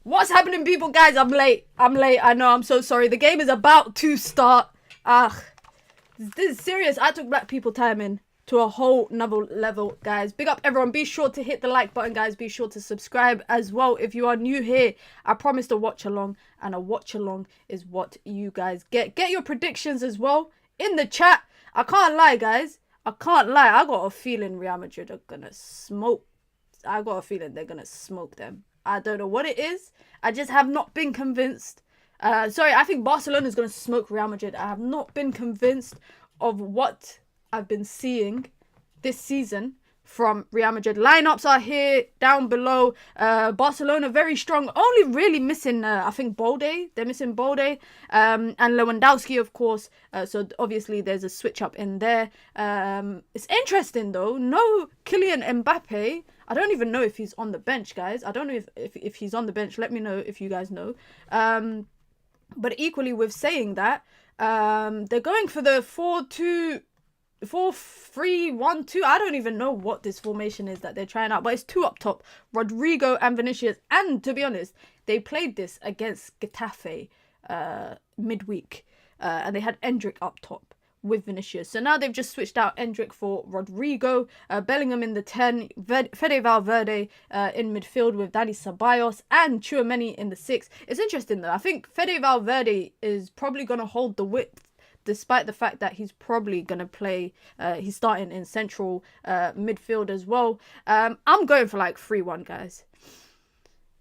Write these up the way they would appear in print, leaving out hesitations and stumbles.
What's happening, people? Guys, I'm late. I know, I'm so sorry. The game is about to start. This is serious. I took black people timing to a whole nother level, guys. Big up everyone. Be sure to hit the like button, guys. Be sure to subscribe as well if you are new here. I promised a watch along, and a watch along is what you guys get. Get your predictions as well in the chat. I can't lie, guys. I can't lie. I got a feeling Real Madrid are gonna smoke. I got a feeling they're gonna smoke them. I don't know what it is. I just have not been convinced. Sorry, I think Barcelona is going to smoke Real Madrid. I have not been convinced of what I've been seeing this season from Real Madrid. Lineups are here, down below. Barcelona, very strong. Only really missing, I think, Balde. They're missing Balde. And Lewandowski, of course. So, obviously, there's a switch up in there. It's interesting, though. No Kylian Mbappé. I don't even know if he's on the bench, guys. I don't know if he's on the bench. Let me know if you guys know. But equally with saying that, they're going for the 4-3-1-2. I don't even know what this formation is that they're trying out. But it's two up top, Rodrygo and Vinícius. And to be honest, they played this against Getafe midweek. And they had Endrick up top with Vinícius. So now they've just switched out Endrick for Rodrygo, Bellingham in the 10, Fede Valverde in midfield with Dani Ceballos and Tchouaméni in the 6. It's interesting though. I think Fede Valverde is probably going to hold the width despite the fact that he's probably going to play, he's starting in central midfield as well. I'm going for like 3-1, guys.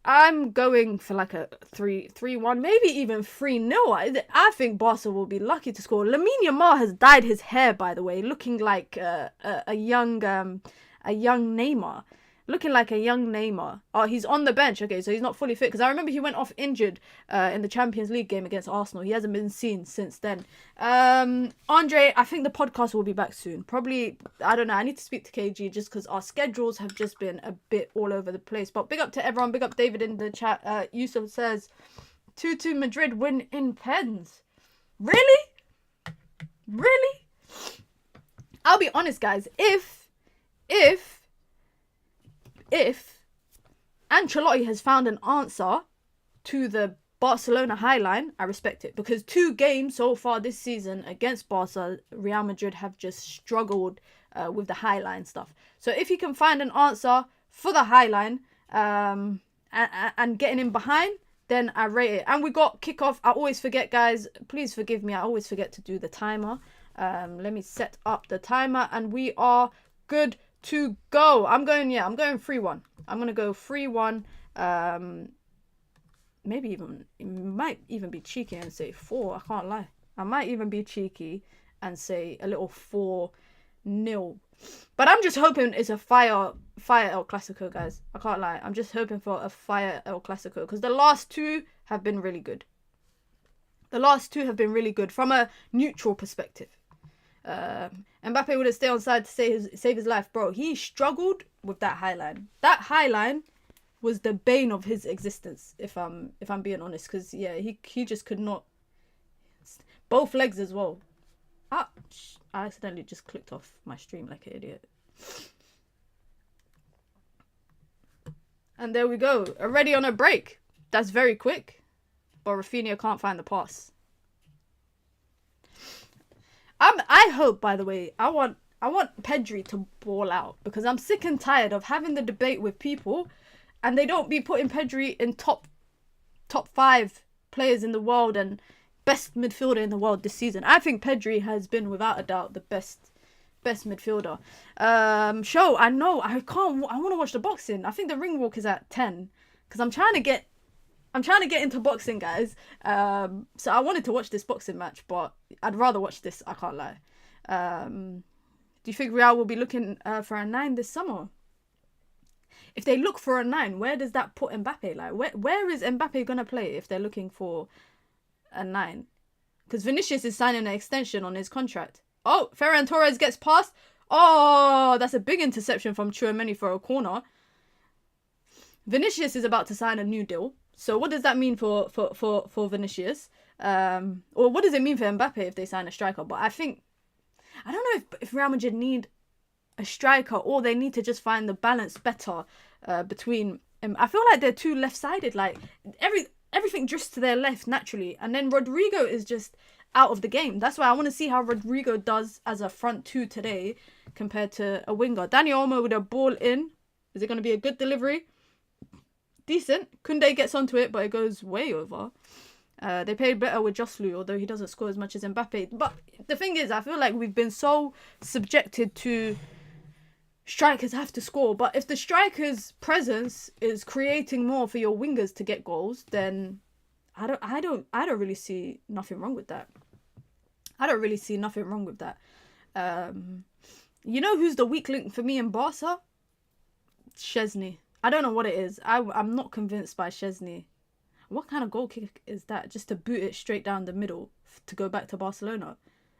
I'm going for like a 3-1, maybe even 3-0. I think Barca will be lucky to score. Lamine Yamal has dyed his hair, by the way, looking like a young Neymar. Looking like a young Neymar. Oh, he's on the bench. Okay, so he's not fully fit. Because I remember he went off injured in the Champions League game against Arsenal. He hasn't been seen since then. Andre, I think the podcast will be back soon. Probably, I don't know. I need to speak to KG just because our schedules have just been a bit all over the place. But big up to everyone. Big up David in the chat. Yusuf says, 2-2 Madrid win in pens. Really? Really? I'll be honest, guys. If Ancelotti has found an answer to the Barcelona high line, I respect it. Because 2 games so far this season against Barca, Real Madrid have just struggled with the high line stuff. So if he can find an answer for the high line and getting in behind, then I rate it. And we got kickoff. I always forget, guys. Please forgive me. I always forget to do the timer. Let me set up the timer and we are good to go. I'm going 3-1. I'm going to go 3-1. Maybe even, it might even be cheeky and say 4. I can't lie. I might even be cheeky and say a little 4-0. But I'm just hoping it's a fire El Clasico, guys. I can't lie. I'm just hoping for a fire El Clasico because the last 2 have been really good. The last 2 have been really good from a neutral perspective. Mbappé would have stayed on side to save his life. Bro, he struggled with that high line. That high line was the bane of his existence, if I'm being honest. Because, yeah, he just could not... Both legs as well. I accidentally just clicked off my stream like an idiot. And there we go. Already on a break. That's very quick. But Rafinha can't find the pass. I hope, by the way, I want Pedri to ball out because I'm sick and tired of having the debate with people and they don't be putting Pedri in top 5 players in the world and best midfielder in the world this season. I think Pedri has been without a doubt the best midfielder. I know I want to watch the boxing. I think the ring walk is at 10 because I'm trying to get into boxing, guys. So I wanted to watch this boxing match, but I'd rather watch this. I can't lie. Do you think Real will be looking for a 9 this summer? If they look for a 9, where does that put Mbappé? Like, where is Mbappé gonna play if they're looking for a 9? Because Vinícius is signing an extension on his contract. Oh, Ferran Torres gets past. Oh, that's a big interception from Tchouaméni for a corner. Vinícius is about to sign a new deal. So what does that mean for Vinícius? Or what does it mean for Mbappé if they sign a striker? But I don't know if Real Madrid need a striker or they need to just find the balance better between I feel like they're too left-sided. Like everything drifts to their left naturally, and then Rodrygo is just out of the game. That's why I want to see how Rodrygo does as a front two today compared to a winger. Dani Olmo with a ball in. Is it going to be a good delivery? Decent. Koundé gets onto it, but it goes way over. They played better with Joslu, although he doesn't score as much as Mbappé. But the thing is, I feel like we've been so subjected to strikers have to score. But if the striker's presence is creating more for your wingers to get goals, then I don't really see nothing wrong with that. You know who's the weak link for me in Barca? Szczesny. I don't know what it is. I'm not convinced by Szczesny. What kind of goal kick is that? Just to boot it straight down the middle to go back to Barcelona.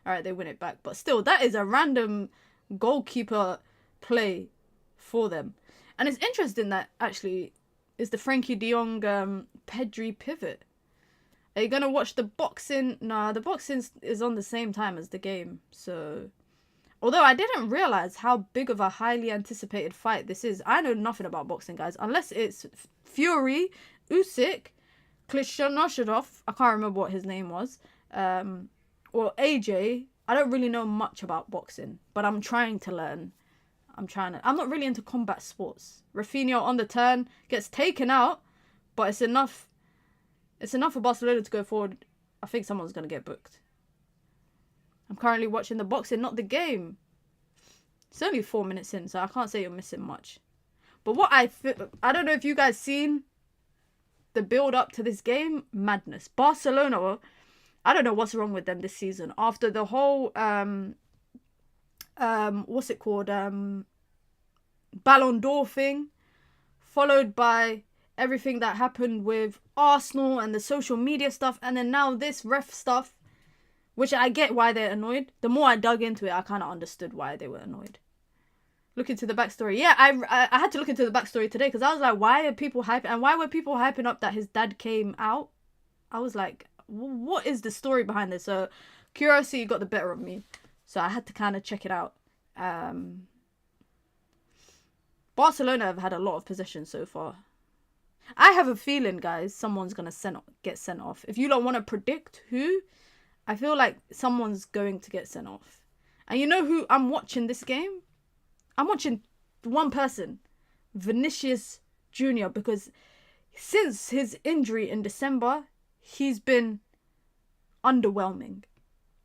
All right, they win it back. But still, that is a random goalkeeper play for them. And it's interesting that actually is the Frankie de Jong Pedri pivot. Are you going to watch the boxing? Nah, the boxing is on the same time as the game. So, although I didn't realize how big of a highly anticipated fight this is. I know nothing about boxing, guys. Unless it's Fury, Usyk, Klitschko, I can't remember what his name was, or AJ. I don't really know much about boxing, but I'm trying to learn. I'm not really into combat sports. Rafinha on the turn gets taken out, but it's enough. It's enough for Barcelona to go forward. I think someone's going to get booked. I'm currently watching the boxing, not the game. It's only 4 minutes in, so I can't say you're missing much. But what I don't know if you guys seen the build up to this game. Madness. Barcelona, I don't know what's wrong with them this season. After the whole what's it called? Ballon d'Or thing, followed by everything that happened with Arsenal and the social media stuff, and then now this ref stuff, which I get why they're annoyed. The more I dug into it, I kind of understood why they were annoyed. Look into the backstory. Yeah, I had to look into the backstory today because I was like, why are people hyping? And why were people hyping up that his dad came out? I was like, what is the story behind this? So curiosity got the better of me. So I had to kind of check it out. Barcelona have had a lot of possession so far. I have a feeling, guys, someone's going to get sent off. If you don't want to predict who, I feel like someone's going to get sent off. And you know who I'm watching this game? I'm watching one person, Vinícius Jr., because since his injury in December, he's been underwhelming.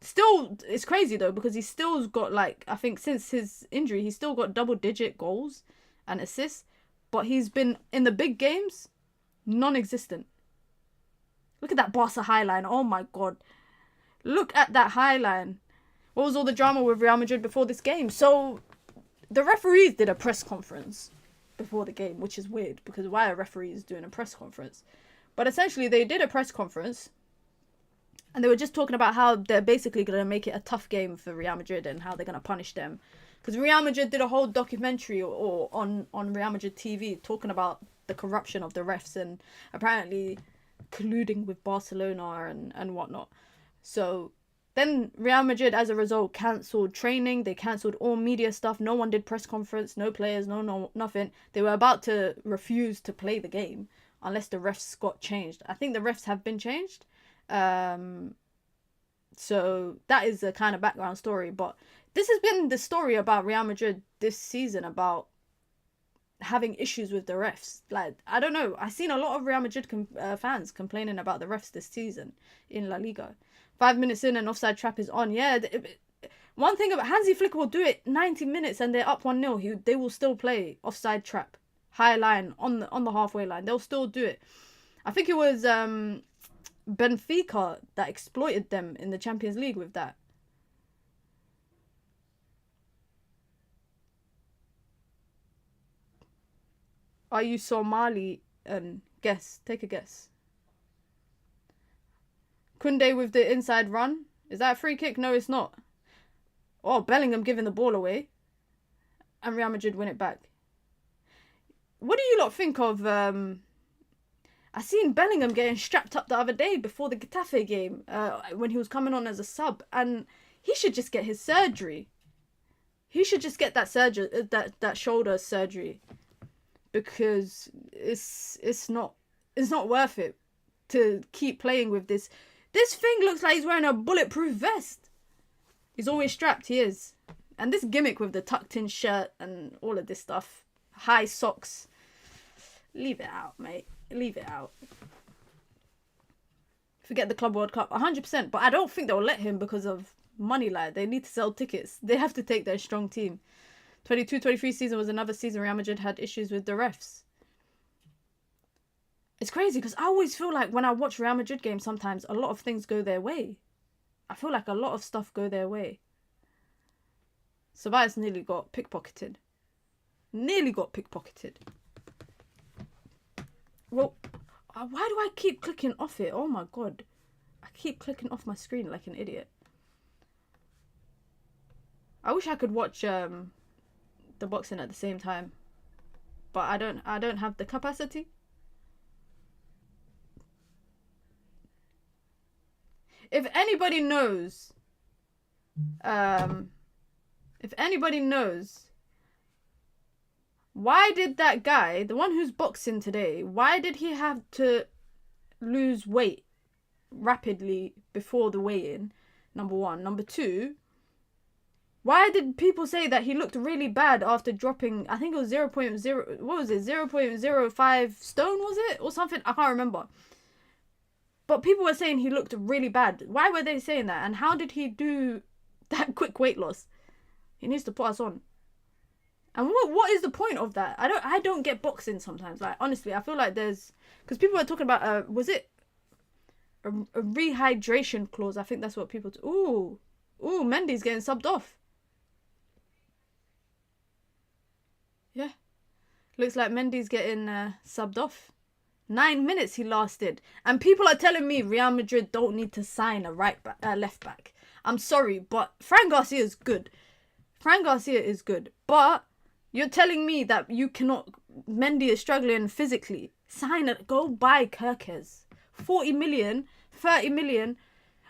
Still, it's crazy though, because he's still got, like, I think since his injury, he's still got double-digit goals and assists, but he's been, in the big games, non-existent. Look at that Barca highline. Oh my God. Look at that highline. What was all the drama with Real Madrid before this game? So the referees did a press conference before the game, which is weird because why are referees doing a press conference? But essentially they did a press conference and they were just talking about how they're basically going to make it a tough game for Real Madrid and how they're going to punish them. Because Real Madrid did a whole documentary or on Real Madrid TV talking about the corruption of the refs and apparently colluding with Barcelona and whatnot. So then Real Madrid, as a result, cancelled training. They cancelled all media stuff. No one did press conference. No players. No, nothing. They were about to refuse to play the game unless the refs got changed. I think the refs have been changed. So that is the kind of background story. But this has been the story about Real Madrid this season, about having issues with the refs. Like, I don't know. I've seen a lot of Real Madrid fans complaining about the refs this season in La Liga. 5 minutes in and offside trap is on. Yeah, one thing about Hansi Flick will do it 90 minutes and they're up 1-0. They will still play offside trap, high line on the halfway line. They'll still do it. I think it was Benfica that exploited them in the Champions League with that. Are you Somali? Guess. Take a guess. Koundé with the inside run. Is that a free kick? No, it's not. Oh, Bellingham giving the ball away. And Real Madrid win it back. What do you lot think of... I seen Bellingham getting strapped up the other day before the Getafe game. When he was coming on as a sub. And he should just get his surgery. He should just get that surgery, that shoulder surgery. because it's not worth it to keep playing with this. This thing looks like he's wearing a bulletproof vest. He's always strapped, he is. And this gimmick with the tucked in shirt and all of this stuff. High socks. Leave it out, mate. Leave it out. Forget the Club World Cup. 100%. But I don't think they'll let him because of money. Like, they need to sell tickets. They have to take their strong team. 22-23 season was another season Real Madrid had issues with the refs. It's crazy because I always feel like when I watch Real Madrid games, sometimes a lot of things go their way. I feel like a lot of stuff go their way. Ceballos nearly got pickpocketed. Well, why do I keep clicking off it? Oh my god. I keep clicking off my screen like an idiot. I wish I could watch the boxing at the same time. But I don't have the capacity. If anybody knows why did that guy, the one who's boxing today, why did he have to lose weight rapidly before the weigh-in? Number one. Number two, why did people say that he looked really bad after dropping, I think it was 0.05 stone, was it? Or something? I can't remember. But people were saying he looked really bad. Why were they saying that? And how did he do that quick weight loss? He needs to put us on. And what is the point of that? I don't get boxing sometimes. Like, honestly, I feel like there's... Because people were talking about, was it a rehydration clause? I think that's what people... Ooh, Mendy's getting subbed off. Yeah. Looks like Mendy's getting subbed off. 9 minutes he lasted. And people are telling me Real Madrid don't need to sign a left back. I'm sorry, but Fran Garcia is good. But you're telling me that you cannot... Mendy is struggling physically. Sign it. Go buy Kerkez. 40 million, 30 million.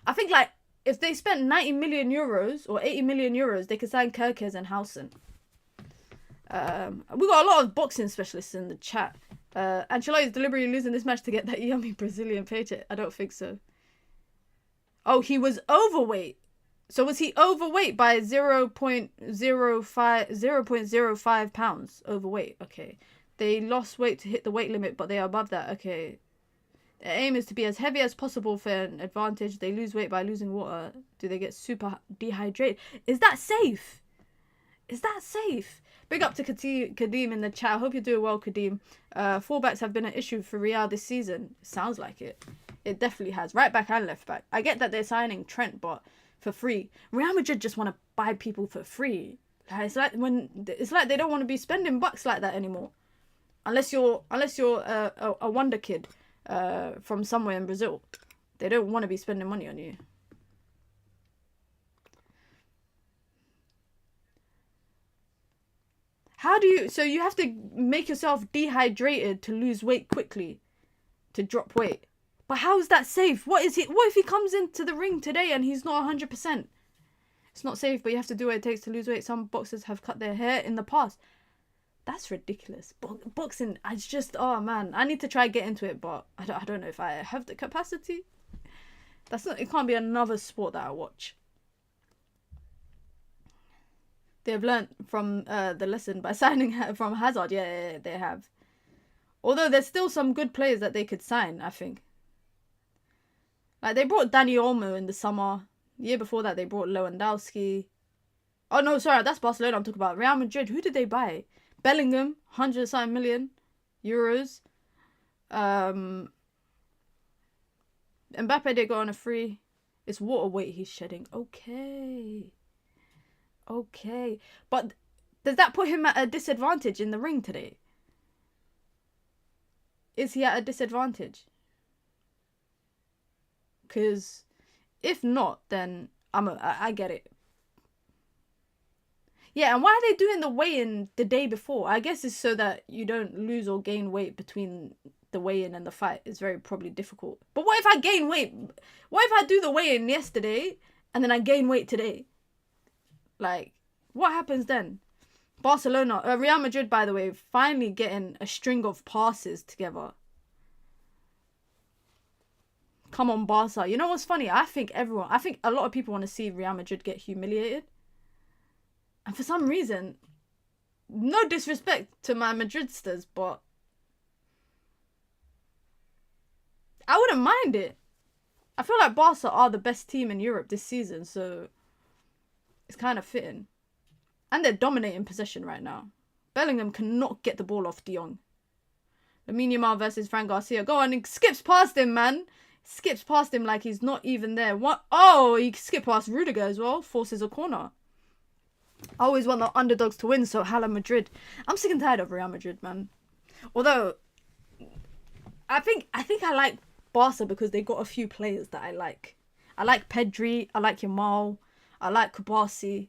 I think, like, if they spent 90 million euros or 80 million euros, they could sign Kerkez and Housen. We got a lot of boxing specialists in the chat. Ancelotti is deliberately losing this match to get that yummy Brazilian paycheck. I don't think so. Oh, he was overweight. So was he overweight by 0.05 pounds overweight? Okay. They lost weight to hit the weight limit, but they are above that. Okay. Their aim is to be as heavy as possible for an advantage. They lose weight by losing water. Do they get super dehydrated? Is that safe? Big up to Kadeem in the chat. I hope you're doing well, Kadeem. Fullbacks have been an issue for Real this season. Sounds like it. It definitely has. Right back and left back. I get that they're signing Trent, but for free. Real Madrid just want to buy people for free. It's like they don't want to be spending bucks like that anymore. Unless you're a wonder kid from somewhere in Brazil. They don't want to be spending money on you. How do you... So you have to make yourself dehydrated to lose weight quickly. To drop weight. But how is that safe? What if he comes into the ring today and he's not 100%? It's not safe, but you have to do what it takes to lose weight. Some boxers have cut their hair in the past. That's ridiculous. Boxing, it's just... Oh, man. I need to try get into it, but I don't know if I have the capacity. It can't be another sport that I watch. They've learnt from the lesson by signing from Hazard. Yeah, they have. Although there's still some good players that they could sign, I think. Like, they brought Dani Olmo in the summer. The year before that, they brought Lewandowski. Oh, no, sorry, that's Barcelona I'm talking about. Real Madrid, who did they buy? Bellingham, 100-something million euros. Mbappé, they got on a free. It's water weight he's shedding. Okay. But does that put him at a disadvantage in the ring today? Is he at a disadvantage? Because if not, then I get it. Yeah, and why are they doing the weigh-in the day before? I guess it's so that you don't lose or gain weight between the weigh-in and the fight. It's very probably difficult. But what if I gain weight? What if I do the weigh-in yesterday and then I gain weight today? Like, what happens then? Barcelona, Real Madrid, by the way, finally getting a string of passes together. Come on, Barca. You know what's funny? I think a lot of people want to see Real Madrid get humiliated. And for some reason, no disrespect to my Madridsters, but I wouldn't mind it. I feel like Barca are the best team in Europe this season, so it's kind of fitting. And they're dominating possession right now. Bellingham cannot get the ball off De Jong. Lamine Yamal versus Fran Garcia. Go on, he skips past him, man. Skips past him like he's not even there. What? Oh, he skipped past Rodrygo as well. Forces a corner. I always want the underdogs to win, so Hala Madrid. I'm sick and tired of Real Madrid, man. Although, I think I like Barca because they got a few players that I like. I like Pedri. I like Yamal. I like Kubasi.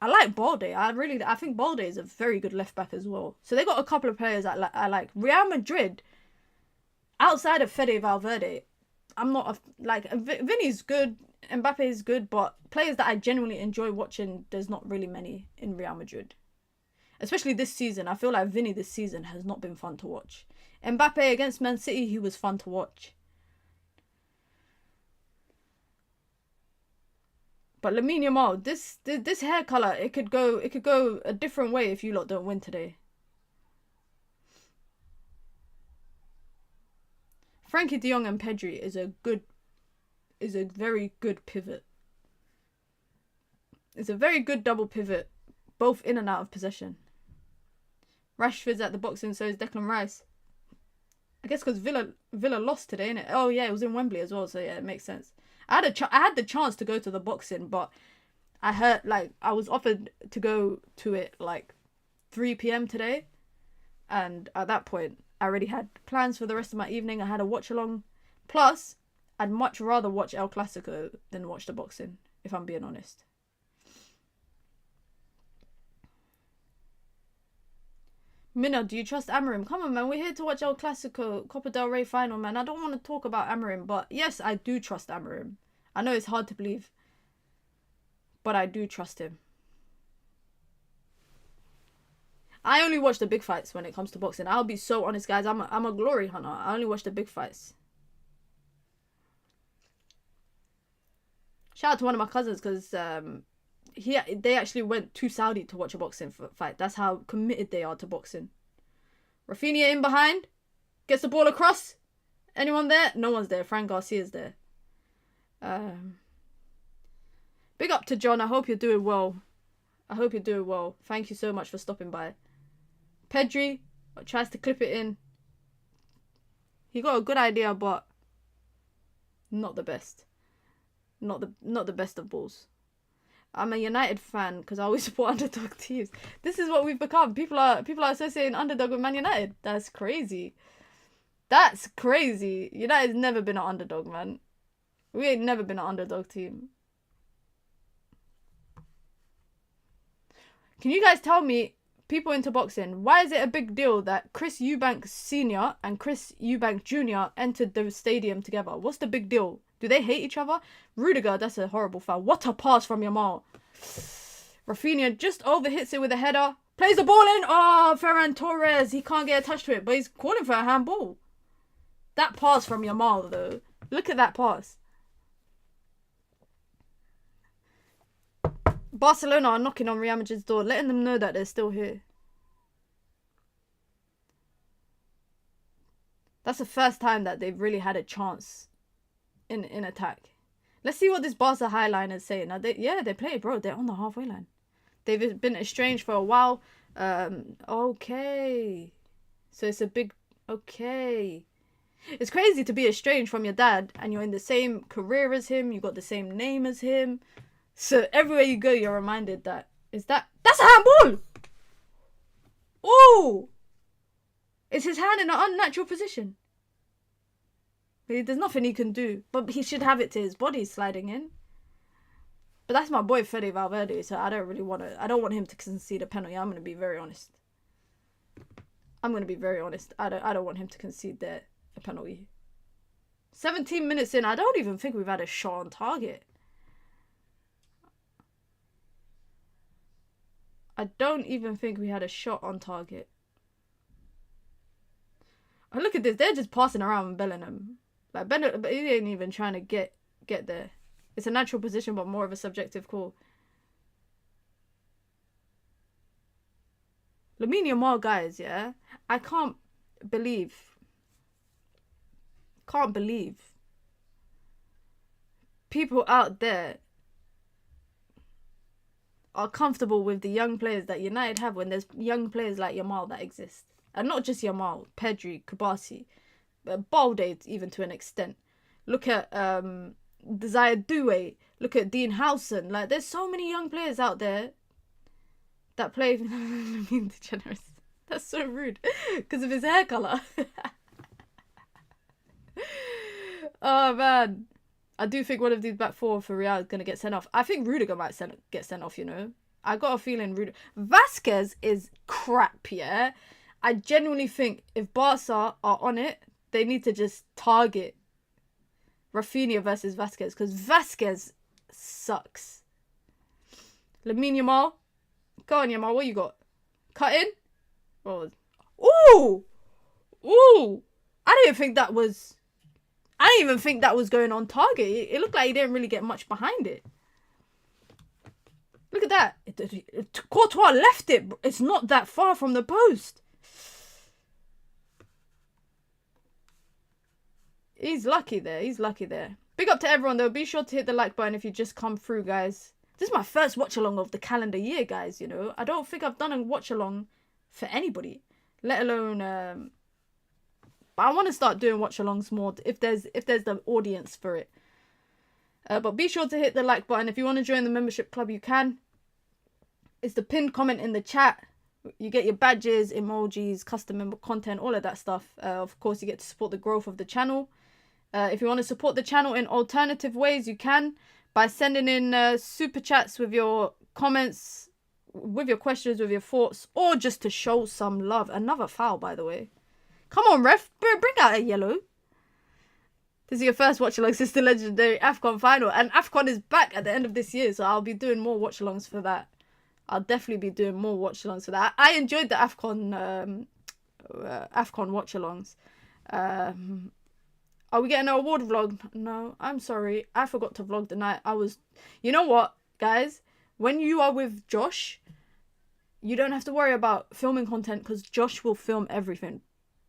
I like Balde. I think Balde is a very good left back as well. So they got a couple of players I like. Real Madrid, outside of Fede Valverde, I'm not Vinny's good, Mbappé is good, but players that I genuinely enjoy watching, there's not really many in Real Madrid. Especially this season. I feel like Vinny this season has not been fun to watch. Mbappé against Man City, he was fun to watch. But Lamine Yamal, this hair colour, it could go a different way if you lot don't win today. Frankie de Jong and Pedri is a very good pivot. It's a very good double pivot, both in and out of possession. Rashford's at the box and so is Declan Rice. I guess because Villa lost today, innit? Oh yeah, it was in Wembley as well, so yeah, it makes sense. I had the chance to go to the boxing, but I heard I was offered to go to it 3 p.m. today, and at that point I already had plans for the rest of my evening. I had a watch along. Plus, I'd much rather watch El Clasico than watch the boxing, if I'm being honest. Minna, do you trust Amorim? Come on, man. We're here to watch El Clasico, Copa del Rey final, man. I don't want to talk about Amorim, but yes, I do trust Amorim. I know it's hard to believe, but I do trust him. I only watch the big fights when it comes to boxing. I'll be so honest, guys. I'm a glory hunter. I only watch the big fights. Shout out to one of my cousins because they actually went to Saudi to watch a boxing fight. That's how committed they are to boxing. Rafinha in behind. Gets the ball across. Anyone there? No one's there. Fran Garcia's there. Big up to John. I hope you're doing well. Thank you so much for stopping by. Pedri tries to clip it in. He got a good idea, but not the best. Not the best of balls. I'm a United fan because I always support underdog teams. This is what we've become. People are associating underdog with Man United. That's crazy. United's never been an underdog, man. We ain't never been an underdog team. Can you guys tell me, people into boxing, why is it a big deal that Chris Eubank Sr. and Chris Eubank Jr. entered the stadium together? What's the big deal? Do they hate each other? Rudiger, that's a horrible foul. What a pass from Yamal. Rafinha just overhits it with a header. Plays the ball in. Oh, Ferran Torres. He can't get a touch to it, but he's calling for a handball. That pass from Yamal, though. Look at that pass. Barcelona are knocking on Real Madrid's door, letting them know that they're still here. That's the first time that they've really had a chance in attack. Let's see what this Barca highline is saying. Now they play, bro. They're on the halfway line. They've been estranged for a while. Okay. So it's a big... Okay. It's crazy to be estranged from your dad and you're in the same career as him. You got the same name as him. So everywhere you go, you're reminded that... That's a handball! Ooh! Is his hand in an unnatural position? There's nothing he can do. But he should have it to his body sliding in. But that's my boy Fede Valverde, so I don't want him to concede a penalty. I'm going to be very honest. I don't want him to concede a penalty. 17 minutes in, I don't even think we've had a shot on target. I don't even think we had a shot on target. And look at this. They're just passing around with Bellingham. Like, but he ain't even trying to get there. It's a natural position, but more of a subjective call. Lamine Yamal, guys, yeah? I can't believe people out there are comfortable with the young players that United have when there's young players like Yamal that exist. And not just Yamal, Pedri, Kubasi, Balde even to an extent. Look at Desire Doué, look at Dean Howson. Like, there's so many young players out there that play Lamine DeGeneres. That's so rude because of his hair colour. Oh man, I do think one of these back four for Real is going to get sent off. I think Rodrygo might get sent off, you know. I got a feeling Vasquez is crap, yeah. I genuinely think if Barca are on it, they need to just target Rafinha versus Vasquez because Vasquez sucks. Lamine Yamal. Go on, Yamal. What you got? Cut in? Oh. Ooh! Ooh! I didn't even think that was going on target. It looked like he didn't really get much behind it. Look at that. Courtois left it. It's not that far from the post. He's lucky there. He's lucky there. Big up to everyone, though. Be sure to hit the like button if you just come through, guys. This is my first watch-along of the calendar year, guys, you know. I don't think I've done a watch-along for anybody, let alone... But I want to start doing watch-alongs more if there's the audience for it. But be sure to hit the like button. If you want to join the membership club, you can. It's the pinned comment in the chat. You get your badges, emojis, custom member content, all of that stuff. Of course, you get to support the growth of the channel. If you want to support the channel in alternative ways, you can. By sending in super chats with your comments, with your questions, with your thoughts, or just to show some love. Another foul, by the way. Come on, ref. Bring out a yellow. This is your first watch-along since the legendary AFCON final. And AFCON is back at the end of this year, so I'll be doing more watch-alongs for that. I'll definitely be doing more watch-alongs for that. I enjoyed the AFCON watch-alongs. Are we getting an award vlog? No, I'm sorry. I forgot to vlog the night. You know what, guys? When you are with Josh, you don't have to worry about filming content because Josh will film everything.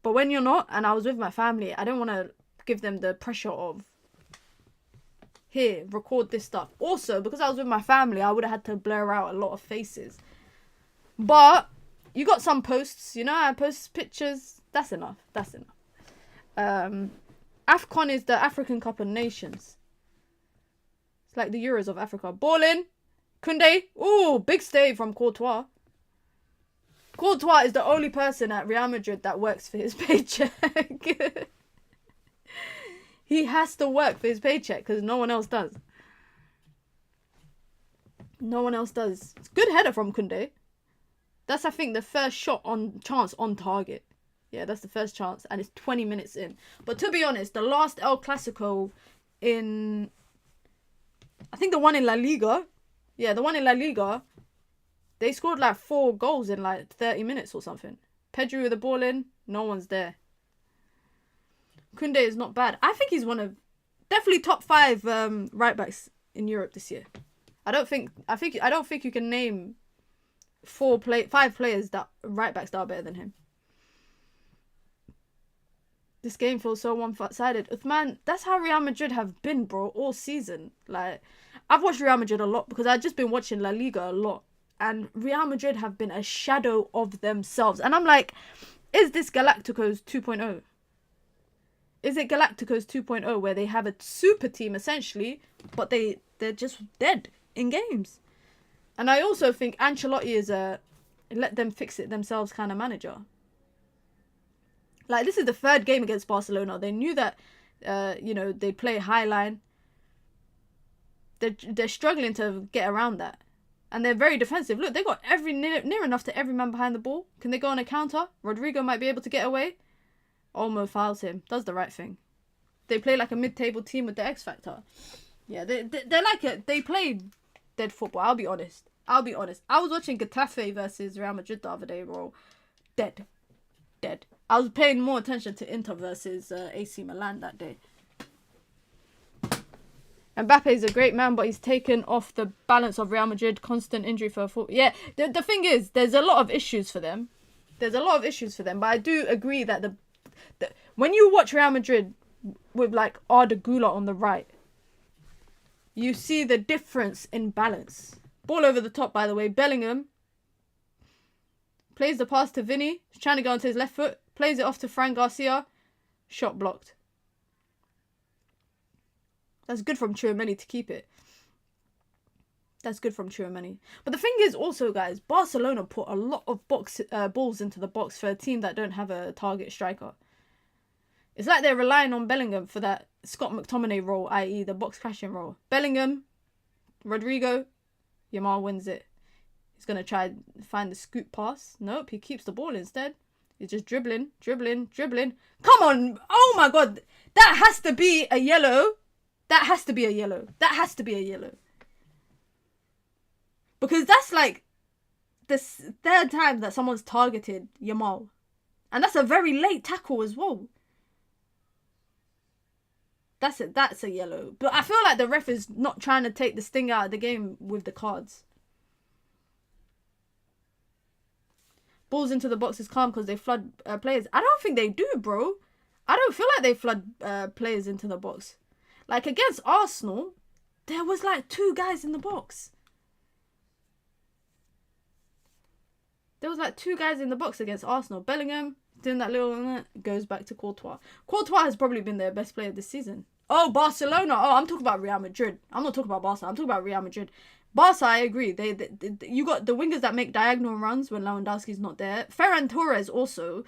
But when you're not, and I was with my family, I don't want to give them the pressure of, here, record this stuff. Also, because I was with my family, I would have had to blur out a lot of faces. But you got some posts, you know, I post pictures. That's enough. That's enough. AFCON is the African Cup of Nations. It's like the Euros of Africa. Ballon. Koundé. Ooh, big stay from Courtois. Courtois is the only person at Real Madrid that works for his paycheck. He has to work for his paycheck because no one else does. No one else does. It's a good header from Koundé. That's, I think, the first chance on target. Yeah, that's the first chance. And it's 20 minutes in. But to be honest, the last El Clasico in... I think the one in La Liga. Yeah, the one in La Liga. They scored like 4 goals in like 30 minutes or something. Pedri with the ball in. No one's there. Koundé is not bad. I think he's one of... Definitely top 5 right backs in Europe this year. I don't think you can name 5 players that right backs that are better than him. This game feels so one-sided. Uthman, that's how Real Madrid have been, bro, all season. Like, I've watched Real Madrid a lot because I've just been watching La Liga a lot. And Real Madrid have been a shadow of themselves. And I'm like, is this Galacticos 2.0? Is it Galacticos 2.0 where they have a super team, essentially, but they're just dead in games? And I also think Ancelotti is a let them fix it themselves kind of manager. Like, this is the 3rd game against Barcelona. They knew that, they'd play high line. They're struggling to get around that. And they're very defensive. Look, they got near enough to every man behind the ball. Can they go on a counter? Rodrygo might be able to get away. Olmo fouls him. Does the right thing. They play like a mid-table team with the X Factor. Yeah, they're like it. They play dead football. I'll be honest. I'll be honest. I was watching Getafe versus Real Madrid the other day, bro. Dead. I was paying more attention to Inter versus AC Milan that day. Mbappé is a great man, but he's taken off the balance of Real Madrid. Constant injury for a full... Yeah, the thing is, there's a lot of issues for them. But I do agree that the when you watch Real Madrid with, like, Arda Güler on the right, you see the difference in balance. Ball over the top, by the way. Bellingham plays the pass to Vini. He's trying to go onto his left foot. Plays it off to Fran Garcia. Shot blocked. That's good from Tchouaméni to keep it. But the thing is also, guys, Barcelona put a lot of balls into the box for a team that don't have a target striker. It's like they're relying on Bellingham for that Scott McTominay role, i.e. the box crashing role. Bellingham, Rodrygo, Yamal wins it. He's going to try and find the scoop pass. Nope, he keeps the ball instead. He's just dribbling. Come on! Oh my god! That has to be a yellow. Because that's like the third time that someone's targeted Yamal. And that's a very late tackle as well. That's a yellow. But I feel like the ref is not trying to take the sting out of the game with the cards. Balls into the box is calm because they flood players. I don't think they do, bro. I don't feel like they flood players into the box. Like against Arsenal, there was like 2 guys in the box. Against Arsenal. Bellingham doing that little goes back to Courtois. Courtois has probably been their best player this season. Oh, Barcelona. Oh, I'm talking about Real Madrid. I'm not talking about Barca. I'm talking about Real Madrid. Barca, I agree. You got the wingers that make diagonal runs when Lewandowski's not there. Ferran Torres also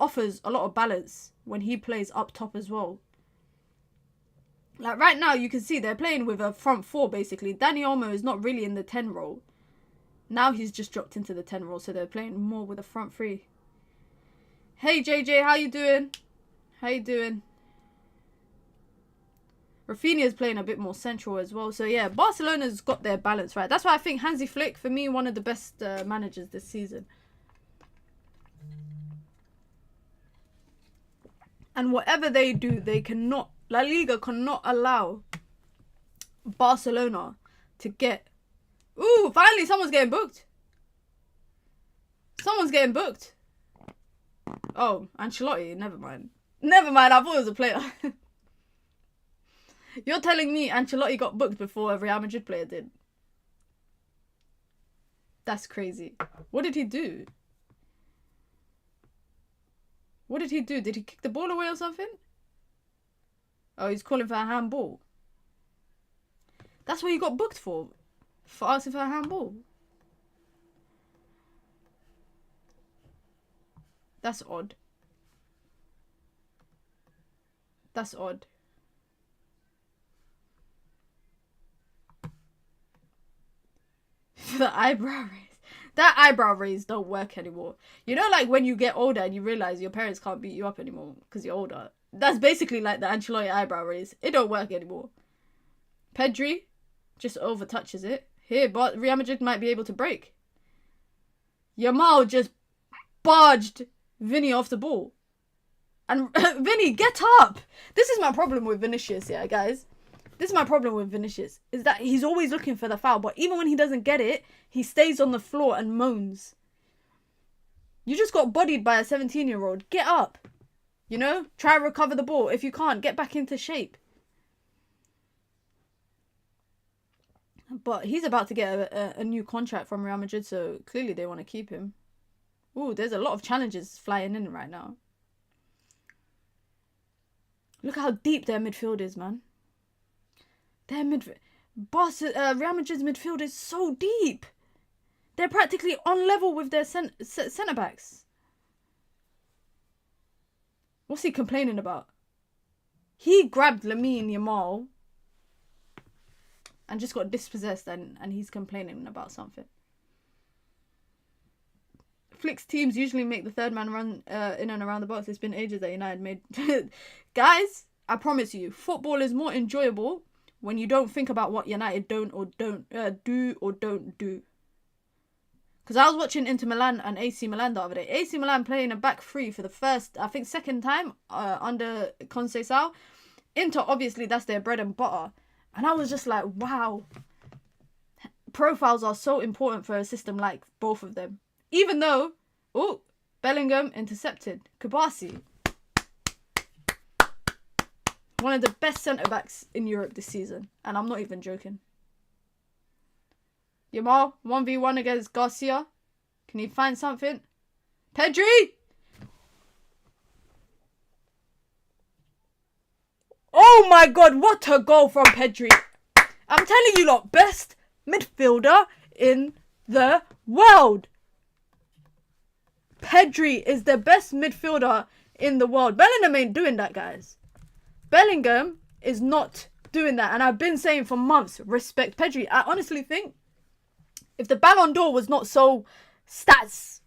offers a lot of balance when he plays up top as well. Like right now, you can see they're playing with a front 4 basically. Dani Olmo is not really in the 10 role. Now he's just dropped into the 10 role, so they're playing more with a front 3. Hey JJ, how you doing? Rafinha's playing a bit more central as well. So yeah, Barcelona's got their balance right. That's why I think Hansi Flick, for me, one of the best managers this season. And whatever they do, La Liga cannot allow Barcelona to get... Ooh, finally someone's getting booked. Oh, Ancelotti, never mind, I thought it was a player. You're telling me Ancelotti got booked before a Real Madrid player did? That's crazy. What did he do? Did he kick the ball away or something? Oh, he's calling for a handball. That's what he got booked for asking for a handball. That's odd. The eyebrow raise. That eyebrow raise don't work anymore. You know, like when you get older and you realise your parents can't beat you up anymore because you're older. That's basically like the Ancelotti eyebrow raise. It don't work anymore. Pedri just over touches it. Here, but Real Madrid might be able to break. Yamal just barged Vini off the ball. And Vini, get up! This is my problem with Vinícius, yeah, guys. This is my problem with Vinícius. Is that he's always looking for the foul. But even when he doesn't get it, he stays on the floor and moans. You just got bodied by a 17-year-old. Get up. You know? Try and recover the ball. If you can't, get back into shape. But he's about to get a new contract from Real Madrid, so clearly they want to keep him. Ooh, there's a lot of challenges flying in right now. Look how deep their midfield is, man. Real Madrid's midfield is so deep. They're practically on level with their centre-backs. What's he complaining about? He grabbed Lamine Yamal and just got dispossessed, and he's complaining about something. Flick's teams usually make the third man run in and around the box. It's been ages that United made... Guys, I promise you, football is more enjoyable when you don't think about what United do or don't do. Because I was watching Inter Milan and AC Milan the other day. AC Milan playing a back three for the first, I think, second time under Conceição. Inter, obviously, that's their bread and butter. And I was just like, wow. Profiles are so important for a system like both of them. Even though, oh, Bellingham intercepted. Kabasi. One of the best centre-backs in Europe this season. And I'm not even joking. Yamal, 1v1 against Garcia. Can he find something? Pedri! Oh my god, what a goal from Pedri. I'm telling you lot, best midfielder in the world. Pedri is the best midfielder in the world. Bellingham ain't doing that, guys. Bellingham is not doing that. And I've been saying for months, respect Pedri. I honestly think if the Ballon d'Or was not so stats,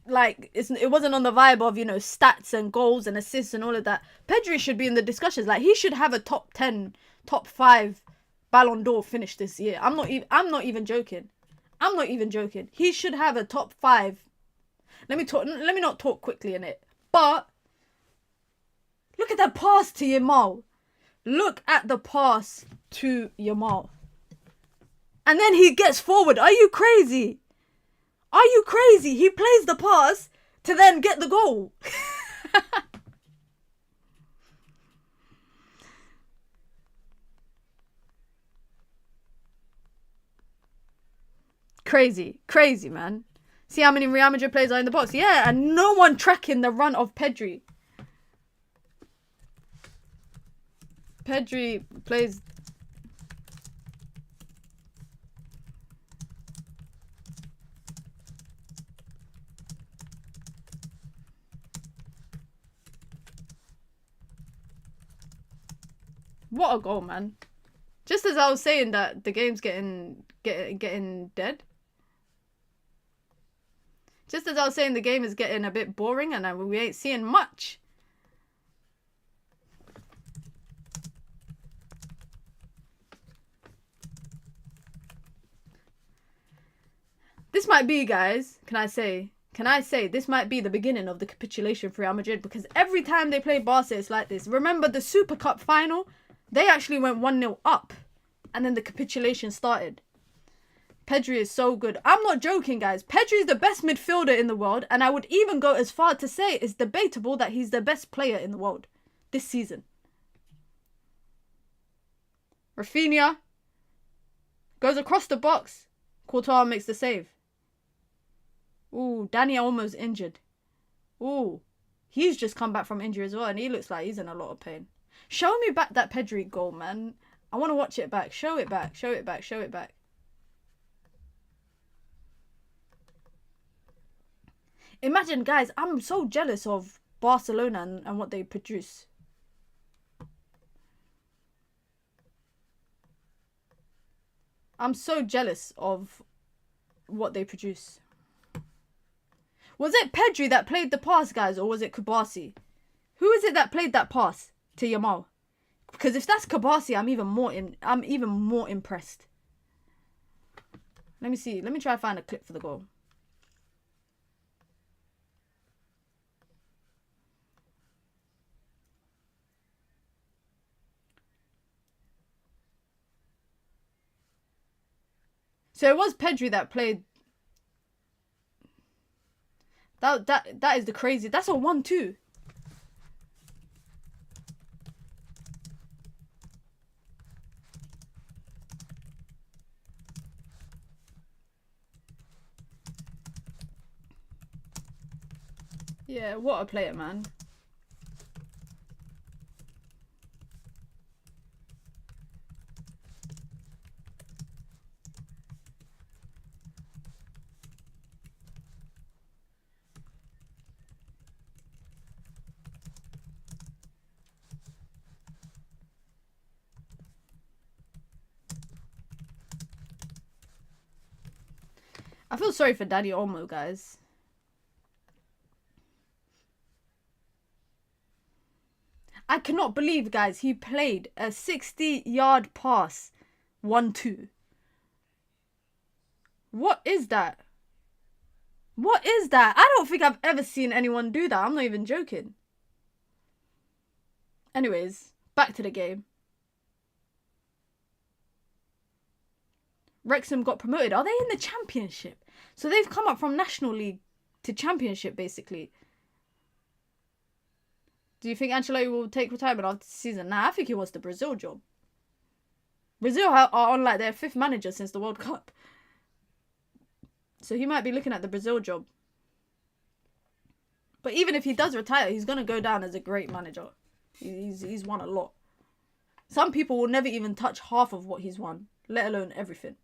like it wasn't on the vibe of, you know, stats and goals and assists and all of that, Pedri should be in the discussions. Like, he should have a top 10, top 5 Ballon d'Or finish this year. I'm not even joking. I'm not even joking. He should have a top 5. Let me not talk quickly in it. But look at that pass to Yamal. Look at the pass to Yamal. And then he gets forward. Are you crazy? Are you crazy? He plays the pass to then get the goal. Crazy. Crazy, man. See how many Real Madrid players are in the box? Yeah, and no one tracking the run of Pedri. Pedri plays... What a goal, man. Just as I was saying that the game's getting dead. Just as I was saying the game is getting a bit boring and we ain't seeing much. This might be, guys, can I say, this might be the beginning of the capitulation for Real Madrid, because every time they play Barca, it's like this. Remember the Super Cup final? They actually went 1-0 up, and then the capitulation started. Pedri is so good. I'm not joking, guys. Pedri is the best midfielder in the world, and I would even go as far to say it's debatable that he's the best player in the world this season. Rafinha goes across the box. Courtois makes the save. Ooh, Danny almost injured. Ooh, he's just come back from injury as well, and he looks like he's in a lot of pain. Show me back that Pedri goal, man. I want to watch it back. Show it back. Show it back. Show it back. Imagine, guys, I'm so jealous of Barcelona and what they produce. I'm so jealous of what they produce. Was it Pedri that played the pass, guys, or was it Kabasi? Who is it that played that pass to Yamal? Because if that's Kabasi, I'm even more impressed. Let me see. Let me try to find a clip for the goal. So it was Pedri that played. That is the crazy. That's a 1-2. Yeah, what a player, man. I feel sorry for Daddy Olmo, guys. I cannot believe, guys, he played a 60-yard pass. 1-2. What is that? What is that? I don't think I've ever seen anyone do that. I'm not even joking. Anyways, back to the game. Wrexham got promoted. Are they in the Championship? So they've come up from National League to Championship, basically. Do you think Ancelotti will take retirement after the season? Nah, I think he wants the Brazil job. Brazil are on like their 5th manager since the World Cup. So he might be looking at the Brazil job. But even if he does retire, he's going to go down as a great manager. He's won a lot. Some people will never even touch half of what he's won, let alone everything.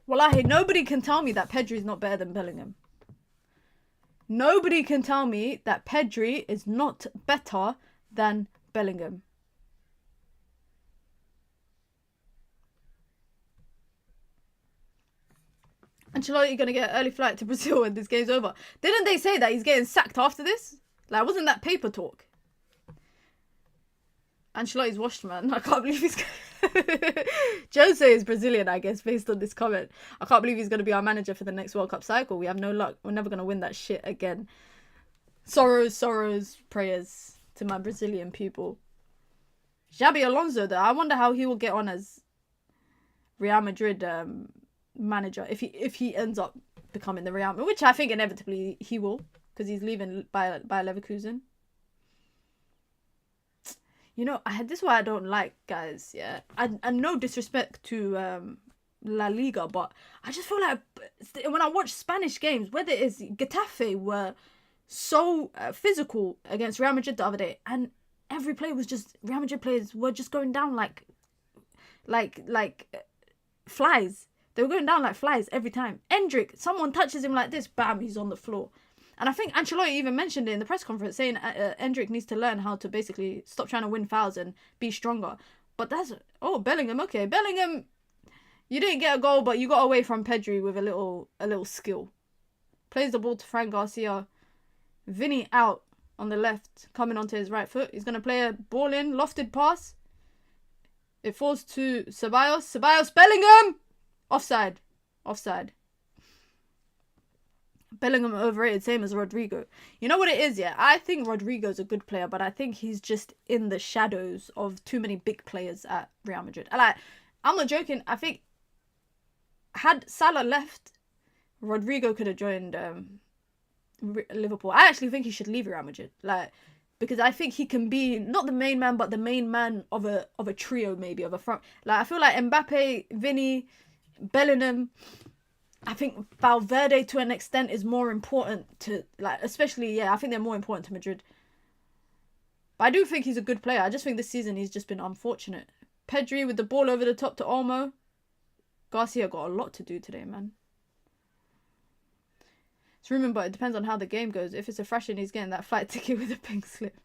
Wallahi, nobody can tell me that Pedri is not better than Bellingham. Nobody can tell me that Pedri is not better than Bellingham. Ancelotti gonna get an early flight to Brazil when this game's over. Didn't they say that he's getting sacked after this? Like, wasn't that paper talk? Ancelotti's washed, man. I can't believe he's... Jose is Brazilian, I guess, based on this comment. I can't believe he's going to be our manager for the next World Cup cycle. We have no luck. We're never going to win that shit again. Sorrows, prayers to my Brazilian people. Xabi Alonso, though, I wonder how he will get on as Real Madrid manager if he ends up becoming the Real Madrid, which I think inevitably he will, because he's leaving by Leverkusen. You know, this is what I don't like, guys, yeah. And no disrespect to La Liga, but I just feel like when I watch Spanish games, whether it's Getafe were so physical against Real Madrid the other day, and every play was just, Real Madrid players were just going down like flies. They were going down like flies every time. Endrick, someone touches him like this, bam, he's on the floor. And I think Ancelotti even mentioned it in the press conference, saying Endrick needs to learn how to basically stop trying to win fouls and be stronger. But that's... Oh, Bellingham. Okay, Bellingham, you didn't get a goal, but you got away from Pedri with a little skill. Plays the ball to Fran Garcia. Vinny out on the left, coming onto his right foot. He's going to play a ball in, lofted pass. It falls to Ceballos. Ceballos, Bellingham! Offside. Bellingham overrated, same as Rodrygo. You know what it is, yeah? I think Rodrygo's a good player, but I think he's just in the shadows of too many big players at Real Madrid. And I'm not joking. I think had Salah left, Rodrygo could have joined Liverpool. I actually think he should leave Real Madrid, because I think he can be not the main man, but the main man of a trio, maybe of a front. I feel like Mbappé, Vinny, Bellingham. I think Valverde to an extent is more important to, especially, I think they're more important to Madrid. But I do think he's a good player. I just think this season he's just been unfortunate. Pedri with the ball over the top to Olmo. Garcia got a lot to do today, man. It's rumored, but it depends on how the game goes. If it's a thrashing, he's getting that flight ticket with a pink slip.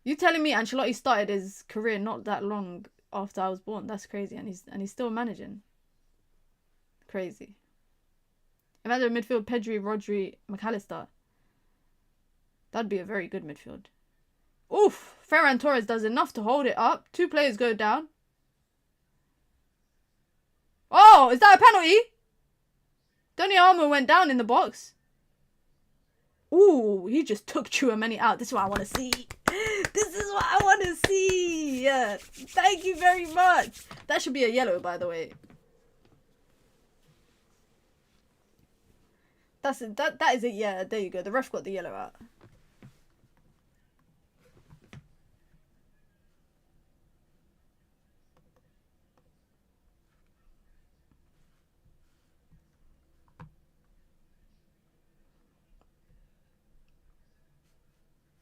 You telling me Ancelotti started his career not that long after I was born? That's crazy, and he's still managing. Crazy. Imagine midfield: Pedri, Rodri, McAllister. That'd be a very good midfield. Oof! Ferran Torres does enough to hold it up. 2 players go down. Oh, is that a penalty? Dani Olmo went down in the box. Ooh, he just took Tchouaméni out. This is what I want to see. This is what I want to see. Yeah. Thank you very much. That should be a yellow, by the way. That is it. Yeah, there you go. The ref got the yellow out.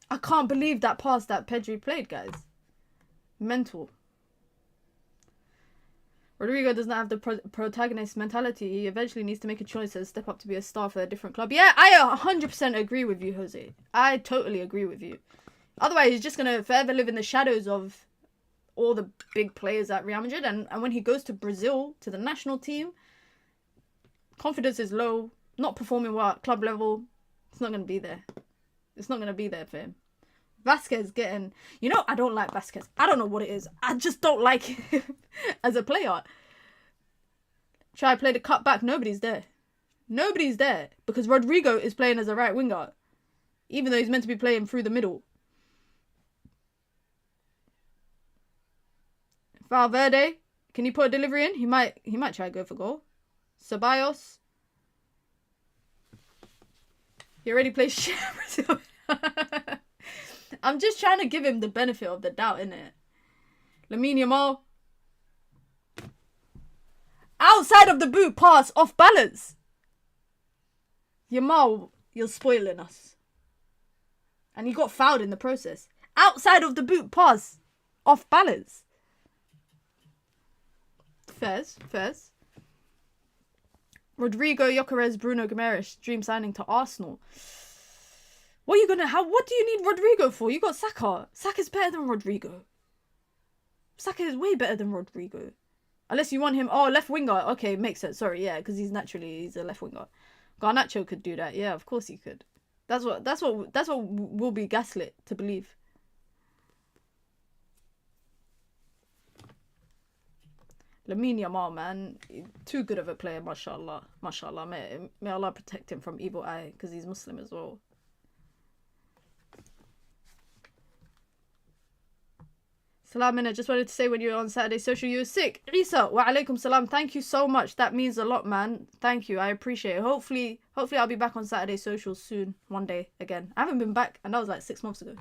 I can't believe that pass that Pedri played, guys. Mental. Rodrygo does not have the protagonist mentality. He eventually needs to make a choice and step up to be a star for a different club. Yeah, I 100% agree with you, Jose. I totally agree with you. Otherwise, he's just going to forever live in the shadows of all the big players at Real Madrid. And when he goes to Brazil, to the national team, confidence is low, not performing well at club level. It's not going to be there. It's not going to be there for him. Vasquez getting... You know, I don't like Vasquez. I don't know what it is. I just don't like him as a player. Try to play the cut back. Nobody's there. Nobody's there. Because Rodrygo is playing as a right winger. Even though he's meant to be playing through the middle. Valverde. Can you put a delivery in? He might try to go for goal. Ceballos. He already plays Brazil. I'm just trying to give him the benefit of the doubt, innit? Lamine Yamal. Outside of the boot pass, off balance. Yamal, you're spoiling us. And he got fouled in the process. Outside of the boot pass, off balance. Fairs. Rodrygo, Gyökeres, Bruno Guimaraes, dream signing to Arsenal. What do you need Rodrygo for? You got Saka. Saka's better than Rodrygo. Saka is way better than Rodrygo. Unless you want him, left winger. Okay, makes sense. Sorry, yeah, because he's a left winger. Garnacho could do that. Yeah, of course he could. That's what will be gaslit to believe. Lamine Yamal, man, too good of a player, mashallah. Mashallah, may Allah protect him from evil eye, because he's Muslim as well. Salam, I just wanted to say when you were on Saturday Social, you were sick. Isa, wa alaikum salam. Thank you so much. That means a lot, man. Thank you. I appreciate it. Hopefully I'll be back on Saturday Social soon. One day again. I haven't been back, and that was like 6 months ago.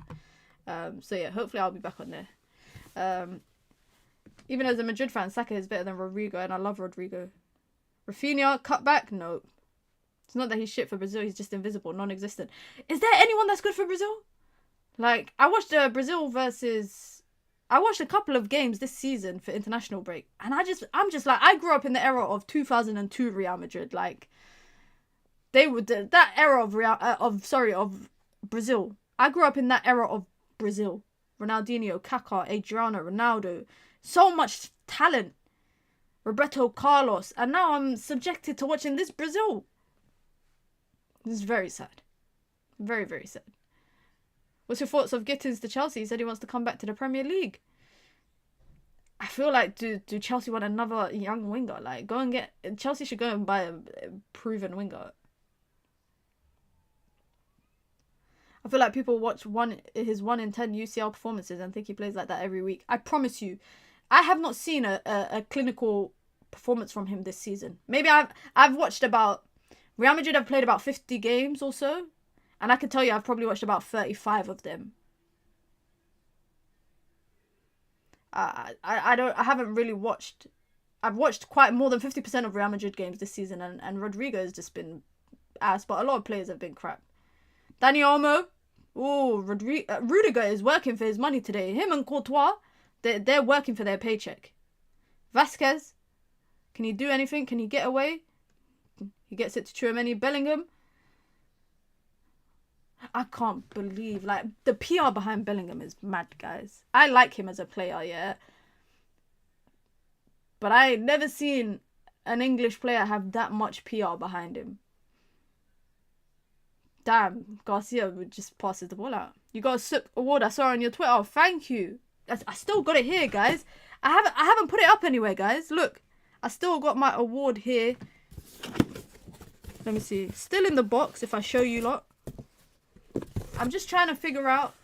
So yeah, hopefully I'll be back on there. Even as a Madrid fan, Saka is better than Rodrygo, and I love Rodrygo. Rafinha, cut back? No. It's not that he's shit for Brazil, he's just invisible, non-existent. Is there anyone that's good for Brazil? Like, I watched I watched a couple of games this season for international break, and I'm just like, I grew up in the era of 2002 Real Madrid. Like, they were that era of Brazil. I grew up in that era of Brazil. Ronaldinho, Kaká, Adriano, Ronaldo. So much talent. Roberto Carlos. And now I'm subjected to watching this Brazil. This is very sad. Very, very sad. What's your thoughts of Gittins to Chelsea? He said he wants to come back to the Premier League. I feel like, do Chelsea want another young winger? Like, Chelsea should go and buy a proven winger. I feel like people watch his 1 in 10 UCL performances and think he plays like that every week. I promise you, I have not seen a clinical performance from him this season. Maybe I've watched about... Real Madrid have played about 50 games or so. And I can tell you I've probably watched about 35 of them. I haven't really watched... I've watched quite more than 50% of Real Madrid games this season. And Rodrygo has just been ass. But a lot of players have been crap. Dani Olmo. Oh, Rudiger is working for his money today. Him and Courtois, they're working for their paycheck. Vasquez, can he do anything? Can he get away? He gets it to Tchouaméni. Bellingham. I can't believe, like, the PR behind Bellingham is mad, guys. I like him as a player, yeah. But I ain't never seen an English player have that much PR behind him. Damn, Garcia would just passes the ball out. You got a SIP award I saw on your Twitter. Oh, thank you. I still got it here, guys. I haven't put it up anywhere, guys. Look, I still got my award here. Let me see. Still in the box if I show you lot. I'm just trying to figure out.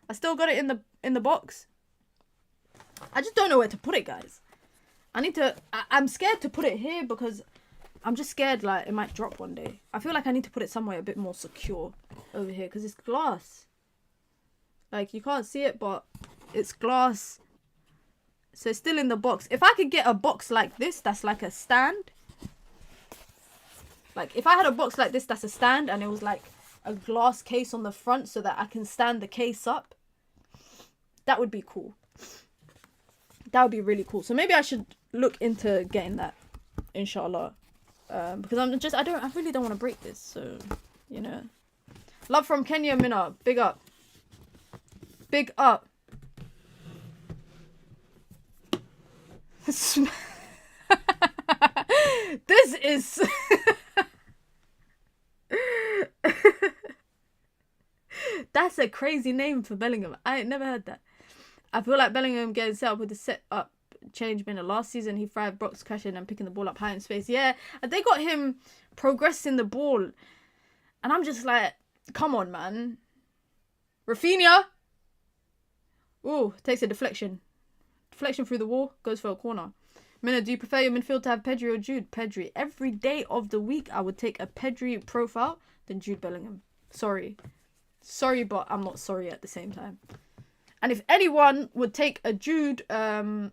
I still got it in the box. I just don't know where to put it, guys. I'm scared to put it here because I'm just scared like it might drop one day. I feel like I need to put it somewhere a bit more secure over here because it's glass. Like, you can't see it, but it's glass. So it's still in the box. If I could get a box like this, that's like a stand. Like, if I had a box like this, that's a stand, and it was like a glass case on the front so that I can stand the case up, that would be cool. That would be really cool. So maybe I should look into getting that, inshallah. Because I really don't want to break this. So, you know. Love from Kenya, Minna. Big up. Big up. This is... That's a crazy name for Bellingham. I ain't never heard that. I feel like Bellingham getting set up with the set up change been last season. He thrived box crashing and picking the ball up high in space. Yeah, they got him progressing the ball. And I'm just like, come on, man. Rafinha. Ooh, takes a deflection. Deflection through the wall, goes for a corner. Mina, do you prefer your midfield to have Pedri or Jude? Pedri. Every day of the week, I would take a Pedri profile than Jude Bellingham. Sorry. Sorry, but I'm not sorry at the same time. And if anyone would take a Jude, if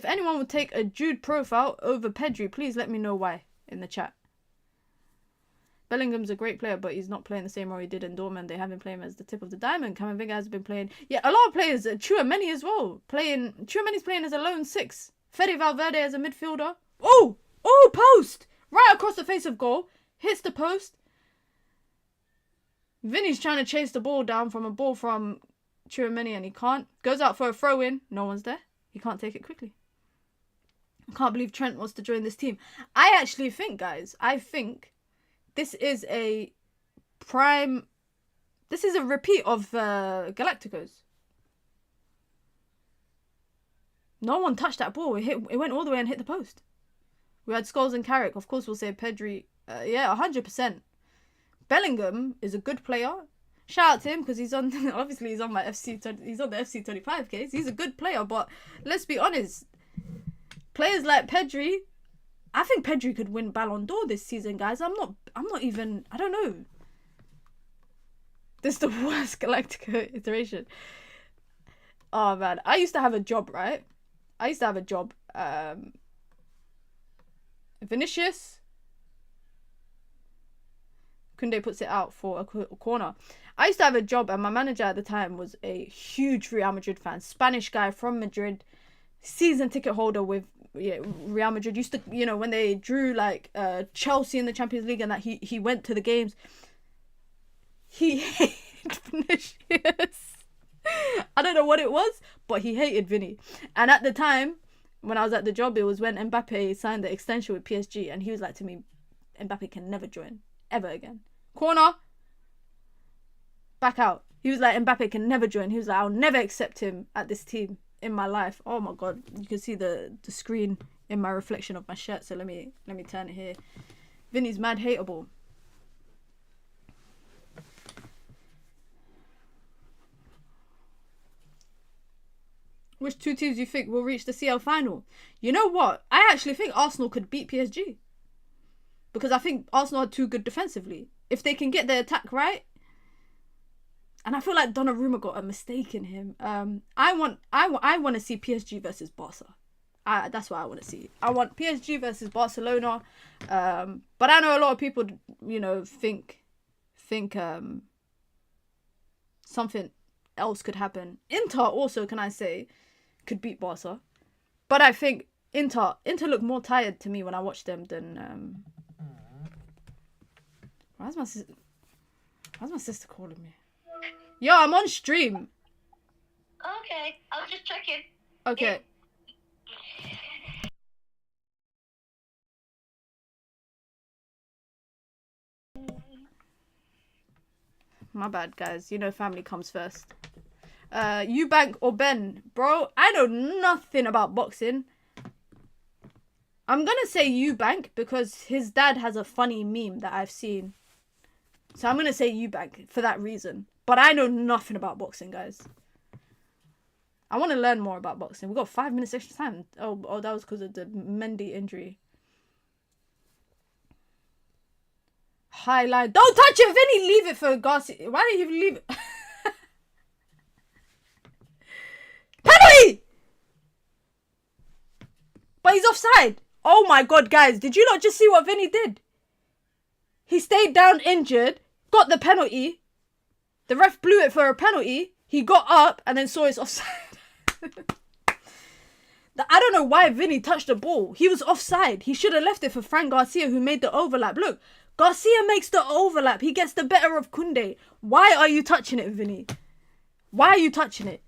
anyone would take a Jude profile over Pedri, please let me know why in the chat. Bellingham's a great player, but he's not playing the same role he did in Dortmund. They haven't played him as the tip of the diamond. Camavinga has been playing... Yeah, a lot of players. Tchouaméni as well. Tchouaméni's playing as a lone 6. Fede Valverde as a midfielder. Oh! Oh, post! Right across the face of goal. Hits the post. Vinny's trying to chase the ball down from a ball from Tchouaméni and he can't. Goes out for a throw-in. No one's there. He can't take it quickly. I can't believe Trent wants to join this team. I actually think, guys, this is a repeat of Galacticos. No one touched that ball. It went all the way and hit the post. We had Scholes and Carrick. Of course, we'll say Pedri. Yeah, 100%. Bellingham is a good player. Shout out to him because he's on. Obviously, he's on my FC. He's on the FC 25 case. He's a good player, but let's be honest. Players like Pedri. I think Pedri could win Ballon d'Or this season, guys. I'm not even... I don't know. This is the worst Galactica iteration. Oh, man. I used to have a job, right? Vinícius. Koundé puts it out for a corner. I used to have a job, and my manager at the time was a huge Real Madrid fan. Spanish guy from Madrid. Season ticket holder with... Yeah, Real Madrid used to, when they drew like Chelsea in the Champions League and that he went to the games. He hated Vinícius. I don't know what it was, but he hated Vinny. And at the time, when I was at the job, it was when Mbappé signed the extension with PSG, and he was like to me, Mbappé can never join ever again. Corner. Back out. He was like, Mbappé can never join. He was like, I'll never accept him at this team in my life. Oh my god, you can see the screen in my reflection of my shirt, so let me turn it here. Vinny's mad hateable. Which two teams do you think will reach the CL final? You know what, I actually think Arsenal could beat PSG because I think Arsenal are too good defensively. If they can get their attack right. And I feel like Donnarumma got a mistake in him. I want to see PSG versus Barca. That's what I want to see. I want PSG versus Barcelona. But I know a lot of people, think something else could happen. Inter also, can I say, could beat Barca. But I think Inter looked more tired to me when I watched them than. Why's my sister calling me? Yo, I'm on stream. Okay, I'll just check in. Okay. My bad, guys. Family comes first. Eubank or Ben? Bro, I know nothing about boxing. I'm gonna say Eubank because his dad has a funny meme that I've seen. So I'm gonna say Eubank for that reason. But I know nothing about boxing, guys. I want to learn more about boxing. We got 5 minutes extra time. Oh, that was because of the Mendy injury. Highlight. Don't touch it, Vinny. Leave it for Garcia. Why did you leave it? Penalty! But he's offside. Oh my god, guys. Did you not just see what Vinny did? He stayed down injured, got the penalty. The ref blew it for a penalty. He got up and then saw it's offside. I don't know why Vinny touched the ball. He was offside. He should have left it for Frank Garcia, who made the overlap. Look, Garcia makes the overlap. He gets the better of Koundé. Why are you touching it, Vinny? Why are you touching it?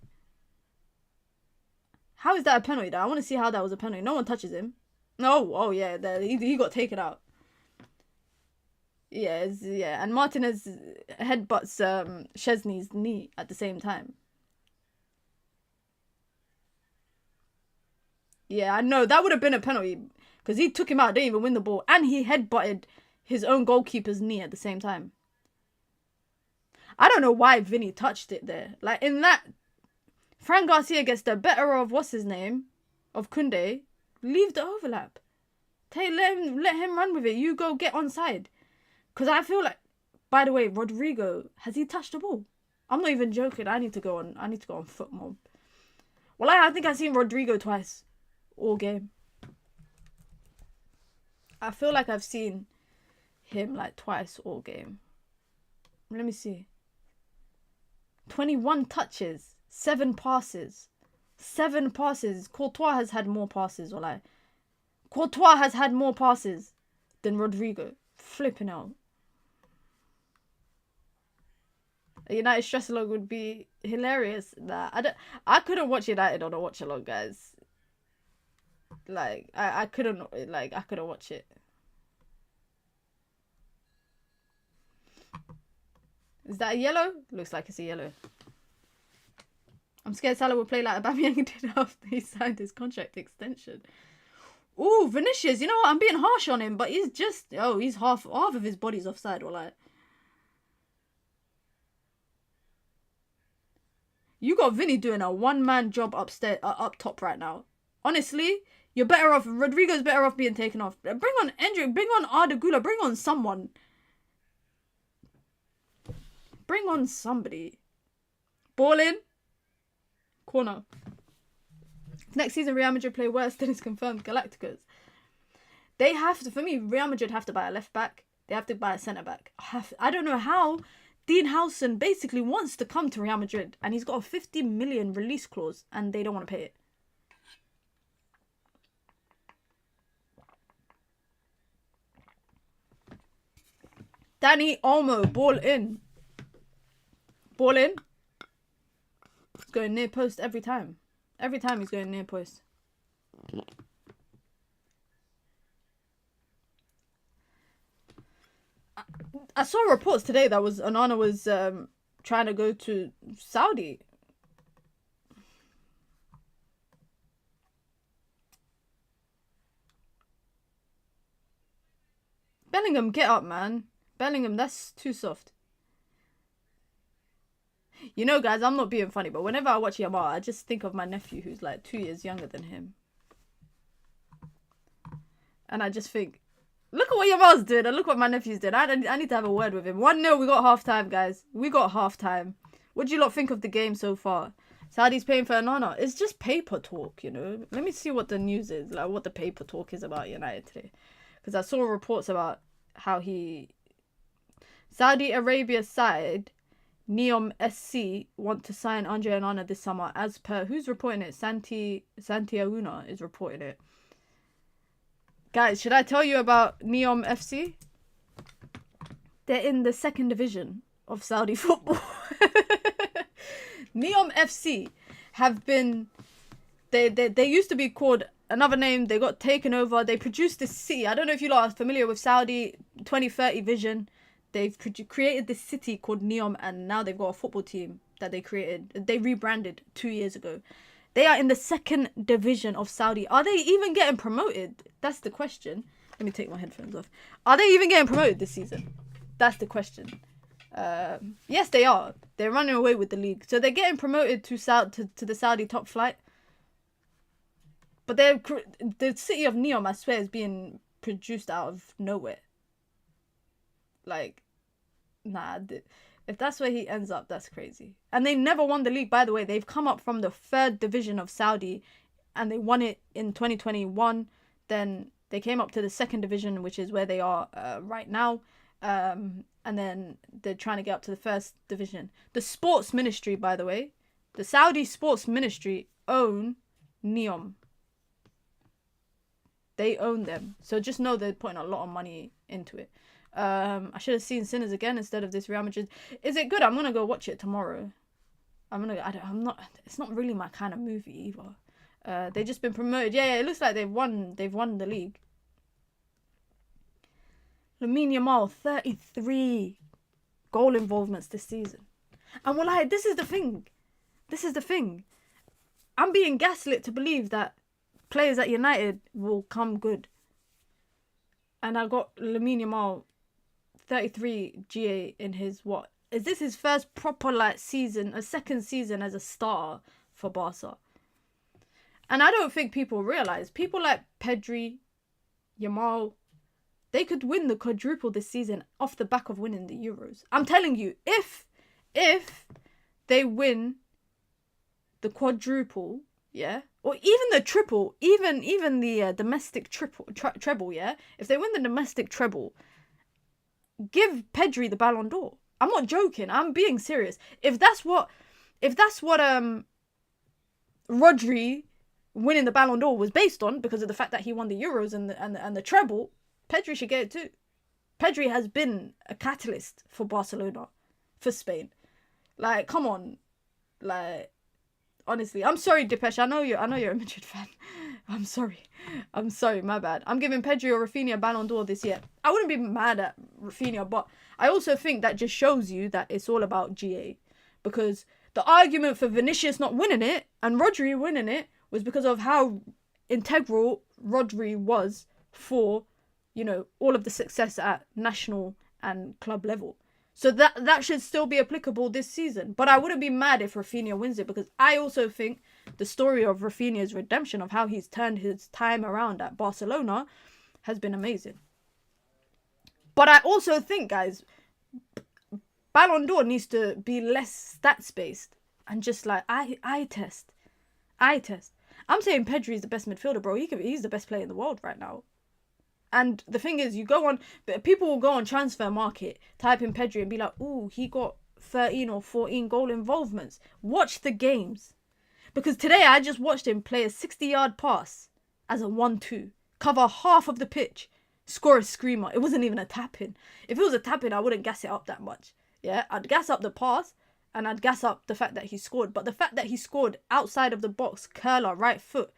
How is that a penalty, though? I want to see how that was a penalty. No one touches him. No. Oh, yeah. He got taken out. Yeah, and Martinez headbutts Chesney's knee at the same time. Yeah, I know. That would have been a penalty. Because he took him out, didn't even win the ball. And he headbutted his own goalkeeper's knee at the same time. I don't know why Vinny touched it there. Like, in that... Fran Garcia gets the better of, what's his name? Of Koundé. Leave the overlap. Let him run with it. You go get onside. Because I feel like... By the way, Rodrygo, has he touched the ball? I'm not even joking. I need to go on FootMob. Well, I think I've seen Rodrygo twice. All game. I feel like I've seen him like twice all game. Let me see. 21 touches. 7 passes. 7 passes. Courtois has had more passes. Courtois has had more passes than Rodrygo. Flipping out. A United stress along would be hilarious. Nah, I couldn't watch United on a watch along, guys. Like, I couldn't watch it. Is that a yellow? Looks like it's a yellow. I'm scared Salah will play like Aubameyang did after he signed his contract extension. Ooh, Vinícius, you know what? I'm being harsh on him, but he's just... Oh, he's half of his body's offside, or like... You got Vinny doing a one-man job upstairs, up top right now. Honestly, you're better off... Rodrygo's better off being taken off. Bring on Endrick, bring on Arda Güler, bring on someone. Bring on somebody. Ball in. Corner. Next season, Real Madrid play worse than is confirmed Galacticos. They have to, for me, Real Madrid have to buy a left back. They have to buy a centre back. I don't know how Dean Howson basically wants to come to Real Madrid and he's got a 50 million release clause and they don't want to pay it. Danny Olmo, ball in. Ball in. He's going near post every time. Every time he's going near post. I saw reports today that Onana was trying to go to Saudi. Bellingham, get up, man. Bellingham, that's too soft. You know, guys, I'm not being funny, but whenever I watch Yamal, I just think of my nephew who's like 2 years younger than him. And I just think, look at what Yamal's doing and look what my nephew's doing. I need to have a word with him. 1-0, we got half-time, guys. We got half-time. What do you lot think of the game so far? Saudi's paying for Onana. It's just paper talk, you know. Let me see what the news is, like what the paper talk is about United today. Because I saw reports about how Saudi Arabia side... Neom SC want to sign Andre Onana this summer as per... Who's reporting it? Santiauna is reporting it. Guys, should I tell you about Neom FC? They're in the 2nd division of Saudi football. Neom FC have been... They used to be called another name. They got taken over. They produced this city. I don't know if you lot are familiar with Saudi 2030 vision. They've created this city called Neom and now they've got a football team that they created. They rebranded 2 years ago. They are in the 2nd division of Saudi. Are they even getting promoted? That's the question. Let me take my headphones off. Are they even getting promoted this season? That's the question. Yes, they are. They're running away with the league. So they're getting promoted to the Saudi top flight. But the city of Neom, I swear, is being produced out of nowhere. Like, nah, if that's where he ends up, that's crazy. And they never won the league, by the way. They've come up from the 3rd division of Saudi and they won it in 2021. Then they came up to the 2nd division, which is where they are right now. And then they're trying to get up to the 1st division. The sports ministry, by the way, the Saudi sports ministry own Neom. They own them. So just know they're putting a lot of money into it. I should have seen Sinners again instead of this Real Madrid. Is it good? I'm gonna go watch it tomorrow. It's not really my kind of movie either. They've just been promoted. Yeah, it looks like they've won the league. Lamine Yamal, 33 goal involvements this season. And wallahi, this is the thing. I'm being gaslit to believe that players at United will come good. And I got Lamine Yamal, 33 GA in his what? Is this his first proper season, a second season as a starter for Barca? And I don't think people realise, people like Pedri, Yamal, they could win the quadruple this season off the back of winning the Euros. I'm telling you, if they win the quadruple, yeah, or even the triple, even the domestic treble, yeah, if they win the domestic treble, give Pedri the Ballon d'Or. I'm not joking. I'm being serious. If that's what Rodri winning the Ballon d'Or was based on, because of the fact that he won the Euros and the treble, Pedri should get it too. Pedri has been a catalyst for Barcelona, for Spain. Like, come on, like, honestly, I'm sorry, Depeche. I know you're a Madrid fan. I'm sorry, my bad. I'm giving Pedri or Rafinha Ballon d'Or this year. I wouldn't be mad at Rafinha, but I also think that just shows you that it's all about GA. Because the argument for Vinícius not winning it and Rodri winning it was because of how integral Rodri was for, you know, all of the success at national and club level. So that should still be applicable this season. But I wouldn't be mad if Rafinha wins it, because I also think the story of Rafinha's redemption, of how he's turned his time around at Barcelona, has been amazing. But I also think, guys, Ballon d'Or needs to be less stats-based and just like eye test. I'm saying Pedri is the best midfielder, bro. He's the best player in the world right now. And the thing is, people will go on transfer market, type in Pedri and be like, ooh, he got 13 or 14 goal involvements. Watch the games. Because today I just watched him play a 60-yard pass as a 1-2, cover half of the pitch, score a screamer. It wasn't even a tap-in. If it was a tap-in, I wouldn't gas it up that much. Yeah, I'd gas up the pass and I'd gas up the fact that he scored. But the fact that he scored outside of the box, curler, right foot,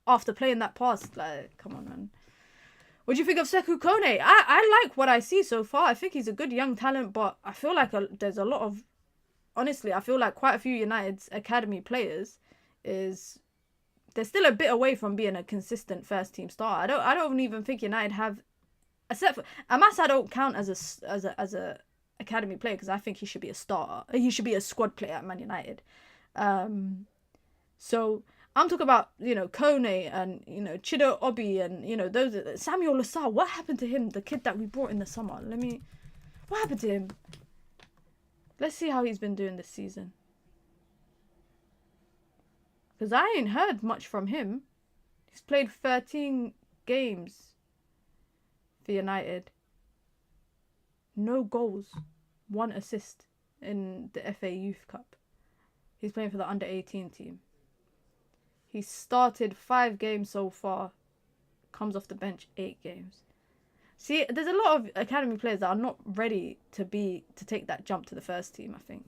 after playing that pass, like, come on, man. What do you think of Sekou Kone? I like what I see so far. I think he's a good young talent, but I feel like there's a lot of... Honestly, I feel like quite a few United's academy players they're still a bit away from being a consistent first-team star. I don't even think United have... Except for... Amas, I don't count as a academy player, because I think he should be a starter. He should be a squad player at Man United. So... I'm talking about, you know, Kone and, you know, Chido Obi and, you know, those... Samuel Lassar, what happened to him? The kid that we brought in the summer. What happened to him? Let's see how he's been doing this season. Because I ain't heard much from him. He's played 13 games for United. No goals. 1 assist in the FA Youth Cup. He's playing for the under-18 team. He's started 5 games so far. Comes off the bench 8 games. See, there's a lot of academy players that are not ready to take that jump to the first team, I think.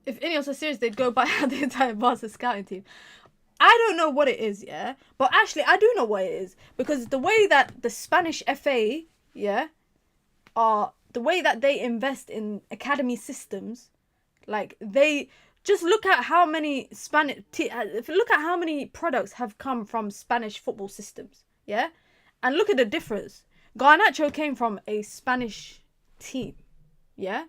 If Ineos are serious, they'd go buy out the entire Barca scouting team. I don't know what it is, yeah? But actually, I do know what it is. Because the way that the Spanish FA, yeah, the way that they invest in academy systems, like, they... Just look at how many look at how many products have come from Spanish football systems, yeah? And look at the difference. Garnacho came from a Spanish team, yeah?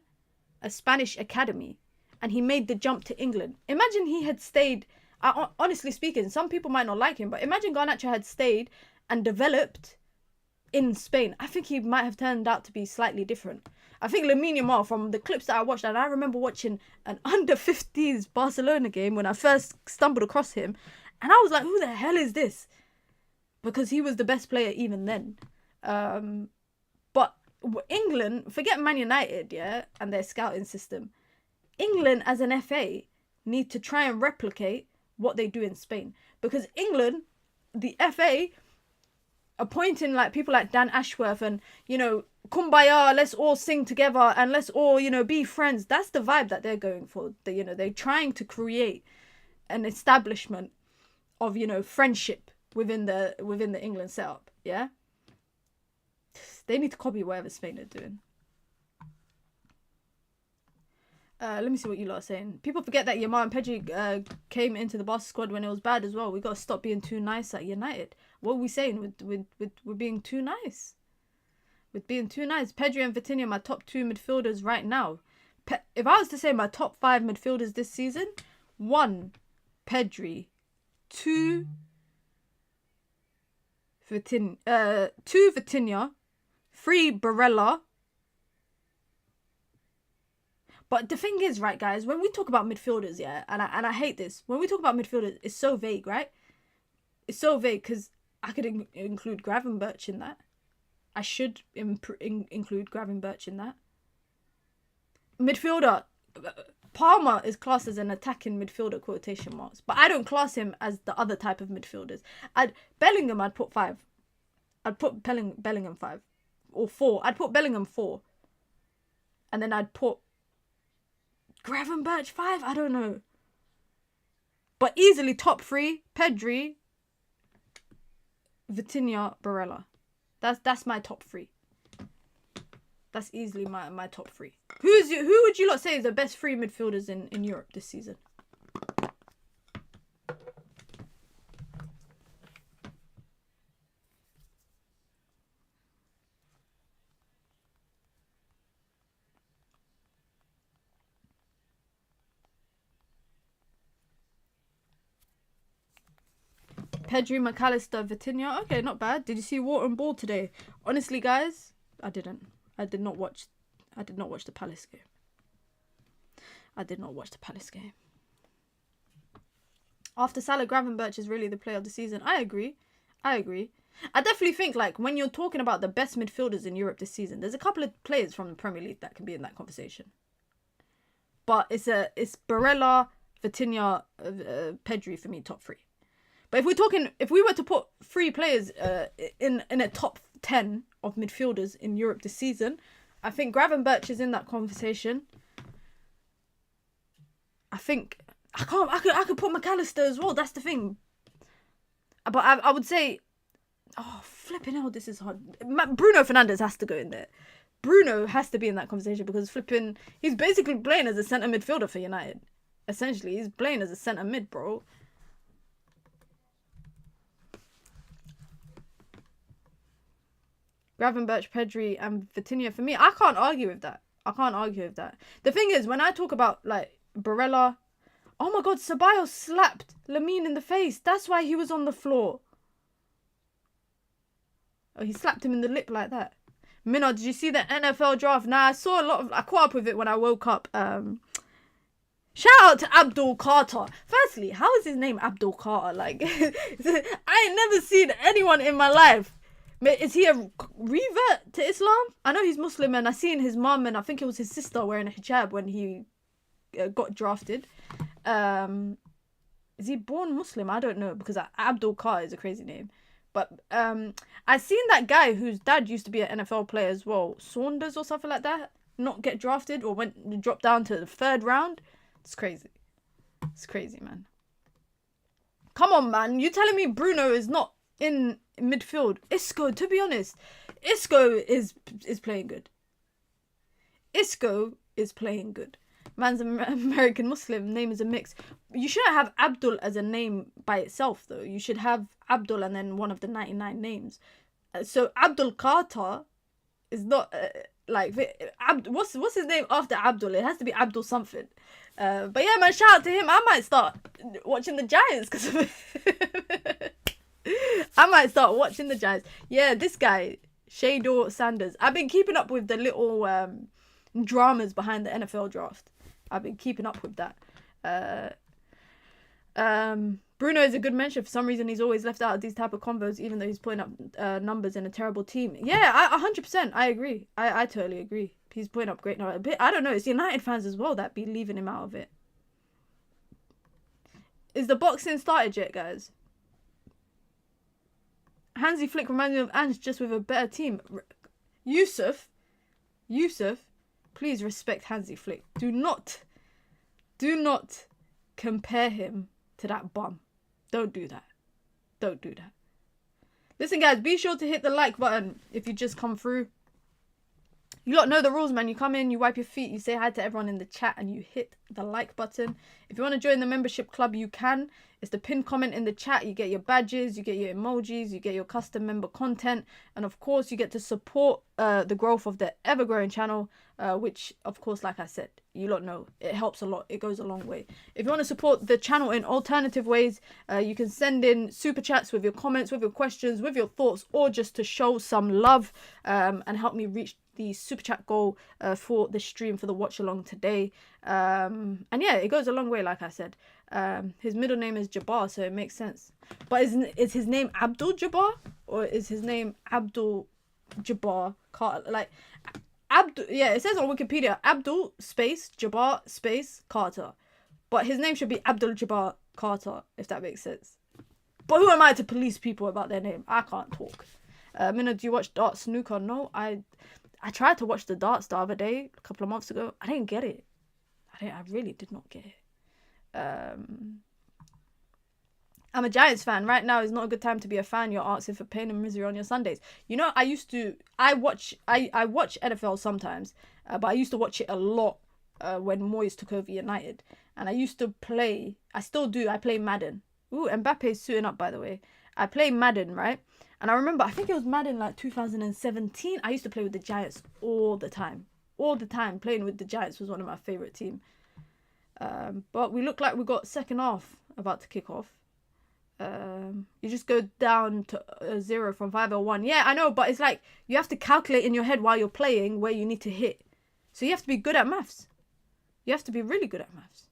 A Spanish academy. And he made the jump to England. Imagine he had stayed, honestly speaking, some people might not like him, but imagine Garnacho had stayed and developed in Spain. I think he might have turned out to be slightly different. I think Lamine Yamal, from the clips that I watched, and I remember watching an under-50s Barcelona game when I first stumbled across him, and I was like, who the hell is this? Because he was the best player even then. But England, forget Man United, yeah, and their scouting system. England, as an FA, need to try and replicate what they do in Spain. Because England, the FA... appointing like people like Dan Ashworth and, you know, kumbaya, let's all sing together and let's all, you know, be friends. That's the vibe that they're going for. They're trying to create an establishment of, you know, friendship within the England setup. Yeah, they need to copy whatever Spain are doing. Let me see what you lot are saying. People forget that Yamal and Pedri came into the Barca squad when it was bad as well. We got to stop being too nice at United. What are we saying? We're being too nice. With being too nice. Pedri and Vitinha are my top 2 midfielders right now. If I was to say my top 5 midfielders this season, 1, Pedri, 2, Vitinha, 3, Barella. But the thing is, right, guys, when we talk about midfielders, yeah, and I hate this. When we talk about midfielders, it's so vague, right? It's so vague because I could include Gravenberch in that. I should include Gravenberch in that. Midfielder, Palmer is classed as an attacking midfielder, quotation marks. But I don't class him as the other type of midfielders. Bellingham, I'd put 5. I'd put Bellingham 5. Or 4. I'd put Bellingham 4. And then I'd put Gravenberch 5? I don't know. But easily top 3, Pedri, Vitinha, Barella. That's my top 3. That's easily my top 3. Who would you lot say is the best 3 midfielders in Europe this season? Pedri, McAllister, Vitinha. Okay, not bad. Did you see Water and Ball today? Honestly, guys, I didn't. I did not watch the Palace game. I did not watch the Palace game. After Salah, Gravenberch is really the player of the season. I agree. I definitely think, like, when you're talking about the best midfielders in Europe this season, there's a couple of players from the Premier League that can be in that conversation. But it's Barella, Vitinha, Pedri for me, top 3. But if we were to put 3 players in a top 10 of midfielders in Europe this season, I think Gravenberch is in that conversation. I think I could put McAllister as well. That's the thing. But I would say, oh flipping hell, this is hard. Bruno Fernandes has to go in there. Bruno has to be in that conversation because he's basically playing as a centre midfielder for United. Essentially, he's playing as a centre mid, bro. Gravenberch, Pedri, and Vitinha for me. I can't argue with that. The thing is, when I talk about, like, Barella, oh my god, Ceballos slapped Lamine in the face. That's why he was on the floor. Oh, he slapped him in the lip like that. Minna, did you see the NFL draft? Nah, I caught up with it when I woke up. Shout out to Abdul Carter. Firstly, how is his name Abdul Carter? Like, I ain't never seen anyone in my life. Is he a revert to Islam? I know he's Muslim and I seen his mum and I think it was his sister wearing a hijab when he got drafted. Is he born Muslim? I don't know because Abdul Carter is a crazy name. But I seen that guy whose dad used to be an NFL player as well, Saunders or something like that, not get drafted or dropped down to the 3rd round. It's crazy. It's crazy, man. Come on, man. You telling me Bruno is not in midfield? Isco, to be honest, Isco is playing good. Isco is playing good. Man's American Muslim, name is a mix. You shouldn't have Abdul as a name by itself, though. You should have Abdul and then one of the 99 names. So Abdul Carter is not what's his name after Abdul? It has to be Abdul something. But yeah, man, shout out to him. I might start watching the Giants because of it. I might start watching the Giants. Yeah, this guy, Shador Sanders. I've been keeping up with the little dramas behind the NFL draft. I've been keeping up with that. Bruno is a good mention. For some reason, he's always left out of these type of combos, even though he's putting up numbers in a terrible team. Yeah, 100%. I agree. I totally agree. He's putting up great numbers. I don't know. It's United fans as well that be leaving him out of it. Is the boxing started yet, guys? Hansi Flick reminds me of Ange, just with a better team. Yusuf, please respect Hansi Flick. Do not compare him to that bum. Don't do that. Listen, guys, be sure to hit the like button if you just come through. You lot know the rules, man. You come in, you wipe your feet, you say hi to everyone in the chat, and you hit the like button. If you want to join the membership club, you can. It's the pinned comment in the chat. You get your badges, you get your emojis, you get your custom member content, and of course, you get to support the growth of the ever-growing channel, which, of course, like I said, you lot know, it helps a lot. It goes a long way. If you want to support the channel in alternative ways, you can send in super chats with your comments, with your questions, with your thoughts, or just to show some love and help me reach the super chat goal for the stream for the watch along today. And yeah, it goes a long way, like I said. His middle name is Jabbar, so it makes sense. But is his name Abdul Jabbar, or is his name Abdul Jabbar Carter? Like Abdul, yeah, it says on Wikipedia Abdul space Jabbar space Carter, but his name should be Abdul Jabbar Carter, if that makes sense. But who am I to police people about their name? I can't talk. Minna, do you watch darts snooker? No, I tried to watch the darts the other day, a couple of months ago. I didn't get it. I really did not get it. I'm a Giants fan. Right now is not a good time to be a fan. You're asking for pain and misery on your Sundays. You know, I watch NFL sometimes, but I used to watch it a lot when Moyes took over United. And I used to play, I still do, I play Madden. Ooh, Mbappe's suiting up, by the way. I play Madden, right? And I remember, I think it was Madden like 2017. I used to play with the Giants all the time. All the time. Playing with the Giants was one of my favourite teams. But we look like we got second half about to kick off. You just go down to 0 from 501. Yeah, I know, but it's like you have to calculate in your head while you're playing where you need to hit. So you have to be good at maths. You have to be really good at maths.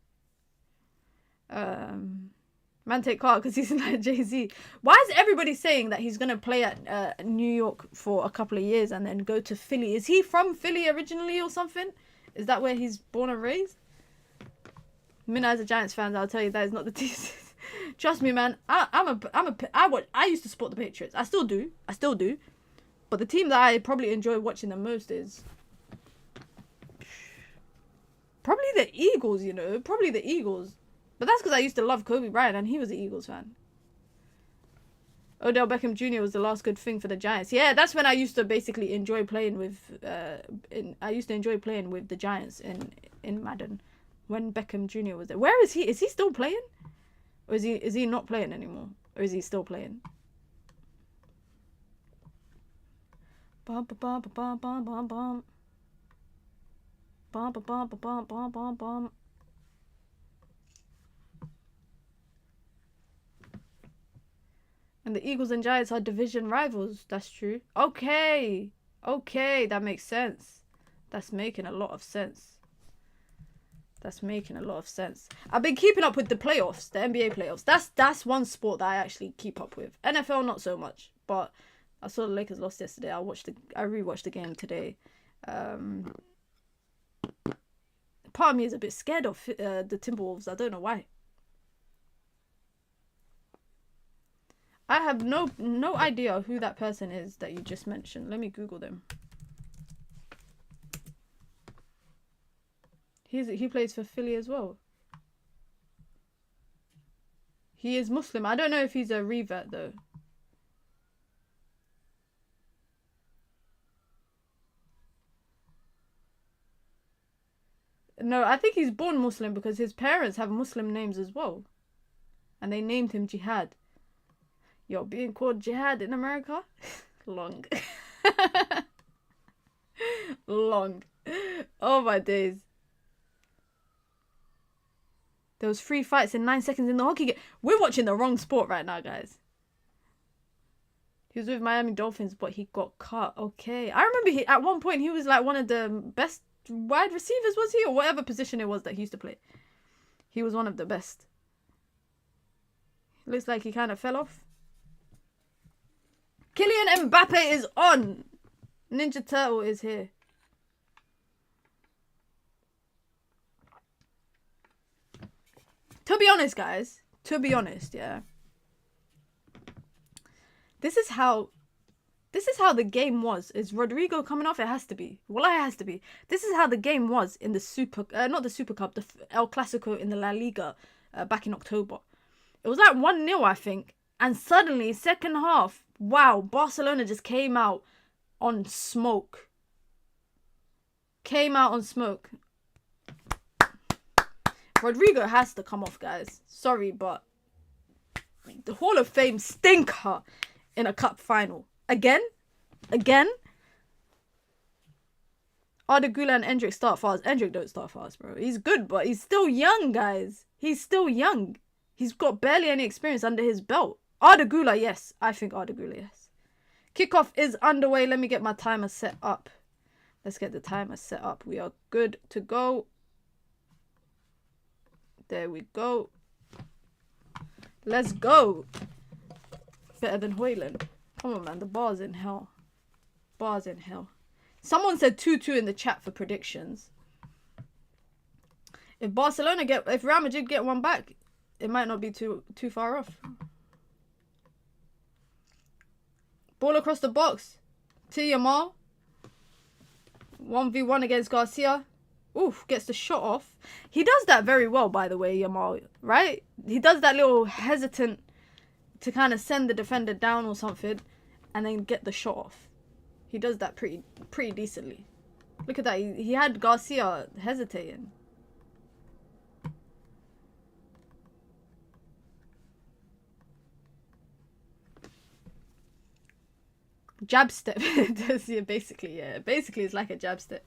Man take Carter because he's like Jay-Z. Why is everybody saying that he's going to play at New York for a couple of years and then go to Philly? Is he from Philly originally or something? Is that where he's born and raised? Minna, as a Giants fan, I'll tell you that is not the team. Trust me, man. I used to support the Patriots. I still do. But the team that I probably enjoy watching the most is probably the Eagles, you know. Probably the Eagles. But that's because I used to love Kobe Bryant and he was an Eagles fan. Odell Beckham Jr. was the last good thing for the Giants. Yeah, that's when I used to basically enjoy playing with I used to enjoy playing with the Giants in Madden when Beckham Jr. was there. Where is he? Is he still playing? Or is he not playing anymore? Or is he still playing? Bum bum bum bum bum bum bum. Bum bum bum bum bum bum bum. And the Eagles and Giants are division rivals. That's true. Okay. Okay, that makes sense. That's making a lot of sense. That's making a lot of sense. I've been keeping up with the playoffs, the NBA playoffs. That's one sport that I actually keep up with. NFL, not so much. But I saw the Lakers lost yesterday. I rewatched the game today. Part of me is a bit scared of the Timberwolves. I don't know why. I have no idea who that person is that you just mentioned. Let me Google them. He plays for Philly as well. He is Muslim. I don't know if he's a revert though. No, I think he's born Muslim because his parents have Muslim names as well. And they named him Jihad. Yo, being called Jihad in America? Long. Long. Oh my days. There was 3 fights in 9 seconds in the hockey game. We're watching the wrong sport right now, guys. He was with Miami Dolphins, but he got cut. Okay. I remember at one point he was like one of the best wide receivers, was he? Or whatever position it was that he used to play. He was one of the best. Looks like he kind of fell off. Kylian Mbappé is on. Ninja Turtle is here. To be honest, guys. To be honest, yeah. This is how the game was. Is Rodrygo coming off? It has to be. Well, it has to be. This is how the game was in the not the Super Cup, the El Clasico in the La Liga back in October. It was like 1-0, I think. And suddenly, second half, Wow, Barcelona just came out on smoke. Rodrygo has to come off, guys. Sorry, but the Hall of Fame stinker in a cup final. Again? Arda Güler and Endrick start fast. Endrick don't start fast, bro. He's good, but he's still young, guys. He's still young. He's got barely any experience under his belt. Arda Güler, yes. I think Arda Güler, yes. Kickoff is underway. Let me get my timer set up. Let's get the timer set up. We are good to go. There we go. Let's go. Better than Hoyland. Come on, man. The bar's in hell. Bar's in hell. Someone said 2-2 in the chat for predictions. If Real Madrid get one back, it might not be too far off. Ball across the box. To Yamal. 1v1 against Garcia. Oof, gets the shot off. He does that very well, by the way, Yamal, right? He does that little hesitant to kind of send the defender down or something and then get the shot off. He does that pretty decently. Look at that. He had Garcia hesitating. Jab step. Yeah, basically, yeah. Basically, it's like a jab step.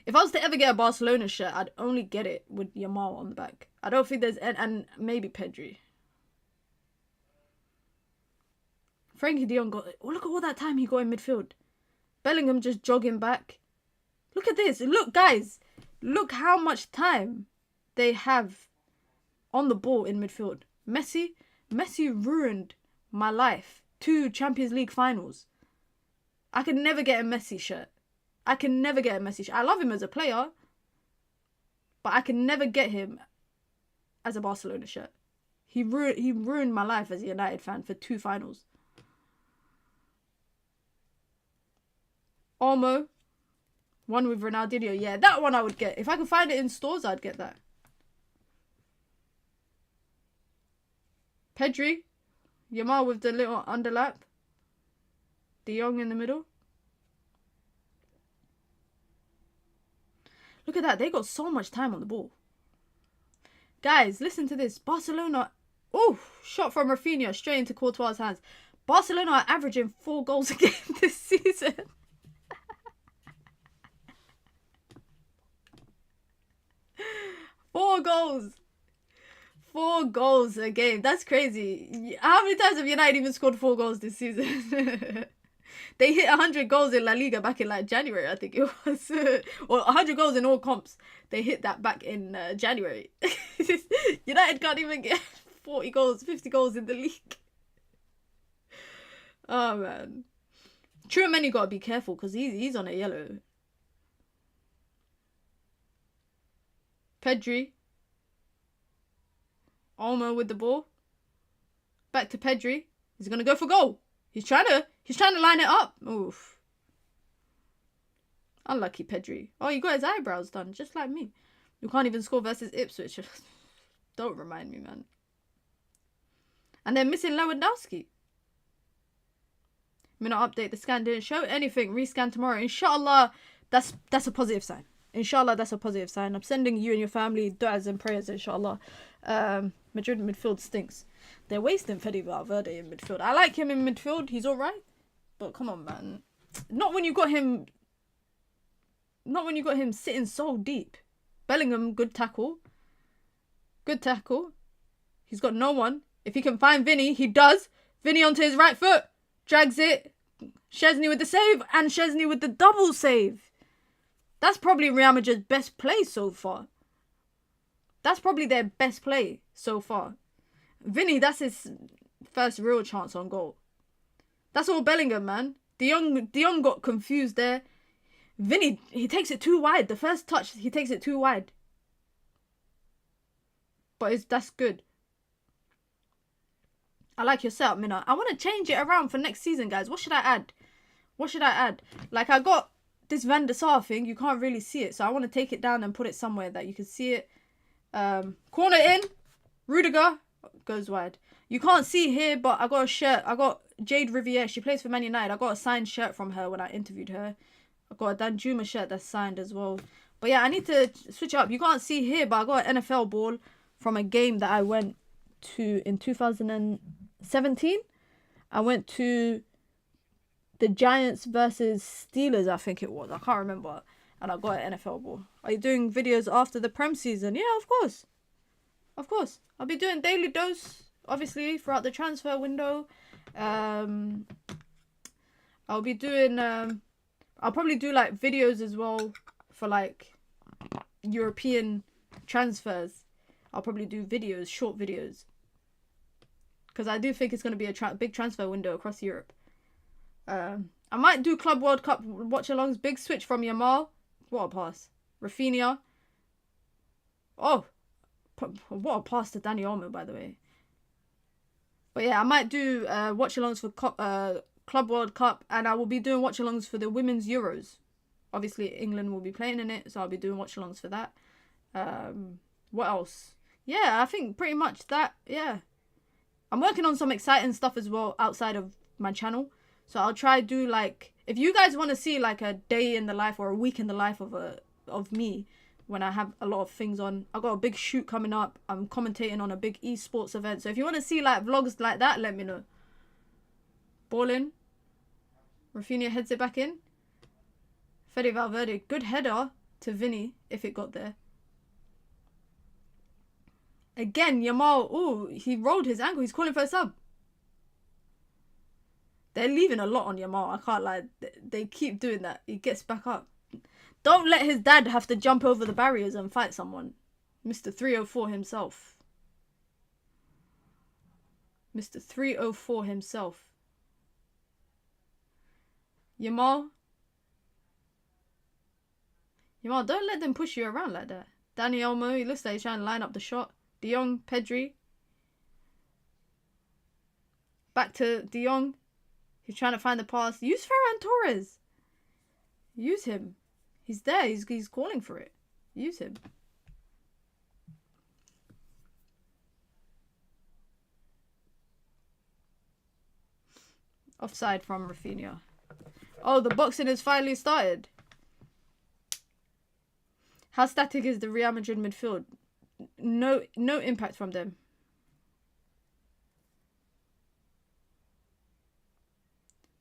If I was to ever get a Barcelona shirt, I'd only get it with Yamal on the back. I don't think there's... And maybe Pedri. Frankie de Jong got... Oh, look at all that time he got in midfield. Bellingham just jogging back. Look at this. Look, guys. Look how much time they have on the ball in midfield. Messi ruined my life. 2 Champions League finals. I could never get a Messi shirt. I love him as a player, but I can never get him as a Barcelona shirt. He ruined my life as a United fan for 2 finals. Olmo. One with Ronaldinho. Yeah, that one I would get. If I could find it in stores, I'd get that. Pedri. Yamal with the little underlap. De Jong in the middle. Look at that. They got so much time on the ball. Guys, listen to this. Barcelona. Oh, shot from Rafinha straight into Courtois' hands. Barcelona are averaging 4 goals a game this season. 4 goals. 4 goals a game. That's crazy. How many times have United even scored 4 goals this season? They hit 100 goals in La Liga back in like January, I think it was. Or 100 goals in all comps. They hit that back in January. United can't even get 40 goals, 50 goals in the league. Oh, man. Tchouaméni got to be careful because he's on a yellow. Pedri. Olmo with the ball. Back to Pedri. He's going to go for goal. He's trying to line it up. Oof. Unlucky Pedri. Oh, he got his eyebrows done, just like me. You can't even score versus Ipswich. Don't remind me, man. And they're missing Lewandowski. I'm going to update the scan. Didn't show anything. Rescan tomorrow. Inshallah, that's a positive sign. Inshallah, that's a positive sign. I'm sending you and your family du'as and prayers, inshallah. Madrid midfield stinks. They're wasting Fede Valverde in midfield. I like him in midfield. He's alright. But come on, man. Not when you got him sitting so deep. Bellingham, good tackle. Good tackle. He's got no one. If he can find Vinny, he does. Vinny onto his right foot. Drags it. Szczesny with the save. And Szczesny with the double save. That's probably Real Madrid's best play so far. That's probably their best play so far. Vinny, that's his first real chance on goal. That's all Bellingham, man. De Jong got confused there. Vinny, he takes it too wide. The first touch, he takes it too wide. But that's good. I like your setup, Mina. I want to change it around for next season, guys. What should I add? Like, I got this Van der Sar thing. You can't really see it. So I want to take it down and put it somewhere that you can see it. Corner in. Rudiger. Goes wide. You can't see here, but I got a shirt. I got Jade Riviere. She plays for Man United. I got a signed shirt from her when I interviewed her. I got a Danjuma shirt that's signed as well. But yeah, I need to switch it up. You can't see here, but I got an NFL ball from a game that I went to in 2017. I went to the Giants versus Steelers, I think it was. I can't remember. And I got an NFL ball. Are you doing videos after the Prem season? Yeah, of course. Of course. I'll be doing daily dose, obviously, throughout the transfer window. I'll be doing... I'll probably do, like, videos as well for, like, European transfers. I'll probably do videos, short videos. Because I do think it's going to be a big transfer window across Europe. I might do Club World Cup watch-alongs. Big switch from Yamal. What a pass. Rafinha. Oh. What a pass to Dani Olmo, by the way. But yeah, I might do watch-alongs for Club World Cup. And I will be doing watch-alongs for the Women's Euros. Obviously, England will be playing in it. So I'll be doing watch-alongs for that. What else? Yeah, I think pretty much that. Yeah. I'm working on some exciting stuff as well outside of my channel. So I'll try to do like, if you guys want to see like a day in the life or a week in the life of me when I have a lot of things on. I got a big shoot coming up. I'm commentating on a big esports event. So if you want to see like vlogs like that, let me know. Ball in. Rafinha heads it back in. Fede Valverde, good header to Vinny if it got there. Again, Yamal, ooh, he rolled his ankle. He's calling for a sub. They're leaving a lot on Yamal. I can't lie. They keep doing that. He gets back up. Don't let his dad have to jump over the barriers and fight someone. Mr. 304 himself. Mr. 304 himself. Yamal. Yamal, don't let them push you around like that. Dani Olmo, he looks like he's trying to line up the shot. De Jong, Pedri. Back to De Jong. He's trying to find the pass. Use Ferran Torres. Use him. He's there. He's calling for it. Use him. Offside from Rafinha. Oh, the boxing has finally started. How static is the Real Madrid midfield? No impact from them.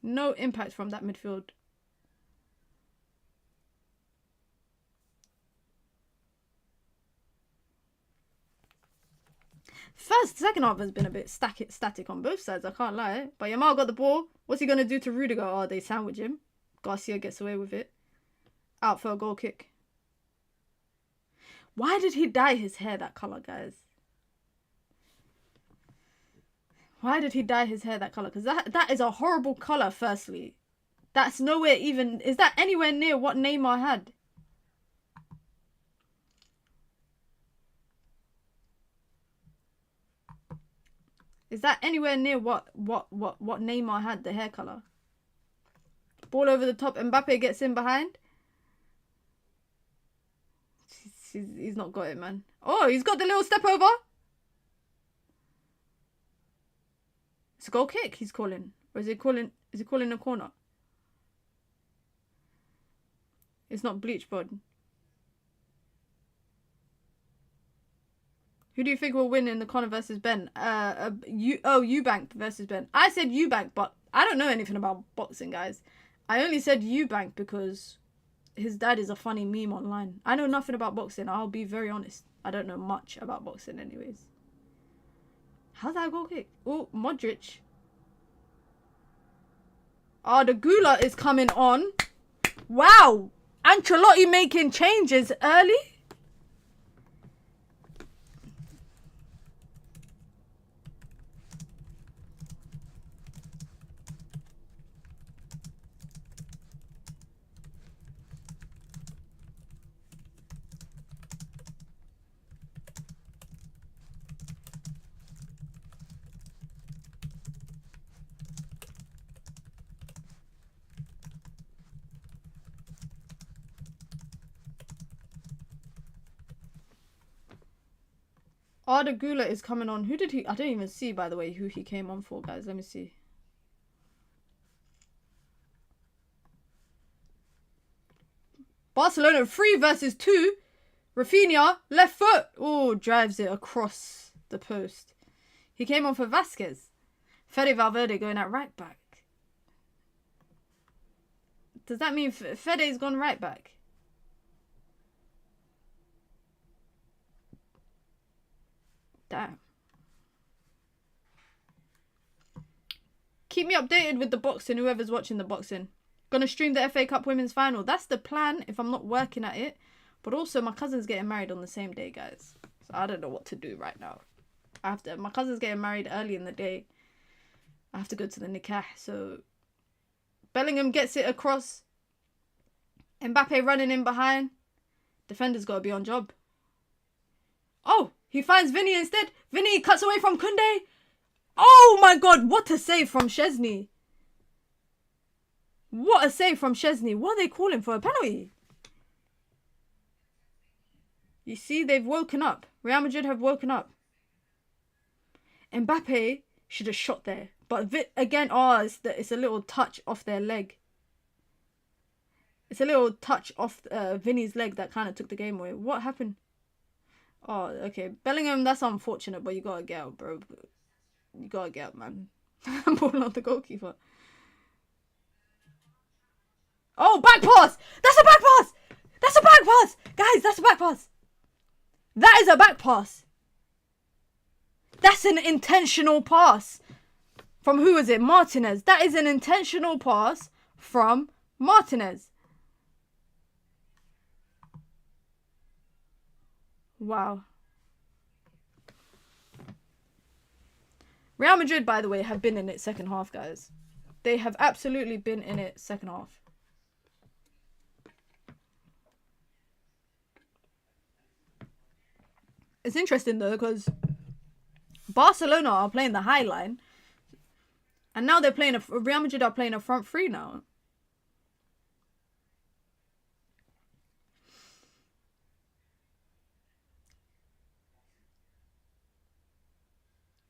No impact from that midfield. Second half has been a bit static on both sides, I can't lie. But Yamal got the ball. What's he going to do to Rodrygo? Oh, they sandwich him. Garcia gets away with it. Out for a goal kick. Why did he dye his hair that colour, guys? Why did he dye his hair that colour? Because that is a horrible colour, firstly. That's nowhere even... Is that anywhere near what Neymar had? Is that anywhere near what Neymar had, the hair colour? Ball over the top. Mbappé gets in behind. He's not got it, man. Oh, he's got the little step over. It's a goal kick he's calling. Or is he calling a corner? It's not bleach, bud. Who do you think will win in the Connor versus Ben? Eubank versus Ben. I said Eubank, but I don't know anything about boxing, guys. I only said Eubank because his dad is a funny meme online. I know nothing about boxing. I'll be very honest. I don't know much about boxing anyways. How's that a goal kick? Oh, Modric. Oh, the Gula is coming on. Wow. Ancelotti making changes early. Arda Güler is coming on. Who did he... I didn't even see, by the way, who he came on for, guys. Let me see. Barcelona 3 versus 2. Rafinha, left foot. Oh, drives it across the post. He came on for Vasquez. Fede Valverde going at right back. Does that mean Fede's gone right back? Damn. Keep me updated with the boxing, whoever's watching the boxing. Gonna stream the FA Cup Women's Final. That's the plan if I'm not working at it. But also, my cousin's getting married on the same day, guys. So I don't know what to do right now. My cousin's getting married early in the day. I have to go to the nikah. So Bellingham gets it across. Mbappé running in behind. Defender's got to be on job. Oh, he finds Vinny instead. Vinny cuts away from Koundé. Oh my god, what a save from Szczesny. What a save from Szczesny. What are they calling for? A penalty? You see, they've woken up. Real Madrid have woken up. Mbappé should have shot there. But again, it's a little touch off their leg. It's a little touch off Vinny's leg that kind of took the game away. What happened? Oh, okay. Bellingham, that's unfortunate, but you got to get out, bro. You got to get out, man. Ball on the goalkeeper. Oh, back pass! That's a back pass! That's a back pass! Guys, that's a back pass. That is a back pass. That's an intentional pass. From who is it? Martinez. That is an intentional pass from Martinez. Wow. Real Madrid, by the way, have been in it second half, guys. They have absolutely been in it second half. It's interesting, though, because Barcelona are playing the high line. And now they're playing Real Madrid are playing a front three now.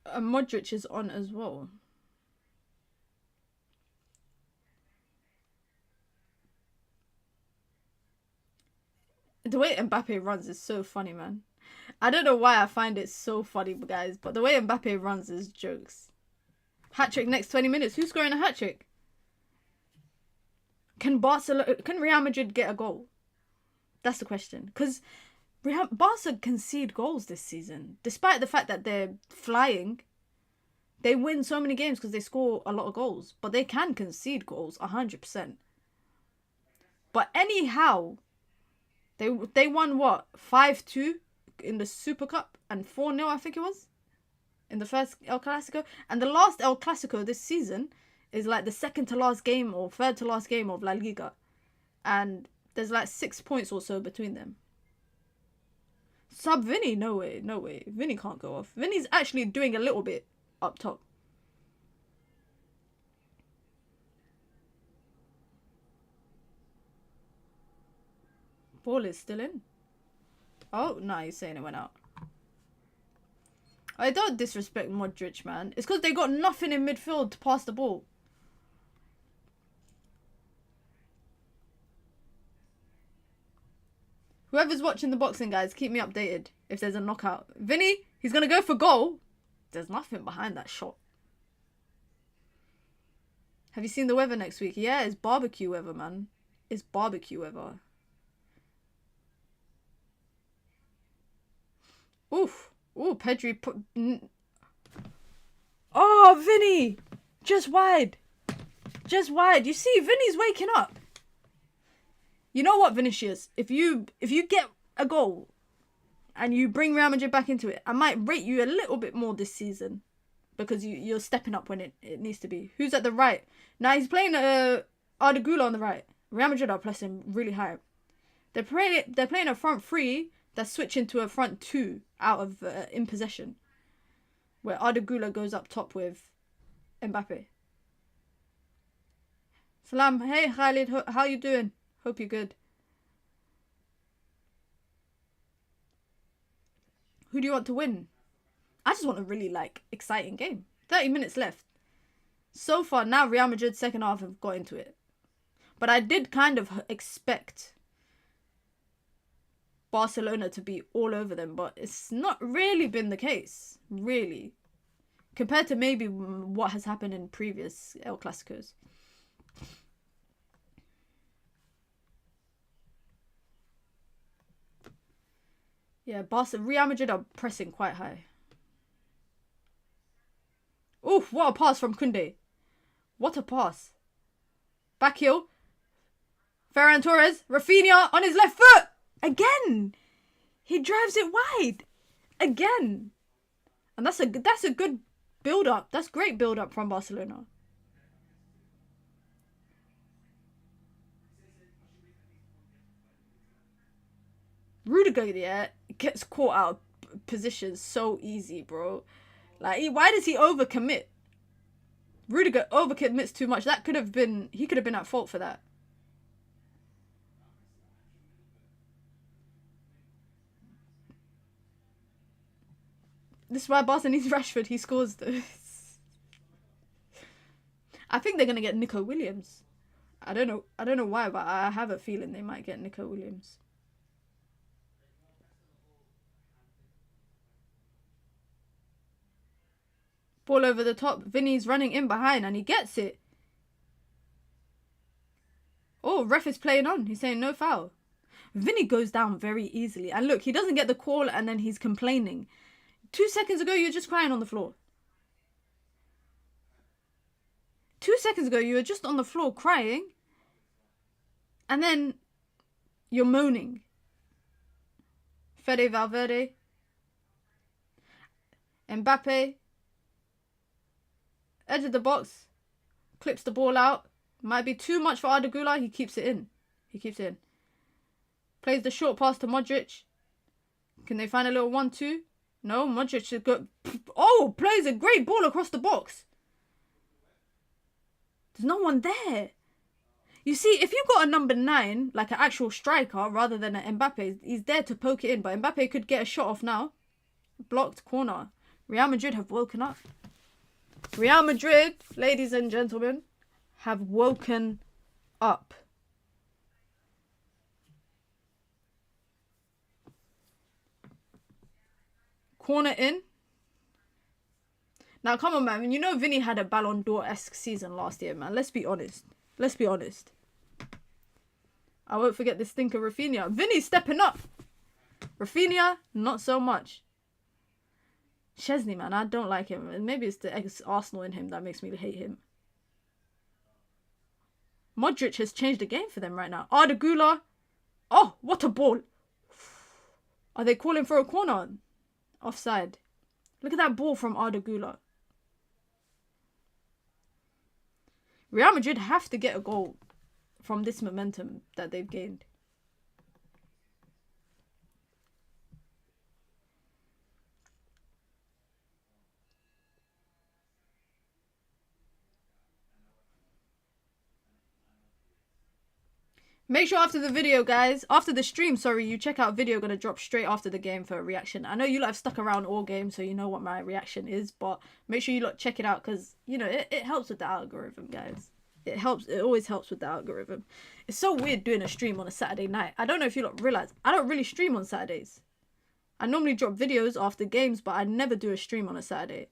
And Modric is on as well. The way Mbappé runs is so funny, man. I don't know why I find it so funny, guys, but the way Mbappé runs is jokes. Hat-trick next 20 minutes. Who's scoring a hat-trick? Can Real Madrid get a goal? That's the question. Because Barca concede goals this season. Despite the fact that they're flying, they win so many games because they score a lot of goals. But they can concede goals 100%. But anyhow, they won what? 5-2 in the Super Cup and 4-0, I think it was, in the first El Clasico. And the last El Clasico this season is like the second to last game or third to last game of La Liga. And there's like 6 points or so between them. Sub Vinny? No way, no way. Vinny can't go off. Vinny's actually doing a little bit up top. Ball is still in. Oh, no, he's saying it went out. I don't disrespect Modric, man. It's because they got nothing in midfield to pass the ball. Whoever's watching the boxing, guys, keep me updated if there's a knockout. Vinny, he's going to go for goal. There's nothing behind that shot. Have you seen the weather next week? Yeah, it's barbecue weather, man. It's barbecue weather. Oof. Ooh, Pedri put... Oh, Vinny! Just wide. Just wide. You see, Vinny's waking up. You know what, Vinícius? If you get a goal and you bring Real Madrid back into it, I might rate you a little bit more this season. Because you're stepping up when it needs to be. Who's at the right? Now, he's playing Arda Güler on the right. Real Madrid are pressing really high. They're playing a front three that's switching to a front two out of in possession. Where Arda Güler goes up top with Mbappé. Salam. Hey, Khalid. How you doing? Hope you're good. Who do you want to win? I just want a really, like, exciting game. 30 minutes left. So far, now Real Madrid second half have got into it. But I did kind of expect Barcelona to be all over them, but it's not really been the case, really. Compared to maybe what has happened in previous El Clasicos. Yeah, Real Madrid are pressing quite high. Oof, what a pass from Koundé. What a pass. Back heel. Ferran Torres. Rafinha on his left foot. Again. He drives it wide. Again. And that's a good build-up. That's great build-up from Barcelona. Rodrygo, yeah, gets caught out of position so easy, bro. Like, why does he overcommit? Rodrygo overcommits too much. That could have been... He could have been at fault for that. This is why Barca needs Rashford. He scores this. I think they're going to get Nico Williams. I don't know why, but I have a feeling they might get Nico Williams. Ball over the top. Vinny's running in behind and he gets it. Oh, ref is playing on. He's saying no foul. Vinny goes down very easily. And look, he doesn't get the call and then he's complaining. 2 seconds ago, you were just crying on the floor. 2 seconds ago, you were just on the floor crying. And then you're moaning. Fede Valverde. Mbappé. Edge of the box. Clips the ball out. Might be too much for Arda Güler. He keeps it in. Plays the short pass to Modric. Can they find a little 1-2? No, Modric has got... Oh, plays a great ball across the box. There's no one there. You see, if you've got a number 9, like an actual striker, rather than an Mbappé, he's there to poke it in. But Mbappé could get a shot off now. Blocked corner. Real Madrid have woken up. Real Madrid, ladies and gentlemen, have woken up. Corner in. Now, come on, man. You know Vinny had a Ballon d'Or-esque season last year, man. Let's be honest. I won't forget this stinker Rafinha. Vinny's stepping up. Rafinha, not so much. Chesney, man, I don't like him. Maybe it's the ex-Arsenal in him that makes me hate him. Modric has changed the game for them right now. Arda Güler. Oh, what a ball. Are they calling for a corner? Offside. Look at that ball from Arda Güler. Real Madrid have to get a goal from this momentum that they've gained. Make sure after the video, guys, after the stream, sorry, you check out video gonna drop straight after the game for a reaction. I know you lot have stuck around all game, so you know what my reaction is, but make sure you lot check it out because, you know, it helps with the algorithm, guys. It helps. It always helps with the algorithm. It's so weird doing a stream on a Saturday night. I don't know if you lot realize, I don't really stream on Saturdays. I normally drop videos after games, but I never do a stream on a Saturday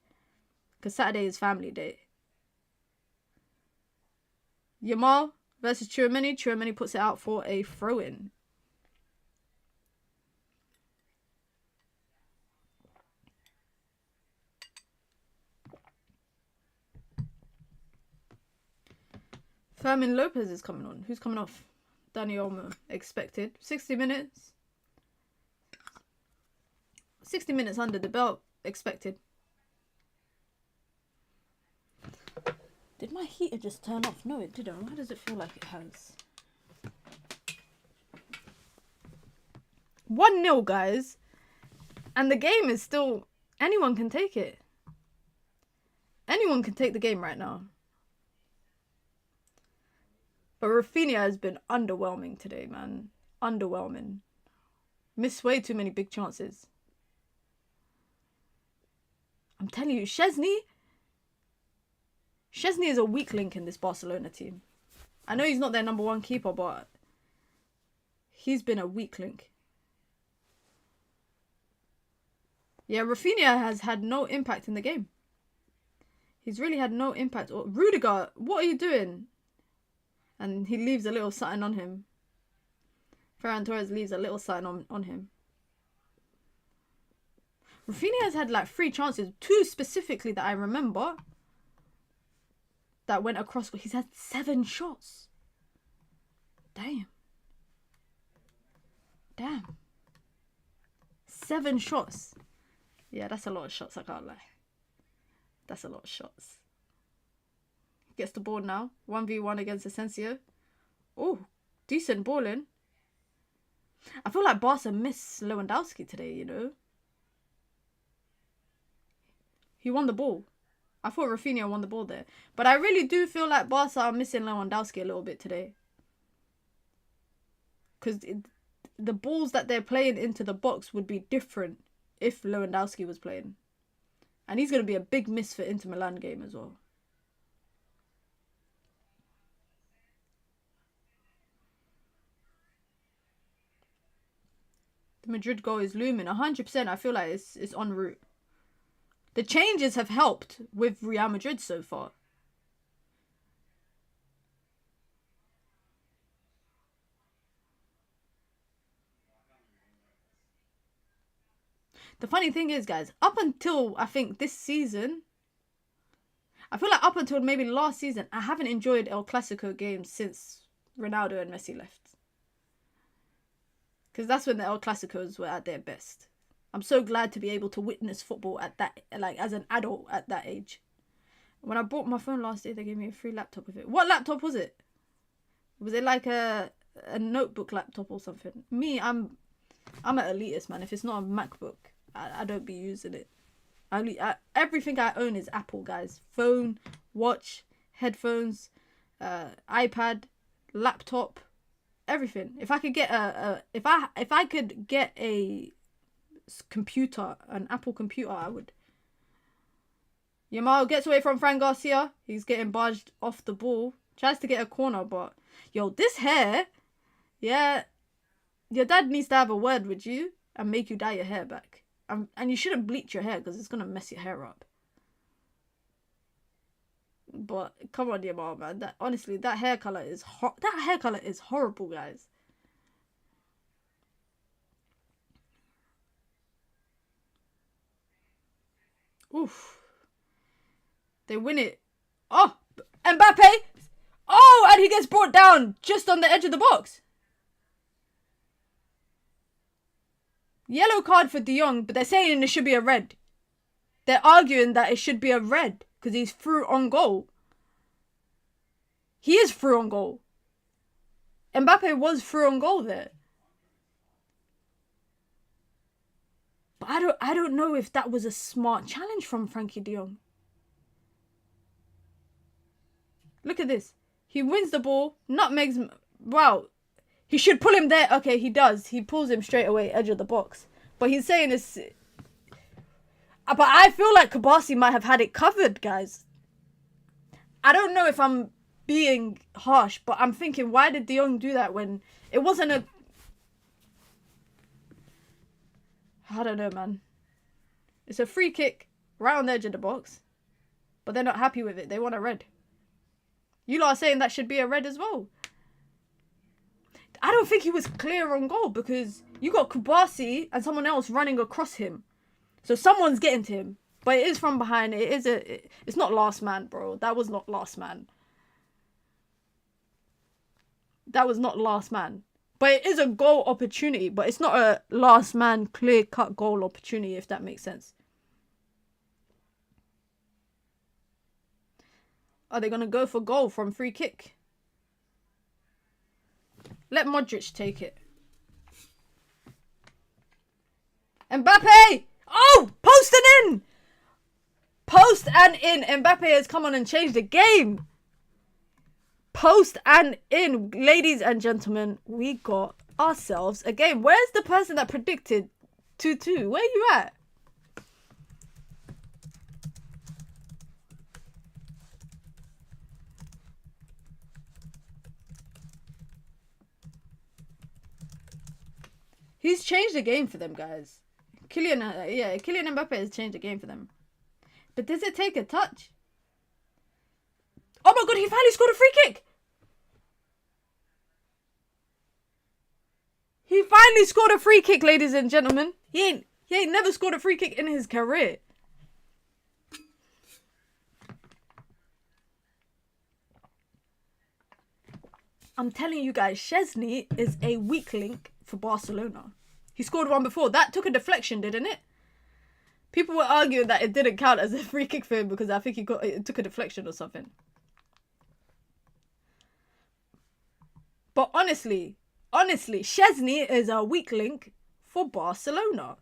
because Saturday is family day. Yamal versus Tchouaméni. Tchouaméni puts it out for a throw-in. Fermin Lopez is coming on. Who's coming off? Dani Olmo, expected. 60 minutes. 60 minutes under the belt, expected. Did my heater just turn off? No, it didn't. Why does it feel like it has? 1-0, guys. And the game is still... Anyone can take it. Anyone can take the game right now. But Rafinha has been underwhelming today, man. Underwhelming. Missed way too many big chances. telling you, Szczesny is a weak link in this Barcelona team. I know he's not their number one keeper, but he's been a weak link. Yeah, Rafinha has had no impact in the game. He's really had no impact. Rudiger, what are you doing? And he leaves a little something on him. Ferran Torres leaves a little something on him. Rafinha has had like 3 chances, 2 specifically that I remember, that went across. He's had 7 shots. Damn. 7 shots. Yeah, that's a lot of shots, I can't lie. That's a lot of shots. Gets the ball now. 1v1 against Asensio. Oh, decent balling. I feel like Barca missed Lewandowski today, you know. He won the ball. I thought Rafinha won the ball there. But I really do feel like Barca are missing Lewandowski a little bit today. Because the balls that they're playing into the box would be different if Lewandowski was playing. And he's going to be a big miss for Inter Milan game as well. The Madrid goal is looming. 100%. I feel like it's en route. The changes have helped with Real Madrid so far. The funny thing is, guys, up until I think this season, I feel like up until maybe last season, I haven't enjoyed El Clasico games since Ronaldo and Messi left. Because that's when the El Clasicos were at their best. I'm so glad to be able to witness football at that, like as an adult at that age. When I bought my phone last year, they gave me a free laptop with it. What laptop was it? Was it like a notebook laptop or something? Me, I'm an elitist, man. If it's not a MacBook, I don't be using it. Everything I own is Apple, guys. Phone, watch, headphones, iPad, laptop, everything. If I could get if I could get a computer, an Apple computer, I would. Yamal gets away from Fran Garcia. He's getting barged off the ball. Tries to get a corner, but yo, this hair, yeah, your dad needs to have a word with you and make you dye your hair back. And you shouldn't bleach your hair because it's gonna mess your hair up. But come on, Yamal, man. Honestly, that hair color is horrible, guys. Oof. They win it. Oh, Mbappé. Oh, and he gets brought down just on the edge of the box. Yellow card for De Jong, but they're saying it should be a red. They're arguing that it should be a red because he's through on goal. He is through on goal. Mbappé was through on goal there. But I don't know if that was a smart challenge from Frankie de Jong. Look at this. He wins the ball. Nutmegs. Wow. He should pull him there. Okay, he does. He pulls him straight away, edge of the box. But he's saying this. But I feel like Kabasi might have had it covered, guys. I don't know if I'm being harsh, but I'm thinking, why did de Jong do that when it wasn't a... I don't know, man. It's a free kick right on the edge of the box. But they're not happy with it. They want a red. You lot are saying that should be a red as well. I don't think he was clear on goal because you got Kubasi and someone else running across him. So someone's getting to him. But it is from behind. It's not last man, bro. That was not last man. That was not last man. But it is a goal opportunity. But it's not a last man clear-cut goal opportunity, if that makes sense. Are they going to go for goal from free kick? Let Modric take it. Mbappé! Oh! Post and in! Post and in. Mbappé has come on and changed the game. Post and in. Ladies and gentlemen, we got ourselves a game. Where's the person that predicted 2-2? Where you at? He's changed the game for them, guys. Kylian Mbappé has changed the game for them. But does it take a touch? Oh my god, he finally scored a free kick! He finally scored a free kick, ladies and gentlemen. He ain't never scored a free kick in his career. I'm telling you guys, Szczesny is a weak link for Barcelona. He scored one before. That took a deflection, didn't it? People were arguing that it didn't count as a free kick for him because I think it took a deflection or something. But honestly, Szczesny is a weak link for Barcelona.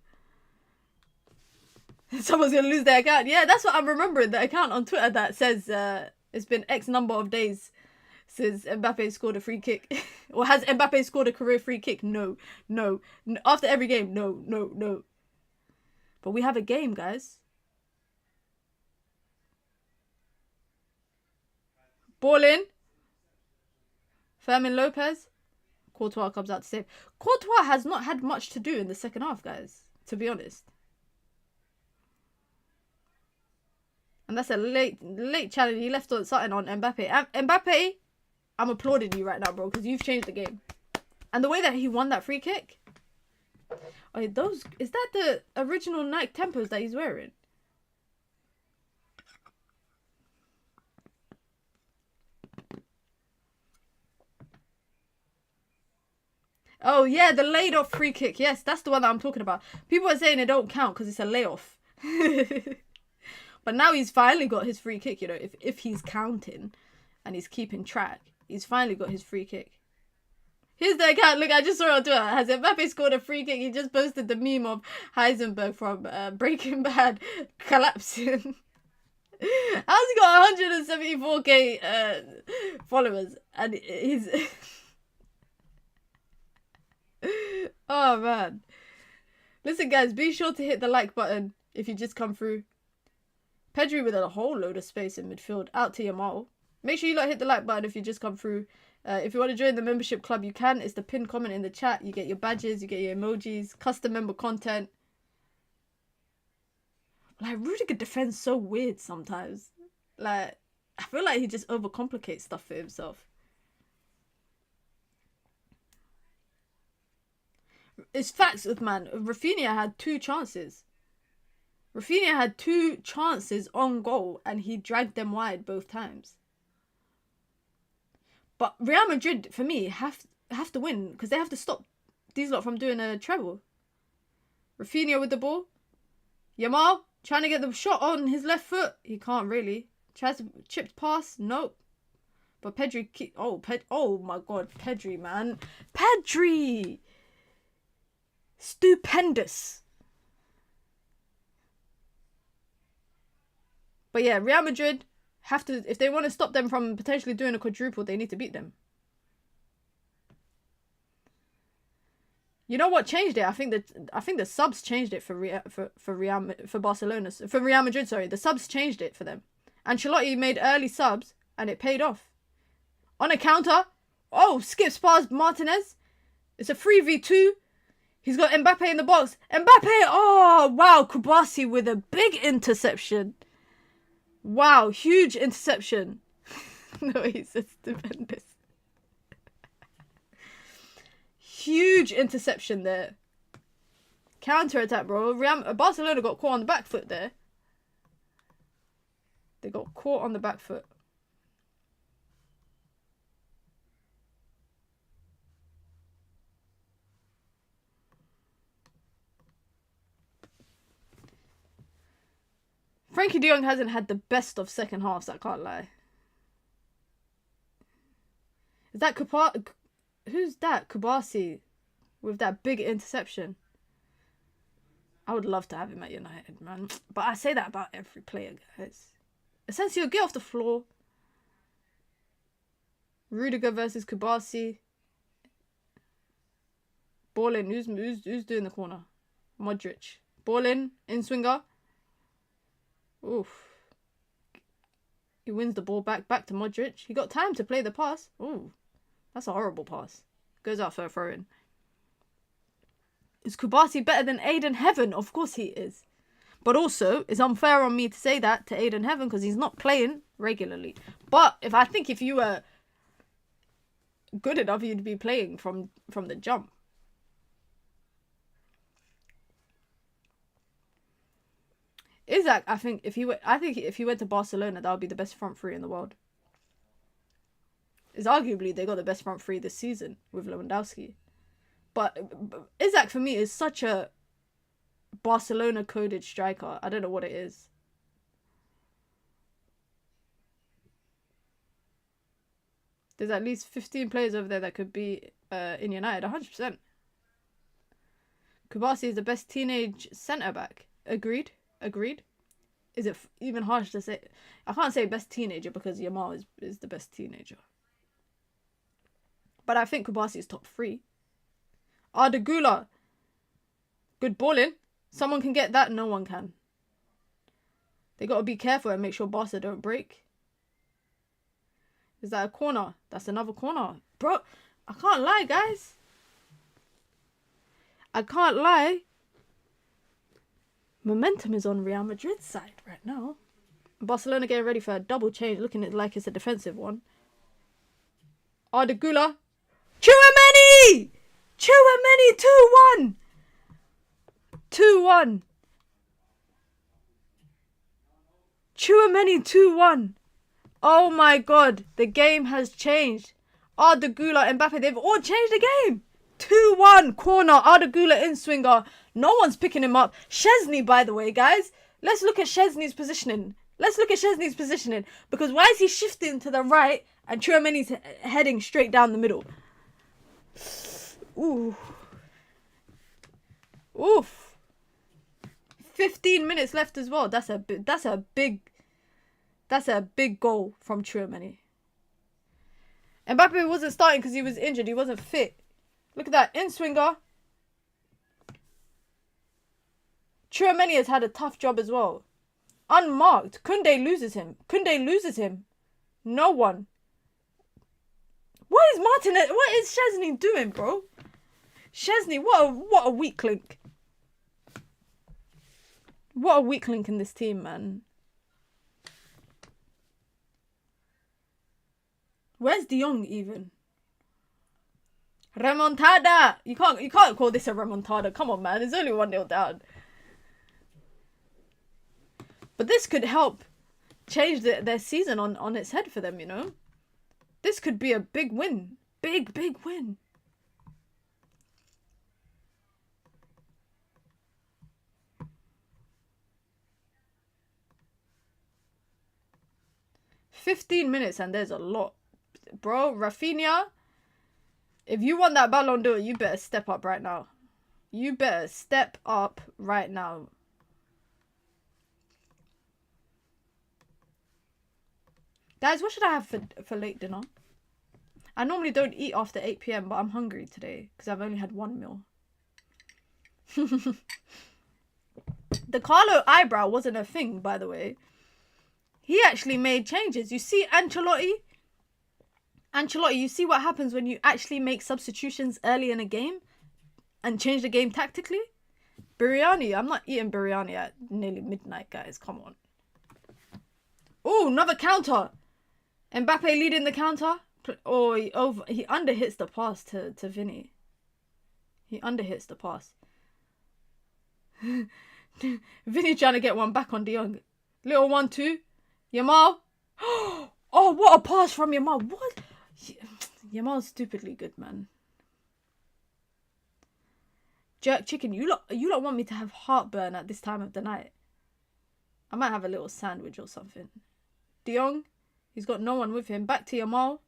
Someone's going to lose their account. Yeah, that's what I'm remembering. The account on Twitter that says it's been X number of days since Mbappé scored a free kick. Or has Mbappé scored a career free kick? No. After every game, no. But we have a game, guys. Ball in. Fermin Lopez. Courtois comes out to save. Courtois has not had much to do in the second half, guys. To be honest. And that's a late challenge. He left something on Mbappé. Mbappé, I'm applauding you right now, bro, because you've changed the game. And the way that he won that free kick. Oh, is that the original Nike Tempos that he's wearing? Oh, yeah, the laid off free kick. Yes, that's the one that I'm talking about. People are saying it don't count because it's a layoff. But now he's finally got his free kick, you know, if he's counting and he's keeping track. He's finally got his free kick. Here's the account. Look, I just saw it on Twitter. Has Mbappé scored a free kick? He just posted the meme of Heisenberg from Breaking Bad collapsing. How's he got 174k followers? And he's... Oh, man. Listen, guys, be sure to hit the like button if you just come through. Pedri with a whole load of space in midfield. Out to Yamal. Make sure you hit the like button if you just come through. If you want to join the membership club, you can. It's the pinned comment in the chat. You get your badges, you get your emojis, custom member content. Like, Rudiger defends so weird sometimes. Like, I feel like he just overcomplicates stuff for himself. It's facts, man. Rafinha had 2 chances. Rafinha had 2 chances on goal and he dragged them wide both times. But Real Madrid, for me, have to win because they have to stop these lot from doing a treble. Rafinha with the ball. Yamal trying to get the shot on his left foot. He can't really. Tries to chip pass. Nope. But Pedri... Oh my god. Pedri, man. Pedri! Stupendous. But yeah, Real Madrid have to, if they want to stop them from potentially doing a quadruple, they need to beat them. You know what changed it? I think the subs changed it for Barcelona, for Real Madrid. Sorry, the subs changed it for them. Ancelotti made early subs and it paid off. On a counter, oh, skips past Martinez. It's a 3v2. He's got Mbappé in the box. Mbappé! Oh, wow. Kubasi with a big interception. Wow, huge interception. No, he's a stupendous. Huge interception there. Counter attack, bro. Barcelona got caught on the back foot there. They got caught on the back foot. Frankie de Jong hasn't had the best of second halves, I can't lie. Is that who's that? Kubasi with that big interception. I would love to have him at United, man. But I say that about every player, guys. Asensio, get off the floor. Rudiger versus Kubasi. Ball in. Who's doing the corner? Modric. Ball in swinger. Oof. He wins the ball back to Modric. He got time to play the pass. Ooh. That's a horrible pass. Goes out for a throw in. Is Kubasi better than Aiden Heaven? Of course he is. But also, it's unfair on me to say that to Aiden Heaven because he's not playing regularly. But if you were good enough, you'd be playing from the jump. Isaac, I think if he went to Barcelona, that would be the best front three in the world. It's arguably they got the best front three this season with Lewandowski. But Isaac for me is such a Barcelona coded striker. I don't know what it is. There's at least 15 players over there that could be in United, 100%. Kubasi is the best teenage centre back. Agreed. Is it even harsh to say? I can't say best teenager because Yamal is the best teenager. But I think Kubasi is top 3. Arda Güler. Good balling. Someone can get that, no one can. They got to be careful and make sure Barca don't break. Is that a corner? That's another corner. Bro, I can't lie, guys. I can't lie. Momentum is on Real Madrid's side right now. Barcelona getting ready for a double change, looking at it like it's a defensive one. Arda Güler. Tchouaméni! Tchouaméni 2-1! 2-1. Tchouaméni 2-1. Oh my god, the game has changed. Arda Güler and Mbappé, they've all changed the game. 2-1 corner, Arda Güler in swinger. No one's picking him up. Szczesny, by the way, guys. Let's look at Szczesny's positioning. Because why is he shifting to the right and Tchouaméni's heading straight down the middle? Ooh. Oof. 15 minutes left as well. That's a big goal from Tchouaméni. Mbappé wasn't starting because he was injured. He wasn't fit. Look at that. In-swinger. Tchouaméni has had a tough job as well. Unmarked. Koundé loses him. No one. What is Szczesny doing, bro? Szczesny, what a weak link. What a weak link in this team, man. Where's De Jong even? Remontada! You can't call this a remontada. Come on, man. It's only 1-0 down. But this could help change their season on its head for them, you know? This could be a big win. Big win. $15 minutes and there's a lot. Bro, Rafinha, if you want that Ballon d'Or, you better step up right now. Guys, what should I have for late dinner? I normally don't eat after 8 p.m, but I'm hungry today because I've only had one meal. The Carlo eyebrow wasn't a thing, by the way. He actually made changes. You see Ancelotti, you see what happens when you actually make substitutions early in a game and change the game tactically? Biryani. I'm not eating biryani at nearly midnight, guys. Come on. Oh, another counter. Mbappé leading the counter. Oh, he underhits the pass to Vinny. He underhits the pass. Vinny trying to get one back on De Jong. Little 1-2. Yamal. Oh, what a pass from Yamal. What? Yamal's stupidly good, man. Jerk chicken. You lot want me to have heartburn at this time of the night. I might have a little sandwich or something. De Jong. He's got no one with him. Back to Yamal.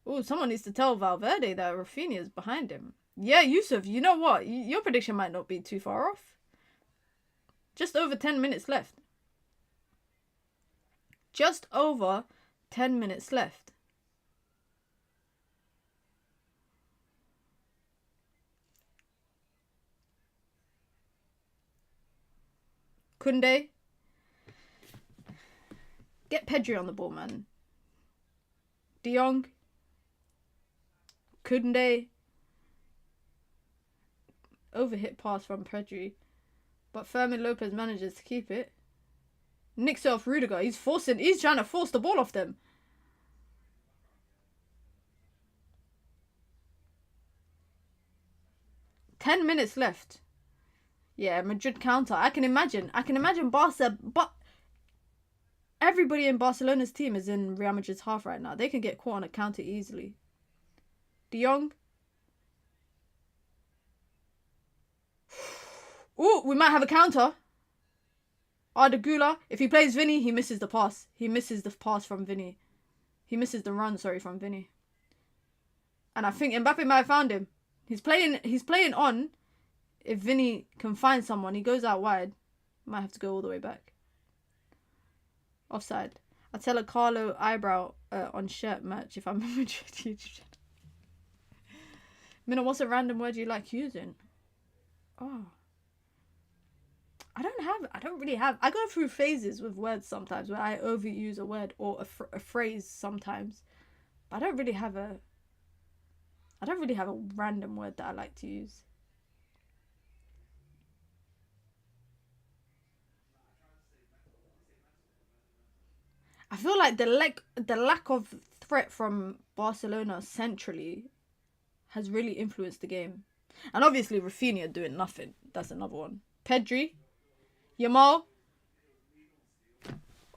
Oh, someone needs to tell Valverde that Rafinha's behind him. Yeah, Yusuf, you know what? Your prediction might not be too far off. Just over 10 minutes left. Just over 10 minutes left. Koundé. Get Pedri on the ball, man. De Jong. Koundé. Overhit pass from Pedri. But Fermin Lopez manages to keep it. Nicks it off Rodrygo. He's trying to force the ball off them. "10 minutes left." Yeah, Madrid counter. I can imagine Barca, but everybody in Barcelona's team is in Real Madrid's half right now. They can get caught on a counter easily. De Jong. Ooh, we might have a counter. Arda Güler. If he plays Vinny, he misses the pass. He misses the pass from Vinny. He misses the run, sorry, from Vinny. And I think Mbappé might have found him. He's playing on. If Vinny can find someone, he goes out wide. Might have to go all the way back. Offside. I tell a Carlo eyebrow on shirt match if I'm a Madrid YouTube channel. Mina, what's a random word you like using? Oh. I don't really have. I go through phases with words sometimes where I overuse a word or a phrase sometimes. But I don't really have a random word that I like to use. I feel like the lack of threat from Barcelona centrally has really influenced the game. And obviously Rafinha doing nothing. That's another one. Pedri. Yamal.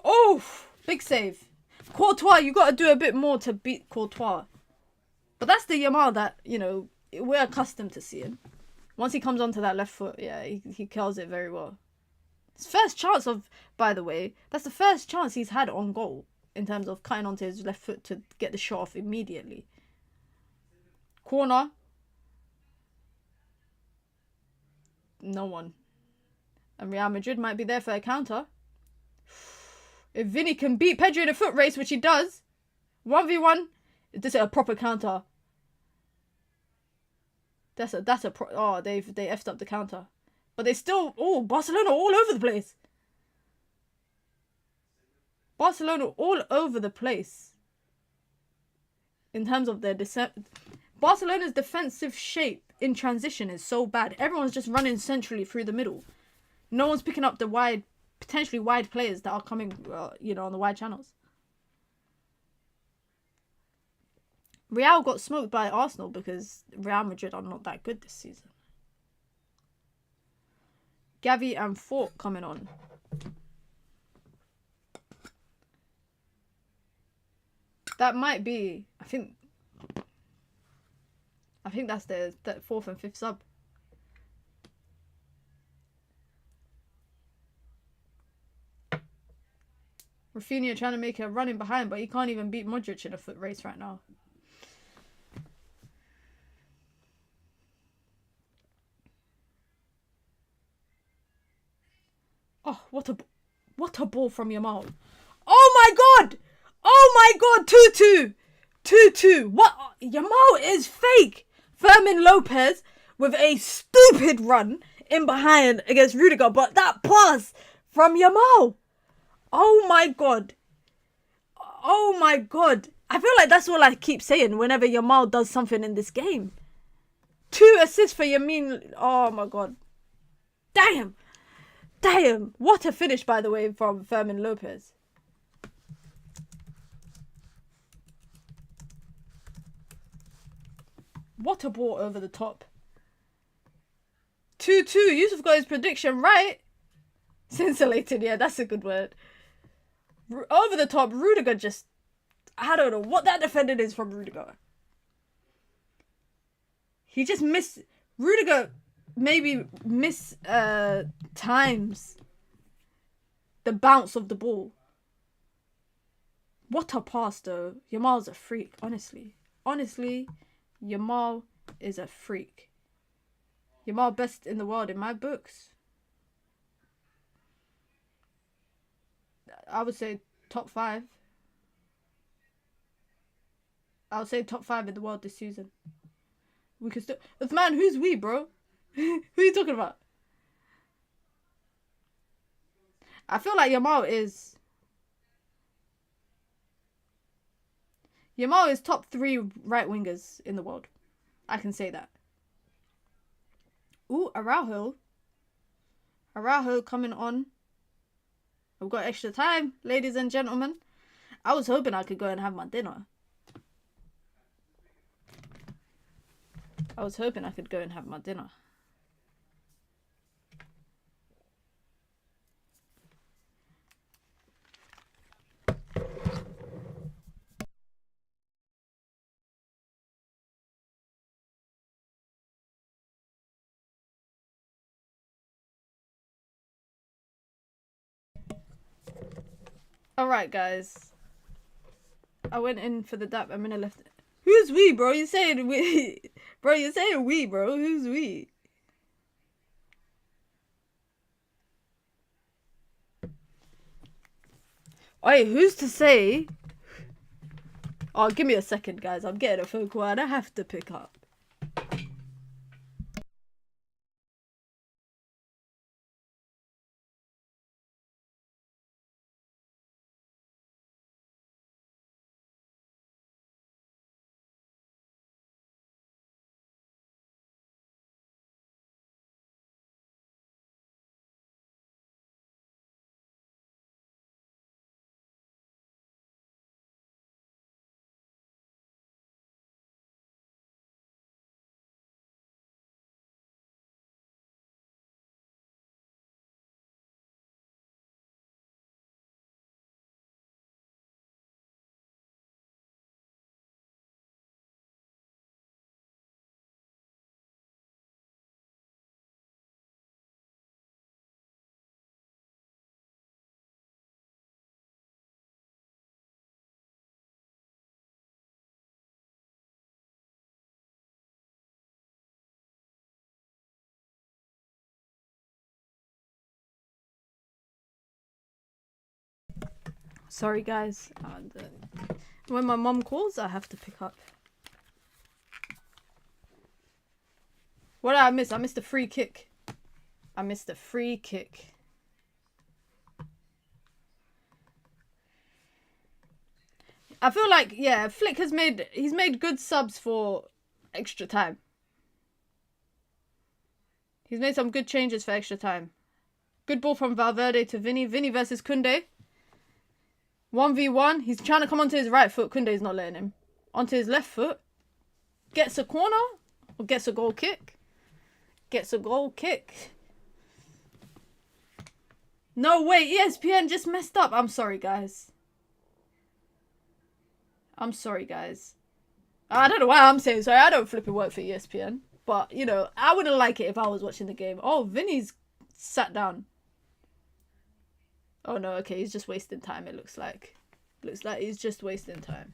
Oh, big save. Courtois, you got to do a bit more to beat Courtois. But that's the Yamal that, you know, we're accustomed to seeing. Once he comes onto that left foot, yeah, he kills it very well. His first chance of, by the way, that's the first chance he's had on goal in terms of cutting onto his left foot to get the shot off immediately. Corner. No one. And Real Madrid might be there for a counter. If Vinny can beat Pedri in a foot race, which he does, 1v1, this is a proper counter. They effed up the counter. But they still, Barcelona all over the place. Barcelona all over the place. In terms of their Barcelona's defensive shape in transition is so bad. Everyone's just running centrally through the middle. No one's picking up the potentially wide players that are coming, on the wide channels. Real got smoked by Arsenal because Real Madrid are not that good this season. Gavi and Fort coming on. That might be, I think that's the fourth and fifth sub. Rafinha trying to make a run in behind, but he can't even beat Modric in a foot race right now. Oh, what a ball from Yamal. Oh my god! Oh my god, 2-2. 2-2. What? Yamal is fake. Fermin Lopez with a stupid run in behind against Rodrygo, but that pass from Yamal. Oh my god. Oh my god. I feel like that's all I keep saying whenever Yamal does something in this game. 2 assists for Yamin. Oh my god. Damn. Damn. What a finish, by the way, from Fermin Lopez. What a ball over the top. 2-2. Yusuf got his prediction right. Scintillated. Yeah, that's a good word. Over the top. Rodrygo just... I don't know what that defending is from Rodrygo. He just missed... Rodrygo maybe times the bounce of the ball. What a pass, though. Yamal's a freak, honestly. Honestly, Yamal is a freak. Yamal best in the world in my books. I would say top 5. I would say top 5 in the world this season. We could still... Man, who's we, bro? Who are you talking about? I feel like Yamal is top 3 right wingers in the world. I can say that. Ooh, Araujo. Araujo coming on. We've got extra time, ladies and gentlemen. I was hoping I could go and have my dinner. Alright, guys. I went in for the dap. I'm gonna left. Who's we, bro? You saying we? Bro, you're saying we, bro. Who's we? Oi, who's to say? Oh, give me a second, guys. I'm getting a phone call and I have to pick up. Sorry, guys. When my mom calls, I have to pick up. What did I miss? I missed a free kick. I feel like, yeah, Flick he's made good subs for extra time. He's made some good changes for extra time. Good ball from Valverde to Vinny. Vinny versus Koundé. 1v1. He's trying to come onto his right foot. Koundé's not letting him. Onto his left foot. Gets a corner. Or gets a goal kick. No, wait. ESPN just messed up. I'm sorry, guys. I don't know why I'm saying sorry. I don't flipping work for ESPN. But, you know, I wouldn't like it if I was watching the game. Oh, Vinny's sat down. Oh no, okay, he's just wasting time, it looks like. Looks like he's just wasting time.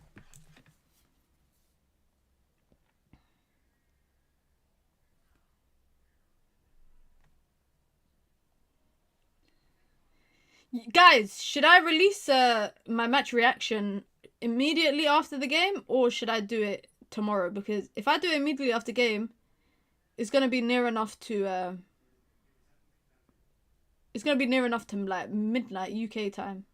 Guys, should I release my match reaction immediately after the game? Or should I do it tomorrow? Because if I do it immediately after game, it's going to be near enough to... It's going to be near enough to, like, midnight UK time.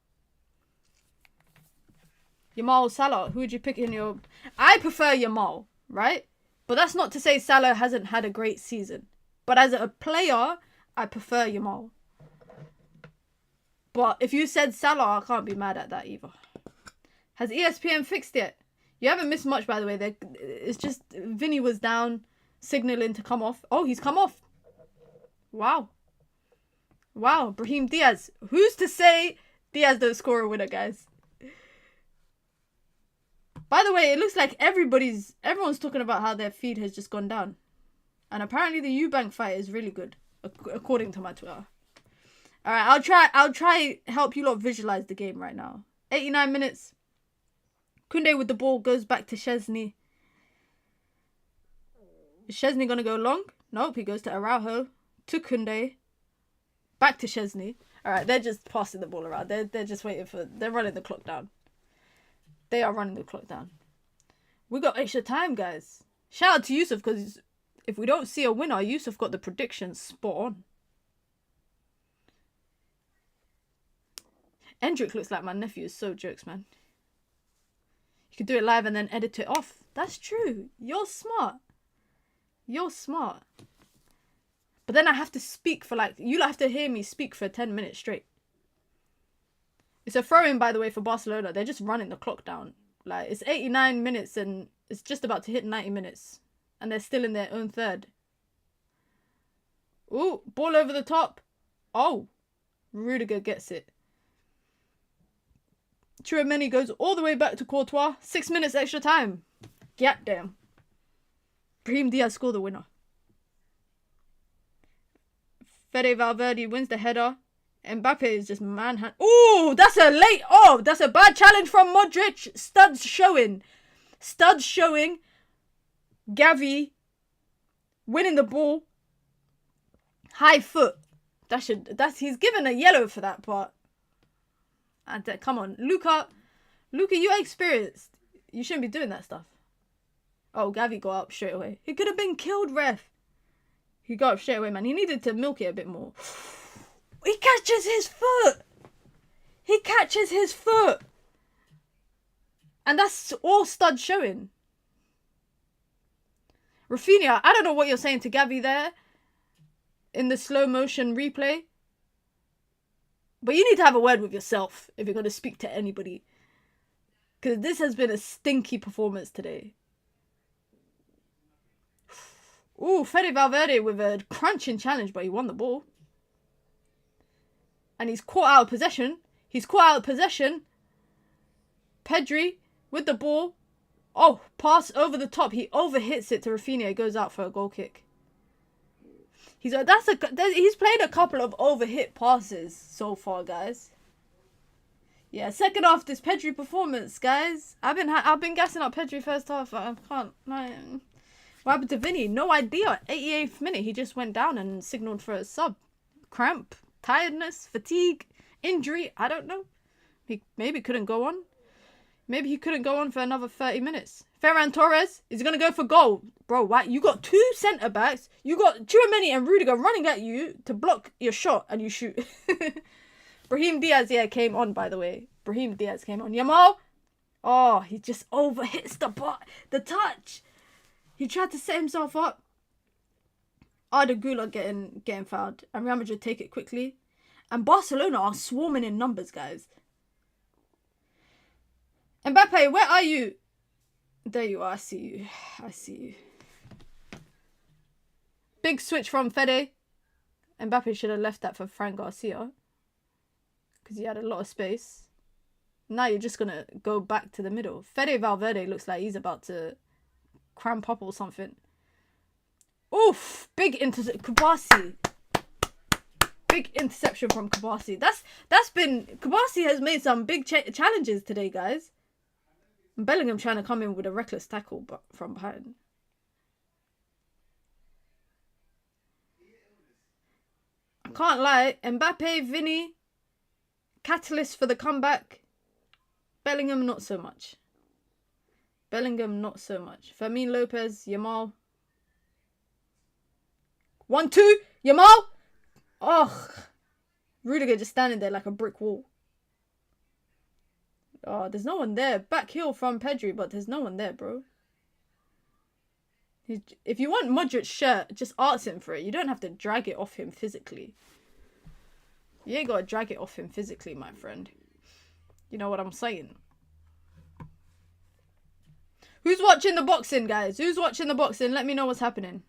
Yamal Salah, who would you pick in your... I prefer Yamal, right? But that's not to say Salah hasn't had a great season. But as a player, I prefer Yamal. But if you said Salah, I can't be mad at that either. Has ESPN fixed it? You haven't missed much, by the way. It's just Vinny was down, signalling to come off. Oh, he's come off. Wow. Wow, Brahim Diaz. Who's to say Diaz don't score a winner, guys? By the way, it looks like everyone's talking about how their feed has just gone down. And apparently the Eubank fight is really good, according to my Twitter. Alright, I'll try help you lot visualize the game right now. 89 minutes. Koundé with the ball goes back to Szczesny. Is Szczesny gonna go long? Nope, he goes to Araujo. To Koundé. Back to Szczesny. Alright, they're just passing the ball around. They're just waiting for... They're running the clock down. They are running the clock down. We got extra time, guys. Shout out to Yusuf, because if we don't see a winner, Yusuf got the predictions spot on. Endrick looks like my nephew. Is so jokes, man. You could do it live and then edit it off. That's true. You're smart. But then I have to speak for like... You have to hear me speak for 10 minutes straight. It's a throw-in, by the way, for Barcelona. They're just running the clock down. Like, it's 89 minutes and it's just about to hit 90 minutes. And they're still in their own third. Ooh, ball over the top. Oh, Rodrygo gets it. Tchouaméni goes all the way back to Courtois. 6 minutes extra time. Goddamn. Brahim Diaz scored the winner. Fede Valverde wins the header. Mbappé is just manhunt. Ooh, that's a late... Oh, that's a bad challenge from Modric. Studs showing. Studs showing. Gavi winning the ball. High foot. He's given a yellow for that part. And come on, Luca, you're experienced. You shouldn't be doing that stuff. Oh, Gavi got up straight away. He could have been killed, ref. He got up straight away, man. He needed to milk it a bit more. He catches his foot. He catches his foot. And that's all stud showing. Rafinha, I don't know what you're saying to Gavi there. In the slow motion replay. But you need to have a word with yourself if you're going to speak to anybody. Because this has been a stinky performance today. Ooh, Fede Valverde with a crunching challenge, but he won the ball. And he's caught out of possession. Pedri with the ball. Oh, pass over the top. He overhits it to Rafinha. He goes out for a goal kick. He's played a couple of overhit passes so far, guys. Yeah, second half this Pedri performance, guys. I've been gassing up Pedri first half. I can't. What happened to Vinny? No idea. 88th minute, he just went down and signaled for a sub. Cramp, tiredness, fatigue, injury. I don't know. He maybe couldn't go on. Maybe he couldn't go on for another 30 minutes. Ferran Torres is going to go for goal. Bro, why? You got two centre-backs. You got Tchouaméni and Rodrygo running at you to block your shot and you shoot. Brahim Diaz, yeah, came on, by the way. Brahim Diaz came on. Yamal. Oh, he just overhits the touch. He tried to set himself up. Arda Güler getting fouled. And Real Madrid take it quickly. And Barcelona are swarming in numbers, guys. Mbappé, where are you? There you are. I see you. Big switch from Fede. Mbappé should have left that for Fran Garcia. Because he had a lot of space. Now you're just going to go back to the middle. Fede Valverde looks like he's about to cramp up or something. Oof! Big Kabasi. Big interception from Kabasi. Kabasi has made some big challenges today, guys. Bellingham trying to come in with a reckless tackle from behind. I can't lie. Mbappé, Vinny, catalyst for the comeback. Bellingham, not so much. Fermin Lopez, Yamal. 1-2. Yamal. Oh. Rodrygo just standing there like a brick wall. Oh, there's no one there. Back heel from Pedri, but there's no one there, bro. If you want Modric's shirt, just ask him for it. You don't have to drag it off him physically. You ain't got to drag it off him physically, my friend. You know what I'm saying? Who's watching the boxing, guys? Who's watching the boxing? Let me know what's happening.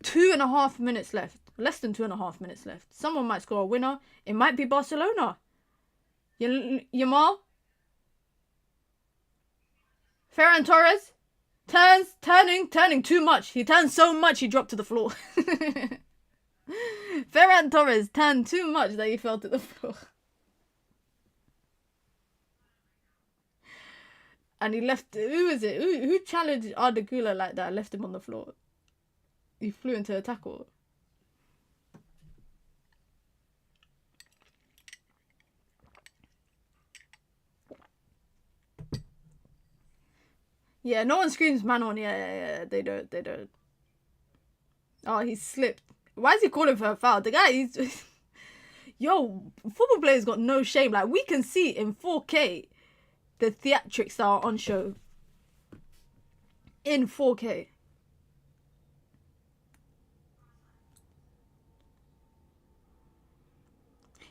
2.5 minutes left. Less than 2.5 minutes left. Someone might score a winner. It might be Barcelona. Yamal. Ferran Torres. Turning too much. He turned so much he dropped to the floor. Ferran Torres turned too much that he fell to the floor. And he left... Who is it? Who challenged Arda Güler like that? Left him on the floor. He flew into a tackle. Yeah, no one screams man on. Yeah. They don't. Oh, he slipped. Why is he calling for a foul? The guy, he's... Yo, football players got no shame. Like, we can see in 4K the theatrics that are on show. In 4K.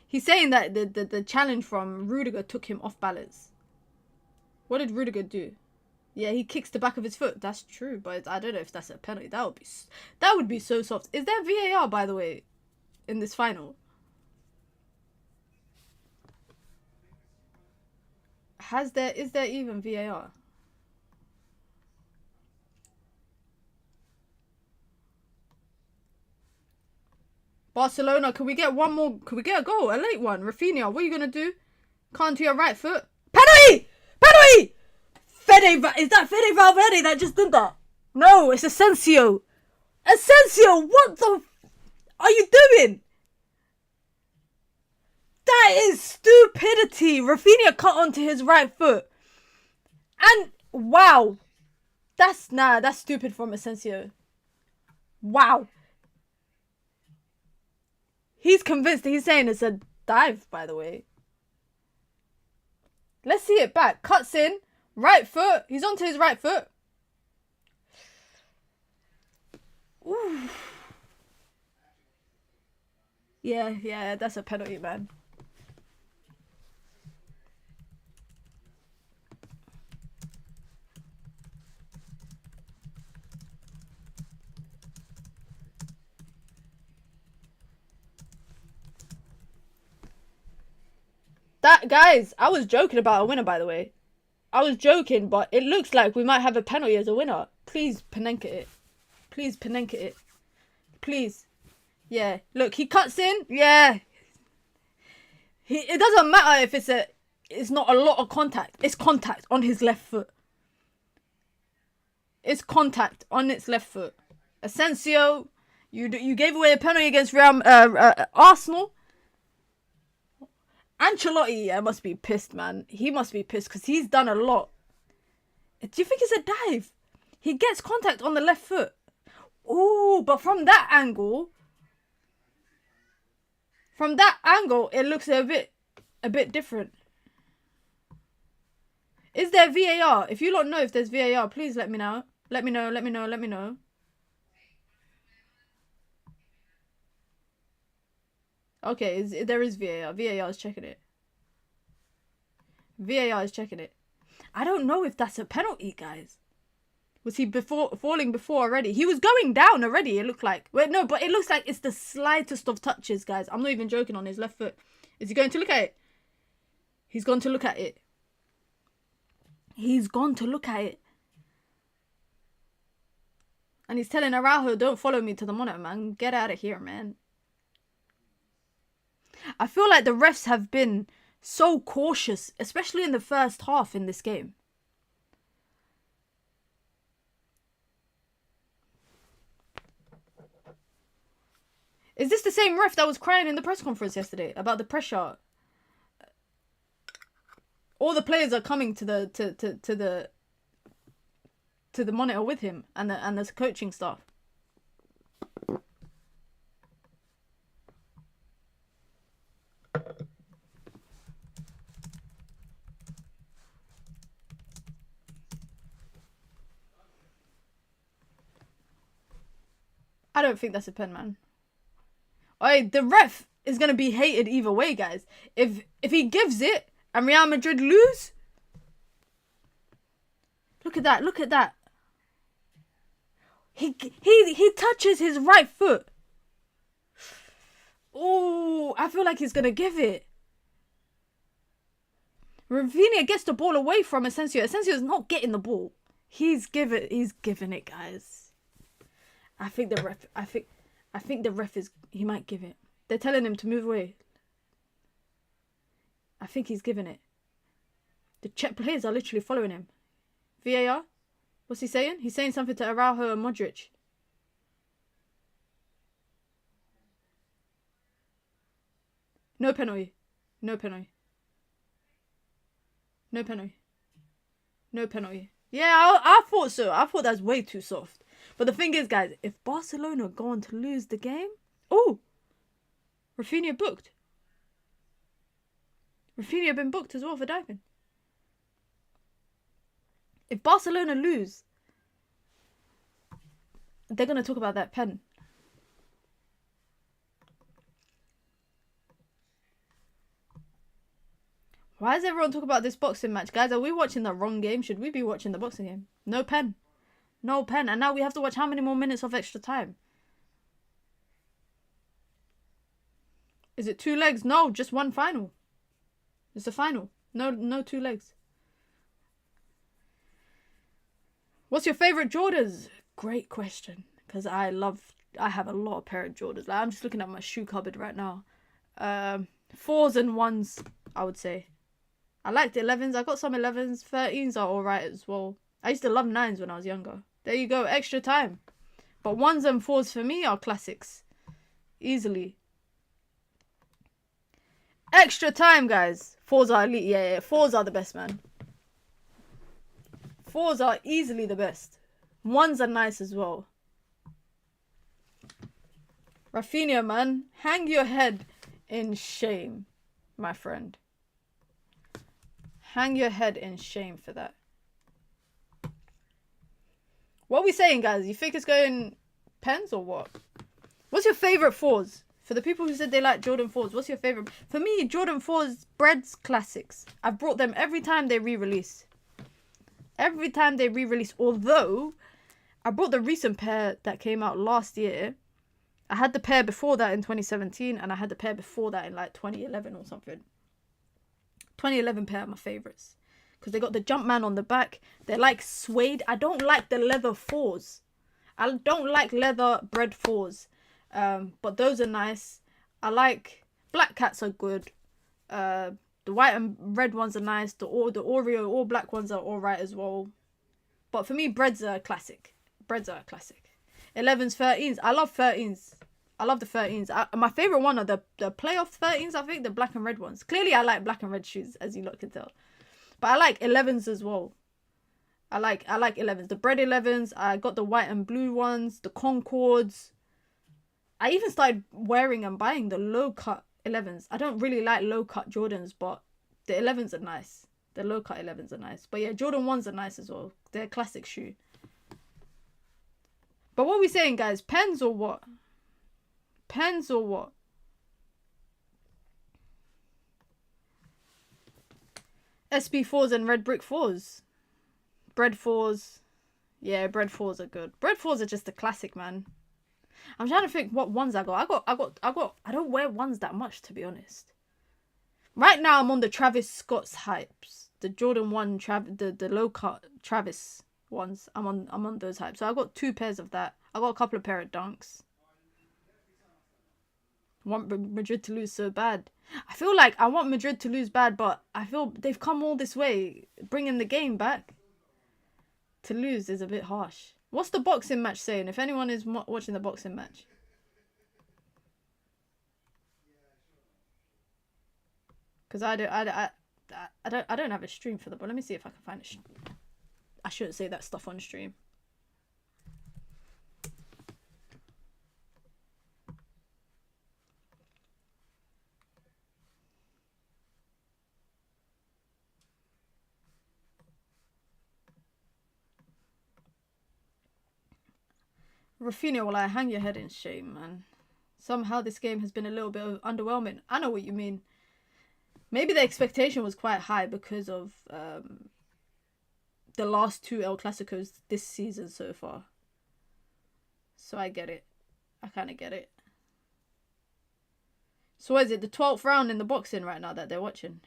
He's saying that the challenge from Rodrygo took him off balance. What did Rodrygo do? Yeah, he kicks the back of his foot. That's true, but I don't know if that's a penalty. That would be so soft. Is there VAR, by the way, in this final? Is there even VAR? Barcelona, can we get one more? Can we get a goal? A late one. Rafinha, what are you gonna do? Can't to your right foot. Penalty! Penalty! Is that Fede Valverde that just did that? No, it's Asensio. Asensio, what the are you doing? That is stupidity. Rafinha cut onto his right foot. And, wow. That's stupid from Asensio. Wow. He's convinced. He's saying it's a dive, by the way. Let's see it back. Cuts in. Right foot. He's onto his right foot. Ooh. Yeah, that's a penalty, man. That, guys, I was joking about a winner, by the way. I was joking, but it looks like we might have a penalty as a winner. Please, Panenka it. Please, Panenka it. Please. Yeah. Look, he cuts in. Yeah. It doesn't matter if it's not a lot of contact. It's contact on his left foot. It's contact on its left foot. Asensio, you gave away a penalty against Arsenal. Ancelotti must be pissed, man. He must be pissed because he's done a lot. Do you think it's a dive? He gets contact on the left foot. Ooh, but from that angle, it looks a bit different. Is there VAR? If you don't know if there's VAR, please let me know. Let me know. Okay, there is VAR. VAR is checking it. VAR is checking it. I don't know if that's a penalty, guys. Was he falling before already? He was going down already, it looked like. Wait, no, but it looks like it's the slightest of touches, guys. I'm not even joking, on his left foot. Is he going to look at it? He's gone to look at it. He's gone to look at it. And he's telling Araujo, don't follow me to the monitor, man. Get out of here, man. I feel like the refs have been so cautious, especially in the first half in this game. Is this the same ref that was crying in the press conference yesterday about the pressure? All the players are coming to the monitor with him and the coaching staff. I don't think that's a pen, man. Alright, the ref is gonna be hated either way, guys. If he gives it and Real Madrid lose, look at that. He touches his right foot. Oh, I feel like he's gonna give it. Rafinha gets the ball away from Asensio. Asensio's not getting the ball. He's giving it, guys. I think the ref is, he might give it. They're telling him to move away. I think he's giving it. The Czech players are literally following him. VAR? What's he saying? He's saying something to Araujo and Modric. No penalty. No penalty. No penalty. No penalty. Yeah, I thought so. I thought that's way too soft. But the thing is, guys, if Barcelona go on to lose the game... Oh! Rafinha booked. Rafinha been booked as well for diving. If Barcelona lose, they're going to talk about that pen. Why is everyone talking about this boxing match? Guys, are we watching the wrong game? Should we be watching the boxing game? No pen. No pen. And now we have to watch how many more minutes of extra time? Is it 2 legs? No, just one final. It's a final. No 2 legs. What's your favorite Jordans? Great question. Because I have a lot of pair of Jordans. Like, I'm just looking at my shoe cupboard right now. 4s and 1s, I would say. I like the 11s. I got some 11s. 13s are alright as well. I used to love 9s when I was younger. There you go. Extra time. But 1s and 4s for me are classics. Easily. Extra time, guys. 4s are elite. Yeah. 4s are the best, man. 4s are easily the best. 1s are nice as well. Rafinha, man. Hang your head in shame, my friend. Hang your head in shame for that. What are we saying, guys? You think it's going pens or what? What's your favourite 4s? For the people who said they like Jordan 4s, what's your favourite? For me, Jordan 4s, Bread's classics. I've brought them every time they re-release. Every time they re-release. Although, I brought the recent pair that came out last year. I had the pair before that in 2017. And I had the pair before that in like 2011 or something. 2011 pair are my favourites. Because they got the Jumpman on the back. They're like suede. I don't like the leather 4s. I don't like leather Bread 4s. But those are nice. I like Black Cats are good. The white and red ones are nice. The Oreo all black ones are alright as well. But for me, Breads are a classic. Breads are a classic. 11s, 13s. I love 13s. I love the 13s. My favourite one are the playoff 13s, I think. The black and red ones. Clearly, I like black and red shoes, as you lot can tell. But I like 11s as well. I like 11s. The Bread 11s. I got the white and blue ones. The Concords. I even started wearing and buying the low-cut 11s. I don't really like low-cut Jordans, but the 11s are nice. The low-cut 11s are nice. But yeah, Jordan 1s are nice as well. They're a classic shoe. But what are we saying, guys? Pens or what? Pens or what? SB4s and red brick 4s. Bread 4s. Yeah, Bread 4s are good. Bread 4s are just a classic, man. I'm trying to think what ones I got. I don't wear ones that much, to be honest. Right now, I'm on the Travis Scott's hypes. The Jordan 1, the low-cut Travis ones. I'm on those hypes. So I got 2 pairs of that. I got a couple of pair of Dunks. I want Madrid to lose so bad. I feel like I want Madrid to lose bad, but I feel they've come all this way. Bringing the game back. To lose is a bit harsh. What's the boxing match saying? If anyone is watching the boxing match. Because I don't have a stream for the ball. Let me see if I can find it. I shouldn't say that stuff on stream. Rafinha, will I hang your head in shame, man? Somehow this game has been a little bit underwhelming. I know what you mean. Maybe the expectation was quite high because of the last 2 El Clasicos this season so far. So I get it. I kind of get it. So what is it? The 12th round in the boxing right now that they're watching?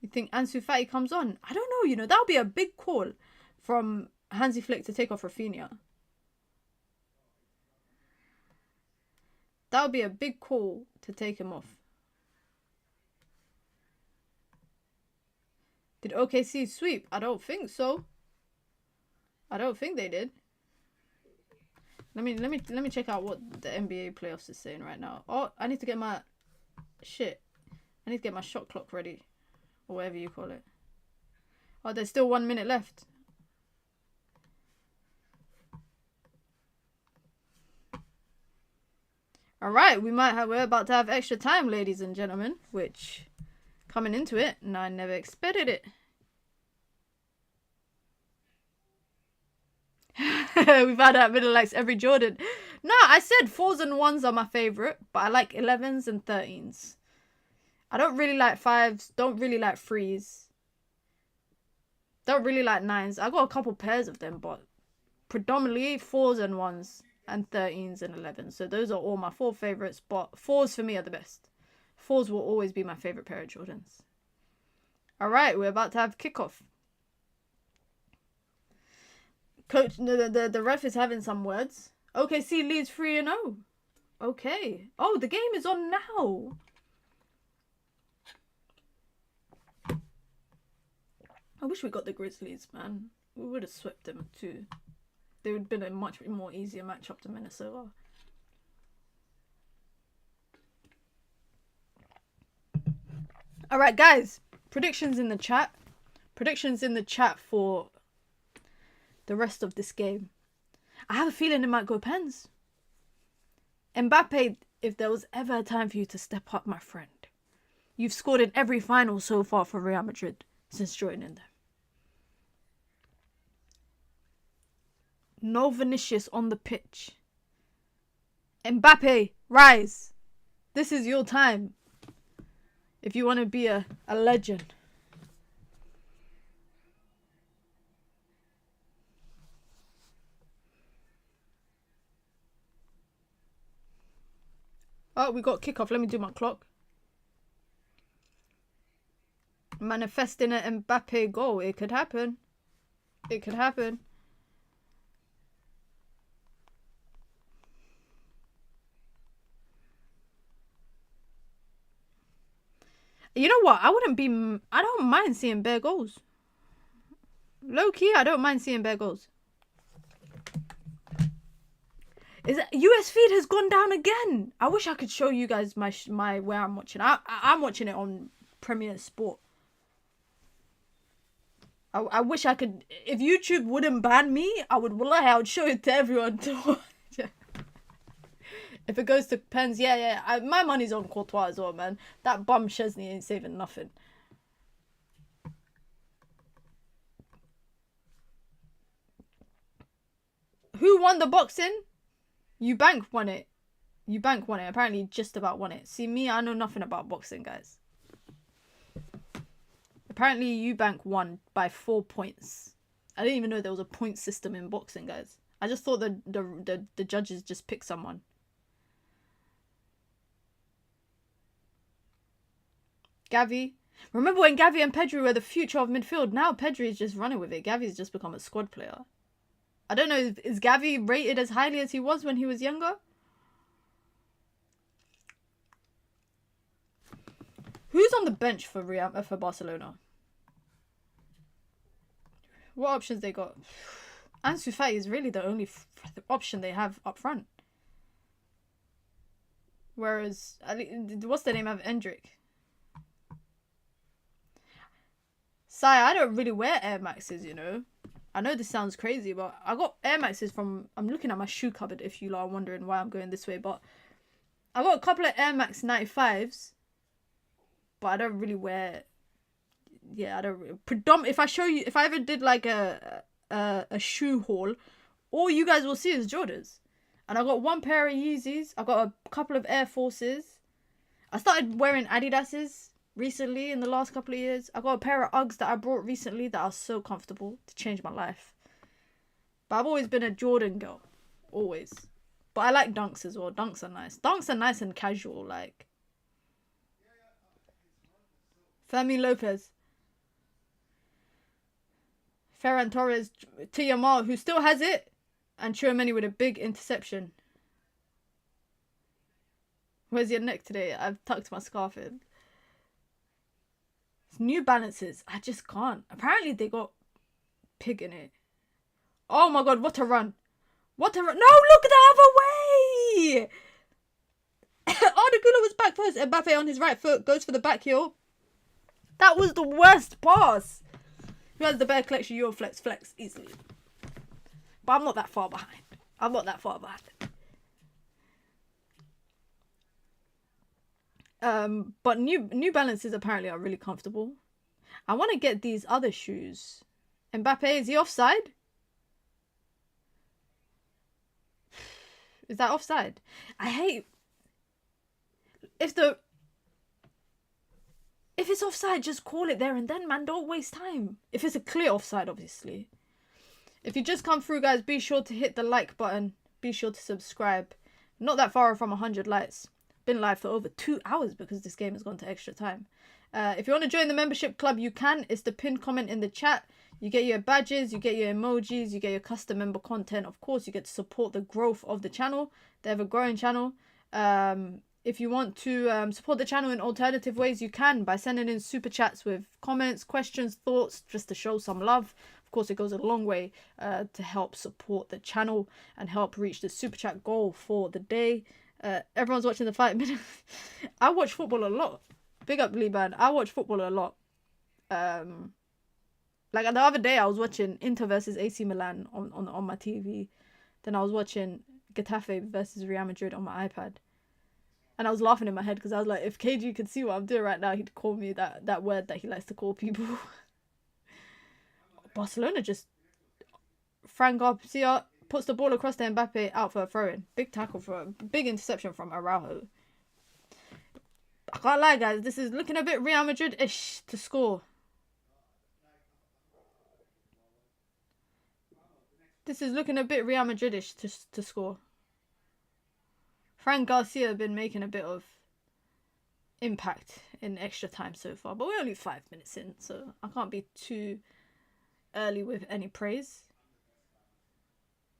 You think Ansu Fati comes on? I don't know, you know. That would be a big call from Hansi Flick to take off Rafinha. That would be a big call to take him off. Did OKC sweep? I don't think so. I don't think they did. Let me check out what the NBA playoffs is saying right now. Oh, I need to get my shit. I need to get my shot clock ready. Or whatever you call it. Oh, there's still 1 minute left. Alright, we're about to have extra time, ladies and gentlemen. Which, coming into it, and I never expected it. We've had that middle likes every Jordan. No, I said 4s and 1s are my favourite, but I like 11s and 13s. I don't really like 5s, don't really like 3s. Don't really like 9s. I got a couple pairs of them, but predominantly 4s and 1s and 13s and 11s. So those are all my 4 favourites, but 4s for me are the best. 4s will always be my favourite pair of Jordans. Alright, we're about to have kickoff. Coach, the ref is having some words. OKC leads 3-0. Okay. Oh, the game is on now. I wish we got the Grizzlies, man. We would have swept them too. They would have been a much more easier matchup to Minnesota. Alright, guys. Predictions in the chat. Predictions in the chat for the rest of this game. I have a feeling it might go pens. Mbappé, if there was ever a time for you to step up, my friend. You've scored in every final so far for Real Madrid since joining them. No Vinícius on the pitch. Mbappé, rise. This is your time. If you want to be a legend. Oh, we got kickoff. Let me do my clock. Manifesting an Mbappé goal. It could happen. It could happen. You know what? I don't mind seeing bare goals. Low key, I don't mind seeing bare goals. Is that US feed has gone down again? I wish I could show you guys my where I'm watching. I'm watching it on Premier Sport. I wish I could. If YouTube wouldn't ban me, I would show it to everyone to watch. If it goes to pens, yeah. My money's on Courtois as well, man. That bum Chesney ain't saving nothing. Who won the boxing? Eubank won it. Eubank won it. Apparently just about won it. See, me, I know nothing about boxing, guys. Apparently Eubank won by 4 points. I didn't even know there was a point system in boxing, guys. I just thought the judges just pick someone. Gavi. Remember when Gavi and Pedri were the future of midfield? Now Pedri is just running with it. Gavi's just become a squad player. I don't know, is Gavi rated as highly as he was when he was younger? Who's on the bench for Barcelona? What options they got? Ansu Fati is really the only option they have up front. Whereas, what's the name of Endrick? Sai, I don't really wear Air Maxes, you know. I know this sounds crazy, but I got Air Maxes from... I'm looking at my shoe cupboard if you are wondering why I'm going this way, but I got a couple of Air Max 95s, but I don't really wear... Yeah, I don't... If I show you... If I ever did like a shoe haul, all you guys will see is Jordans. And I got one pair of Yeezys. I got a couple of Air Forces. I started wearing Adidas's recently in the last couple of years. I got a pair of Uggs that I bought recently that are so comfortable to change my life. But I've always been a Jordan girl. Always. But I like Dunks as well. Dunks are nice. Dunks are nice and casual, like. Fermin Lopez. Ferran Torres. Tiamal, who still has it. And Tchouaméni with a big interception. Where's your neck today? I've tucked my scarf in. New Balances. I just can't. Apparently they got pig in it. Oh my god, what a run. What a run. No, look the other way! Oh, the Gula was back first. Mbappé on his right foot goes for the back heel. That was the worst pass. Who has the better collection? Your flex easily. But I'm not that far behind. I'm not that far behind. But New Balances apparently are really comfortable. I want to get these other shoes. Mbappé, is he offside? Is that offside? I hate... If it's offside, just call it there and then, man. Don't waste time. If it's a clear offside, obviously. If you just come through, guys, be sure to hit the like button. Be sure to subscribe. Not that far from 100 likes. Been live for over 2 hours because this game has gone to extra time. If you want to join the membership club, you can. It's the pinned comment in the chat. You get your badges, you get your emojis, you get your custom member content. Of course, you get to support the growth of the channel, the ever-growing channel. If you want to support the channel in alternative ways, you can by sending in super chats with comments, questions, thoughts, just to show some love. Of course, it goes a long way to help support the channel and help reach the super chat goal for the day. Everyone's watching the fight. I watch football a lot. Big up Liban. I watch football a lot. Like the other day, I was watching Inter versus AC Milan on my TV. Then I was watching Getafe versus Real Madrid on my iPad. And I was laughing in my head because I was like, if KG could see what I'm doing right now, he'd call me that word that he likes to call people. Barcelona just... Fran Garcia puts the ball across to Mbappé, out for a throw-in. Big tackle for a big interception from Araujo. I can't lie, guys. This is looking a bit Real Madrid-ish to score. This is looking a bit Real Madrid-ish to score. Fran Garcia have been making a bit of impact in extra time so far. But we're only 5 minutes in, so I can't be too early with any praise.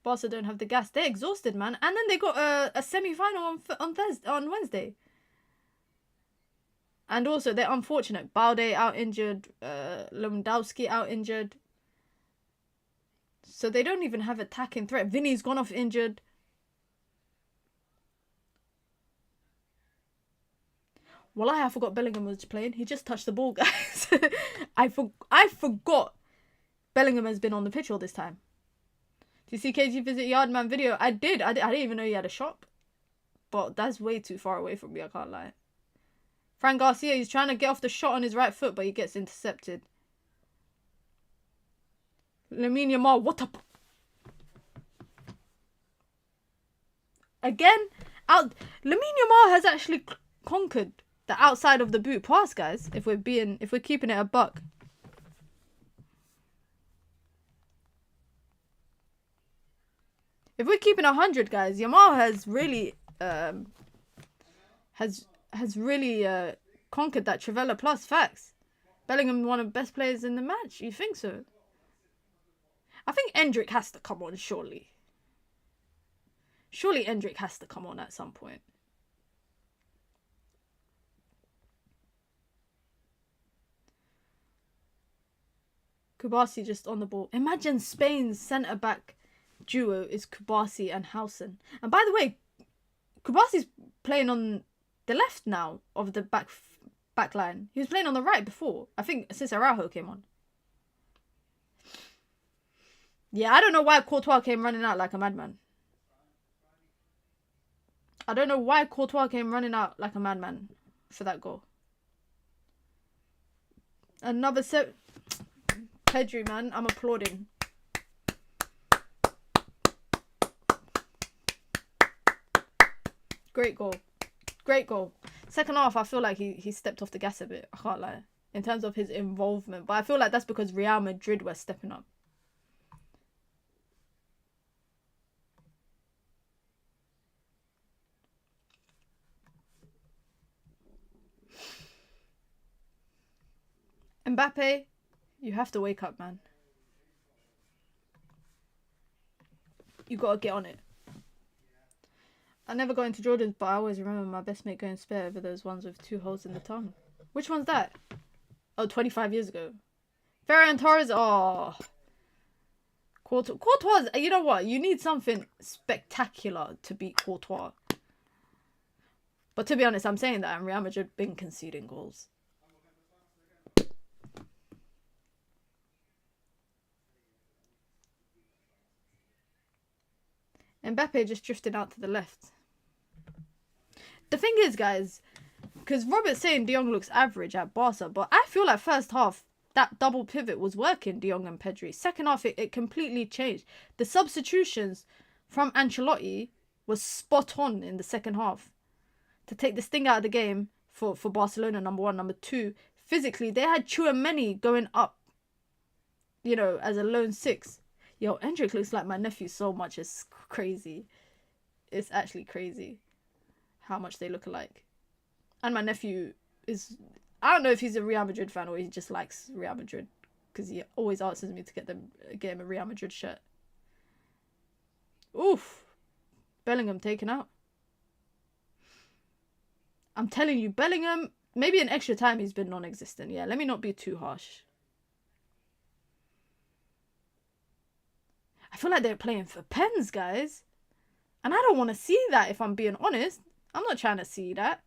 Barca don't have the gas. They're exhausted, man. And then they got a semi-final on Wednesday. And also, they're unfortunate. Balde out injured. Lewandowski out injured. So they don't even have attacking threat. Vinny's gone off injured. Wallahi, I forgot Bellingham was playing. He just touched the ball, guys. I forgot Bellingham has been on the pitch all this time. Do you see KG visit Yardman video? I did. I didn't even know he had a shop. But that's way too far away from me, I can't lie. Fran Garcia, he's trying to get off the shot on his right foot, but he gets intercepted. Lamine Yamal, what up? Again, Lamine Yamal has actually conquered the outside of the boot pass, guys. If we're keeping it a buck. If we're keeping 100, guys, Yamal has really has really conquered that Trivella plus. Facts. Bellingham, one of the best players in the match. You think so? I think Endrick has to come on, surely. Surely Endrick has to come on at some point. Kubasi just on the ball. Imagine Spain's centre-back duo is Kubasi and Housen. And by the way, Kubasi's playing on the left now of the back line. He was playing on the right before. I think since Araujo came on. Yeah, I don't know why Courtois came running out like a madman. I don't know why Courtois came running out like a madman for that goal. Another set. Pedri, man, I'm applauding. Great goal. Great goal. Second half, I feel like he stepped off the gas a bit. I can't lie. In terms of his involvement. But I feel like that's because Real Madrid were stepping up. Mbappé, you have to wake up, man. You gotta get on it. I never got into Jordans, but I always remember my best mate going spare over those ones with 2 holes in the tongue. Which one's that? Oh, 25 years ago. Ferran Torres, oh. Courtois, you know what? You need something spectacular to beat Courtois. But to be honest, I'm saying that, and Real Madrid been conceding goals. Mbappé just drifted out to the left. The thing is, guys, because Robert's saying De Jong looks average at Barca, but I feel like first half, that double pivot was working, De Jong and Pedri. Second half, it completely changed. The substitutions from Ancelotti was spot on in the second half to take this thing out of the game for Barcelona, number one. Number two, physically, they had Tchouaméni going up, you know, as a lone six. Yo, Endrick looks like my nephew so much. It's crazy. It's actually crazy how much they look alike. And my nephew is... I don't know if he's a Real Madrid fan or he just likes Real Madrid, because he always asks me to get him a Real Madrid shirt. Oof. Bellingham taken out. I'm telling you, Bellingham, maybe in extra time he's been non-existent. Yeah, let me not be too harsh. I feel like they're playing for pens, guys. And I don't want to see that, if I'm being honest. I'm not trying to see that.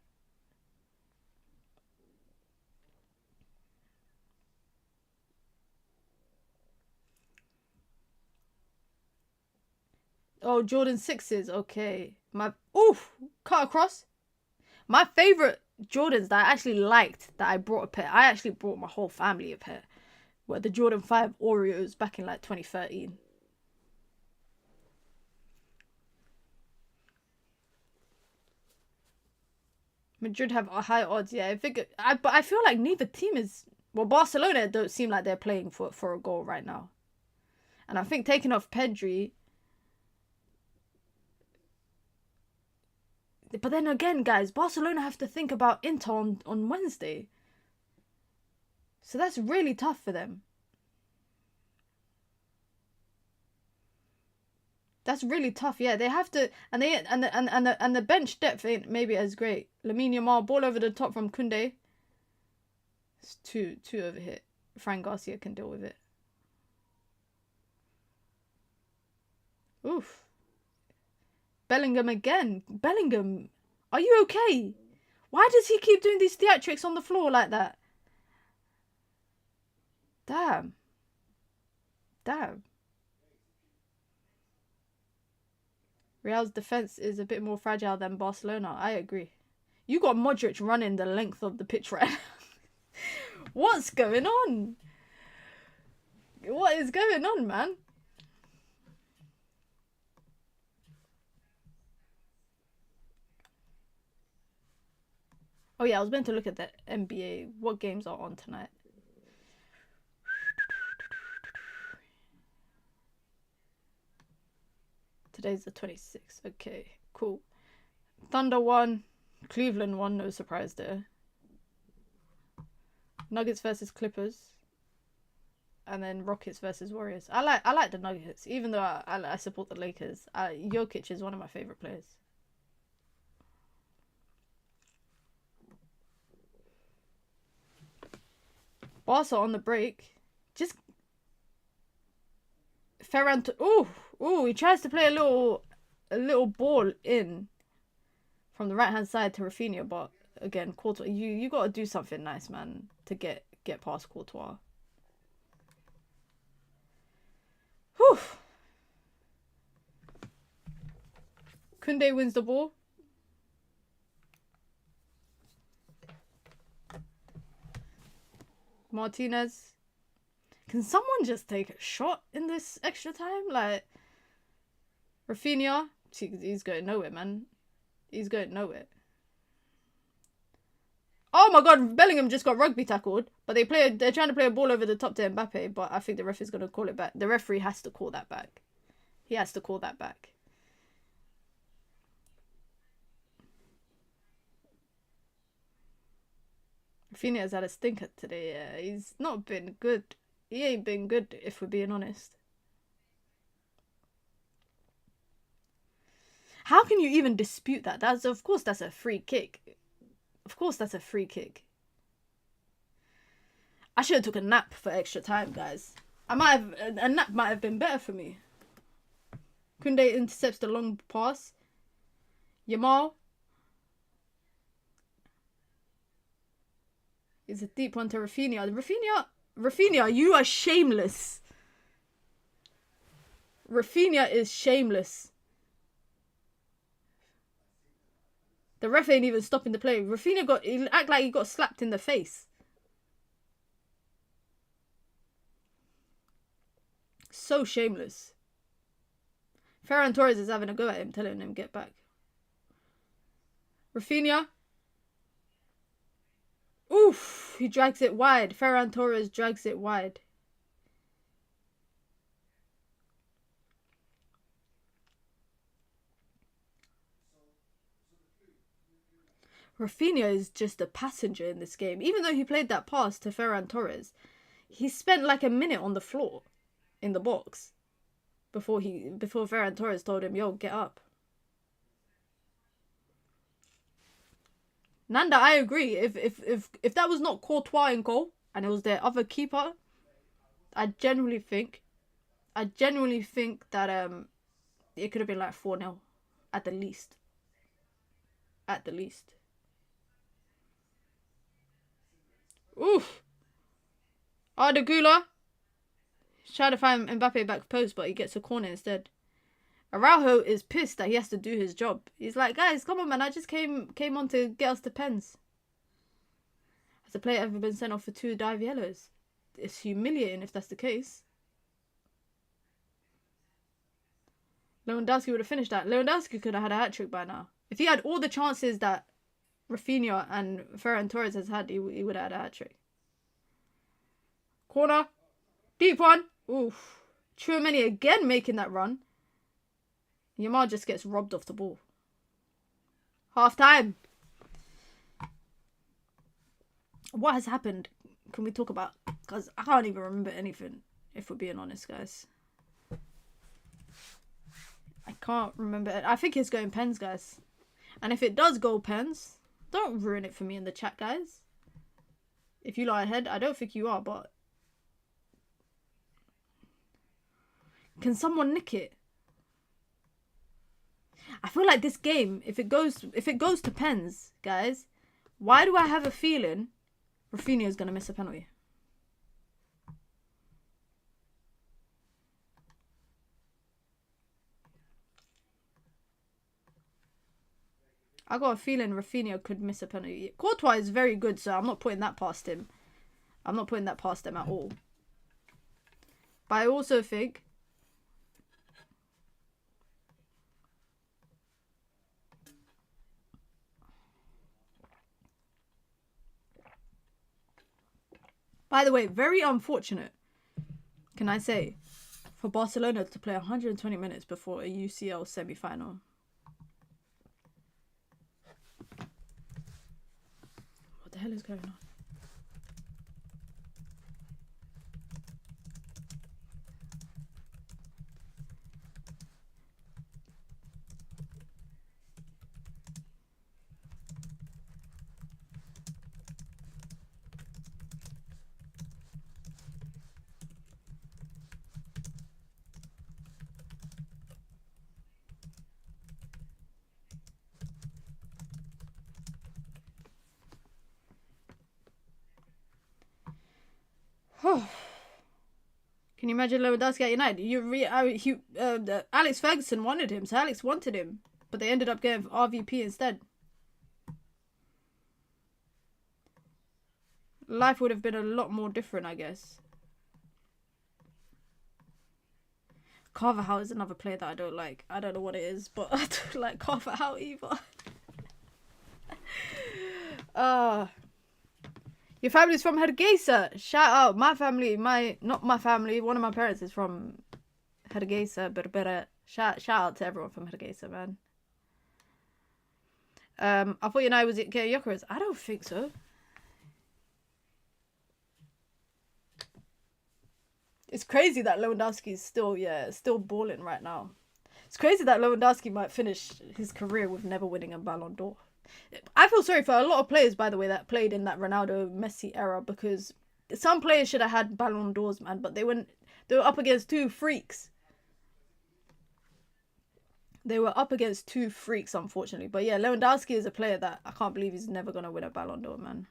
Oh, Jordan 6s. Okay. Oof. Cut across. My favourite Jordans that I actually liked, that I brought a pair. I actually brought my whole family a pair. Were the Jordan 5 Oreos back in like 2013. Madrid have high odds, yeah. But I feel like neither team is... Well, Barcelona don't seem like they're playing for a goal right now. And I think taking off Pedri... But then again, guys, Barcelona have to think about Inter on Wednesday. So that's really tough for them. That's really tough. Yeah, they have to, and the bench depth ain't maybe as great. Lamine Yamal, ball over the top from Koundé. It's too overhit. Fran Garcia can deal with it. Oof. Bellingham again. Bellingham, are you okay? Why does he keep doing these theatrics on the floor like that? Damn. Real's defense is a bit more fragile than Barcelona. I agree. You got Modric running the length of the pitch right now. What's going on? What is going on, man? Oh yeah, I was meant to look at the NBA. What games are on tonight? Today's the 26th. Okay, cool. Thunder won. Cleveland won. No surprise there. Nuggets versus Clippers. And then Rockets versus Warriors. I like the Nuggets, even though I support the Lakers. Jokic is one of my favorite players. Barca on the break. Just Ferran. Ooh, he tries to play a little ball in from the right hand side to Rafinha, but again, Courtois, you got to do something nice, man, to get past Courtois. Whew. Koundé wins the ball. Martinez. Can someone just take a shot in this extra time? Like, Rafinha, he's going nowhere, man. He's going nowhere. Oh my god, Bellingham just got rugby tackled, but they're trying to play a ball over the top to Mbappé, but I think the ref is going to call it back. The referee has to call that back. He has to call that back. Rafinha has had a stinker today. Yeah, he's not been good. He ain't been good, if we're being honest. How can you even dispute that? Of course that's a free kick. Of course that's a free kick. I should have took a nap for extra time, guys. A nap might have been better for me. Koundé intercepts the long pass. Yamal is a deep one to Rafinha. Rafinha, you are shameless. Rafinha is shameless. The ref ain't even stopping the play. Rafinha he act like he got slapped in the face. So shameless. Ferran Torres is having a go at him, telling him get back. Rafinha. Oof, he drags it wide. Ferran Torres drags it wide. Rafinha is just a passenger in this game. Even though he played that pass to Ferran Torres, he spent like a minute on the floor in the box before Ferran Torres told him, yo, get up. Nanda, I agree. If that was not Courtois in goal and it was their other keeper, I genuinely think that it could have been like 4-0 at the least. At the least. Oof. Arda Güler. He's trying to find Mbappé back post, but he gets a corner instead. Araujo is pissed that he has to do his job. He's like, guys, come on, man. I just came on to get us the pens. Has a player ever been sent off for 2 dive yellows? It's humiliating if that's the case. Lewandowski would have finished that. Lewandowski could have had a hat-trick by now. If he had all the chances that Rafinha and Ferran Torres has had, he would have had a hat-trick. Corner. Deep one. Oof. Tchouaméni again making that run. Yamal just gets robbed off the ball. Half time. What has happened? Can we talk about? Because I can't even remember anything, if we're being honest, guys. I can't remember. I think it's going pens, guys. And if it does go pens, don't ruin it for me in the chat, guys. If you lie ahead, I don't think you are, but can someone nick it? I feel like this game, if it goes to pens, guys, why do I have a feeling Rafinha is going to miss a penalty? I got a feeling Rafinha could miss a penalty. Courtois is very good, so I'm not putting that past him. I'm not putting that past him at all. But I also think by the way, very unfortunate, can I say, for Barcelona to play 120 minutes before a UCL semi-final. What the hell is going on? Can you imagine Lewandowski at United? Alex Ferguson wanted him, so Alex wanted him, but they ended up getting RVP instead. Life would have been a lot more different, I guess. Carvajal is another player that I don't like. I don't know what it is, but I don't like Carvajal either. Your family's from Hargeisa. Shout out. My family, not my family, one of my parents is from Hargeisa, Berbera. Shout out to everyone from Hargeisa, man. I thought United was getting Gyökeres. I don't think so. It's crazy that Lewandowski is still balling right now. It's crazy that Lewandowski might finish his career with never winning a Ballon d'Or. I feel sorry for a lot of players, by the way, that played in that Ronaldo-Messi era, because some players should have had Ballon d'Ors, man, but they were up against 2 freaks. They were up against 2 freaks, unfortunately. But yeah, Lewandowski is a player that I can't believe he's never going to win a Ballon d'Or, man.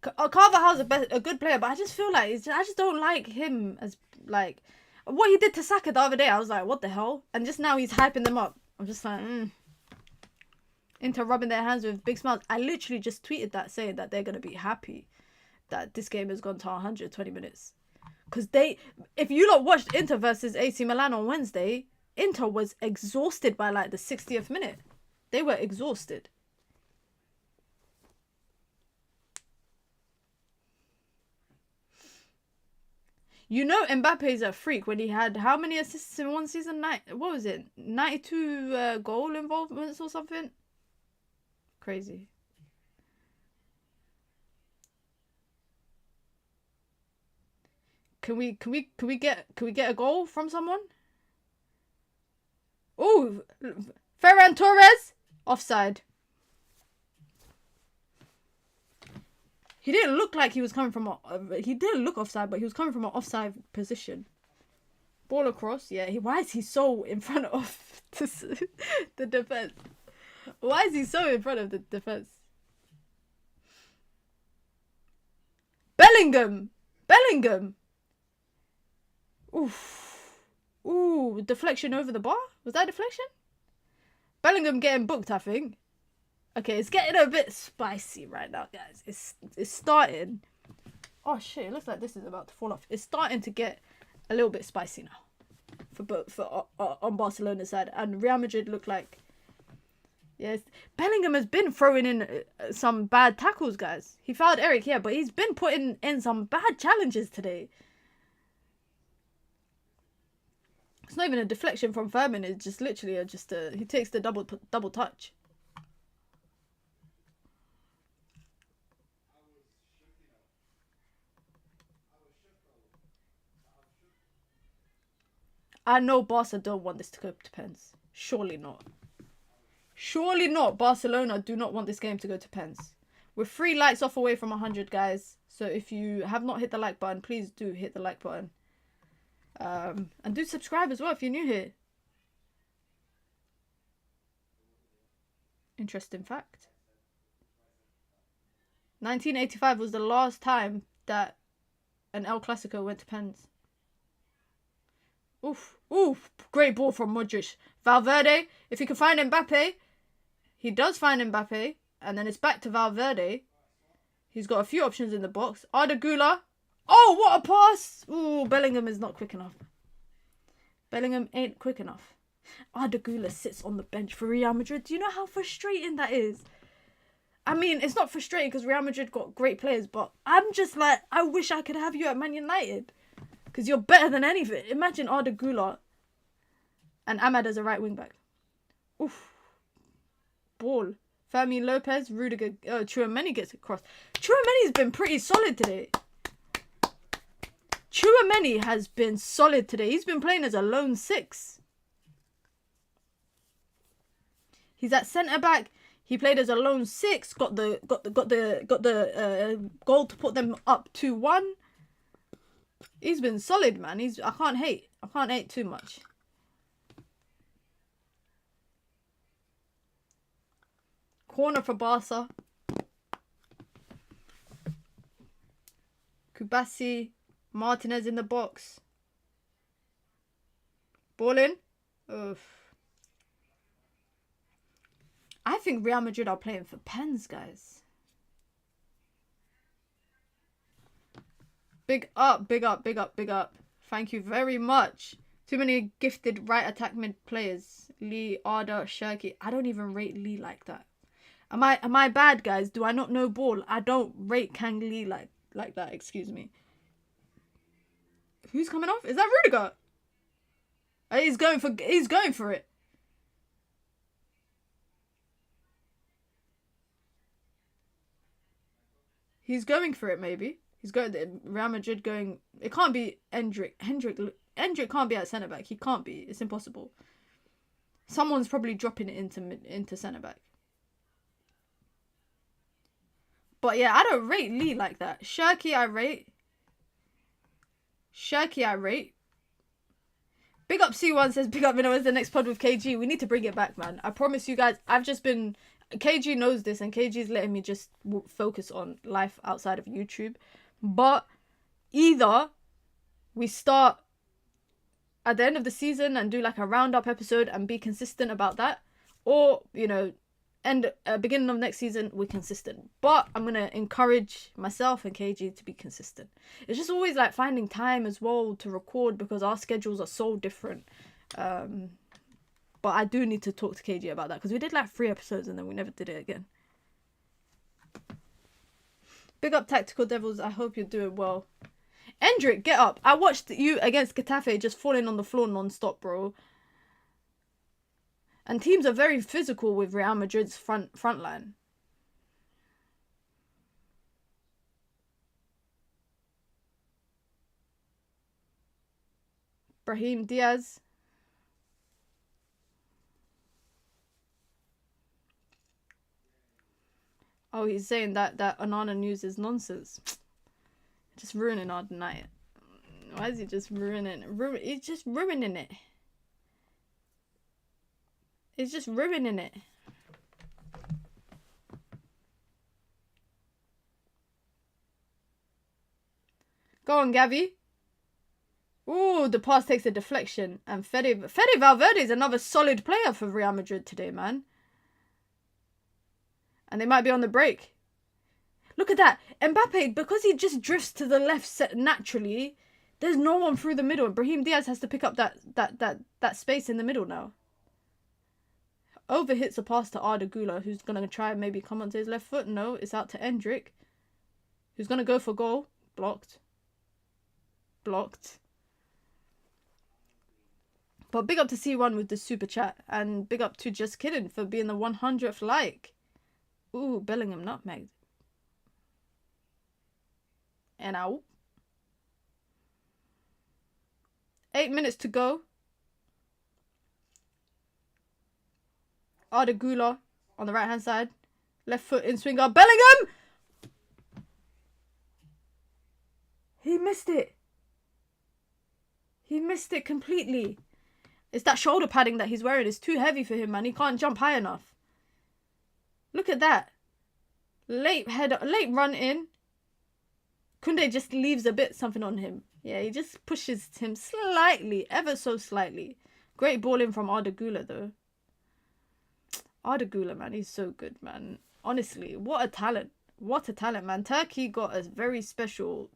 Carvajal's a good player, but I just feel like I just don't like him as, like, what he did to Saka the other day. I was like, what the hell? And just now he's hyping them up. I'm just like, into rubbing their hands with big smiles. I literally just tweeted that saying that they're going to be happy that this game has gone to 120 minutes. Because if you lot watched Inter versus AC Milan on Wednesday, Inter was exhausted by like the 60th minute. They were exhausted. You know Mbappe's a freak when he had how many assists in one season? What was it? 92 goal involvements or something? Crazy. Can we get a goal from someone? Oh, Ferran Torres offside. He didn't look like he was coming from he didn't look offside, but he was coming from an offside position. Ball across, yeah. Why is he so in front of the defense? Why is he so in front of the defense? Bellingham. Ooh, deflection over the bar? Was that a deflection? Bellingham getting booked, I think. Okay, it's getting a bit spicy right now, guys. It's starting. Oh shit! It looks like this is about to fall off. It's starting to get a little bit spicy now, on Barcelona's side, and Real Madrid look like. Yes, Bellingham has been throwing in some bad tackles, guys. He fouled Eric, yeah, but he's been putting in some bad challenges today. It's not even a deflection from Furman. It's just literally he takes the double touch. I know Barca don't want this to go to pens. Surely not. Surely not. Barcelona do not want this game to go to pens. We're 3 likes off away from 100, guys. So if you have not hit the like button, please do hit the like button. And do subscribe as well if you're new here. Interesting fact. 1985 was the last time that an El Clasico went to pens. Oof, great ball from Modric. Valverde, if he can find Mbappé, he does find Mbappé, and then it's back to Valverde. He's got a few options in the box. Arda Güler. Oh, what a pass! Ooh, Bellingham is not quick enough. Bellingham ain't quick enough. Arda Güler sits on the bench for Real Madrid. Do you know how frustrating that is? I mean, it's not frustrating because Real Madrid got great players, but I'm just like, I wish I could have you at Man United. Because you're better than anything. Imagine Arda Güler and Ahmad as a right wing back. Oof. Ball. Fermi Lopez, Rudiger, Tchouaméni gets across. Tchouaméni's been pretty solid today. Tchouaméni has been solid today. He's been playing as a lone 6. He's at centre back. He played as a lone 6. Got the goal to put them up 2-1. He's been solid, man. I can't hate. I can't hate too much. Corner for Barca. Kubasi. Martinez in the box. Ball in. Oof. I think Real Madrid are playing for pens, guys. Big up. Thank you very much. Too many gifted right attack mid players. Lee, Arda, Shirky. I don't even rate Lee like that. Am I bad, guys? Do I not know ball? I don't rate Kang Lee like that. Excuse me. Who's coming off? Is that Rudiger? He's going for it. He's going for it, maybe. He's going. Real Madrid going. It can't be Hendrik. Hendrik can't be at centre back. He can't be. It's impossible. Someone's probably dropping it into centre back. But yeah, I don't rate Lee like that. Shirky, I rate. Big up C1 says, big up, when's the next pod with KG? We need to bring it back, man. I promise you guys, I've just been... KG knows this, and KG's letting me just focus on life outside of YouTube. But either we start at the end of the season and do like a roundup episode and be consistent about that, or, you know, beginning of next season, we're consistent. But I'm going to encourage myself and KG to be consistent. It's just always like finding time as well to record because our schedules are so different. But I do need to talk to KG about that because we did like 3 episodes and then we never did it again. Big up Tactical Devils. I hope you're doing well. Endrick, get up. I watched you against Getafe just falling on the floor non-stop, bro. And teams are very physical with Real Madrid's front line. Brahim Diaz. Oh, he's saying that Onana news is nonsense. Just ruining our night. Why is he just ruining it? He's just ruining it. He's just ruining it. Go on, Gavi. Ooh, the pass takes a deflection. And Fede Valverde is another solid player for Real Madrid today, man. And they might be on the break. Look at that. Mbappé, because he just drifts to the left set naturally, there's no one through the middle. Brahim Diaz has to pick up that space in the middle now. Overhits a pass to Arda Güler, who's going to try and maybe come onto his left foot. No, it's out to Endrick, who's going to go for goal. Blocked. Blocked. But big up to C1 with the super chat. And big up to Just Kidding for being the 100th like. Ooh, Bellingham nutmeg. And out. 8 minutes to go. Arda Güler on the right hand side. Left foot in swinger. Bellingham! He missed it. He missed it completely. It's that shoulder padding that he's wearing. It's too heavy for him, man. He can't jump high enough. Look at that. Late run in. Kunde just leaves a bit something on him. Yeah, he just pushes him slightly, ever so slightly. Great ball in from Arda Güler, though. Arda Güler, man, he's so good, man. Honestly, what a talent. What a talent, man. Turkey got a very special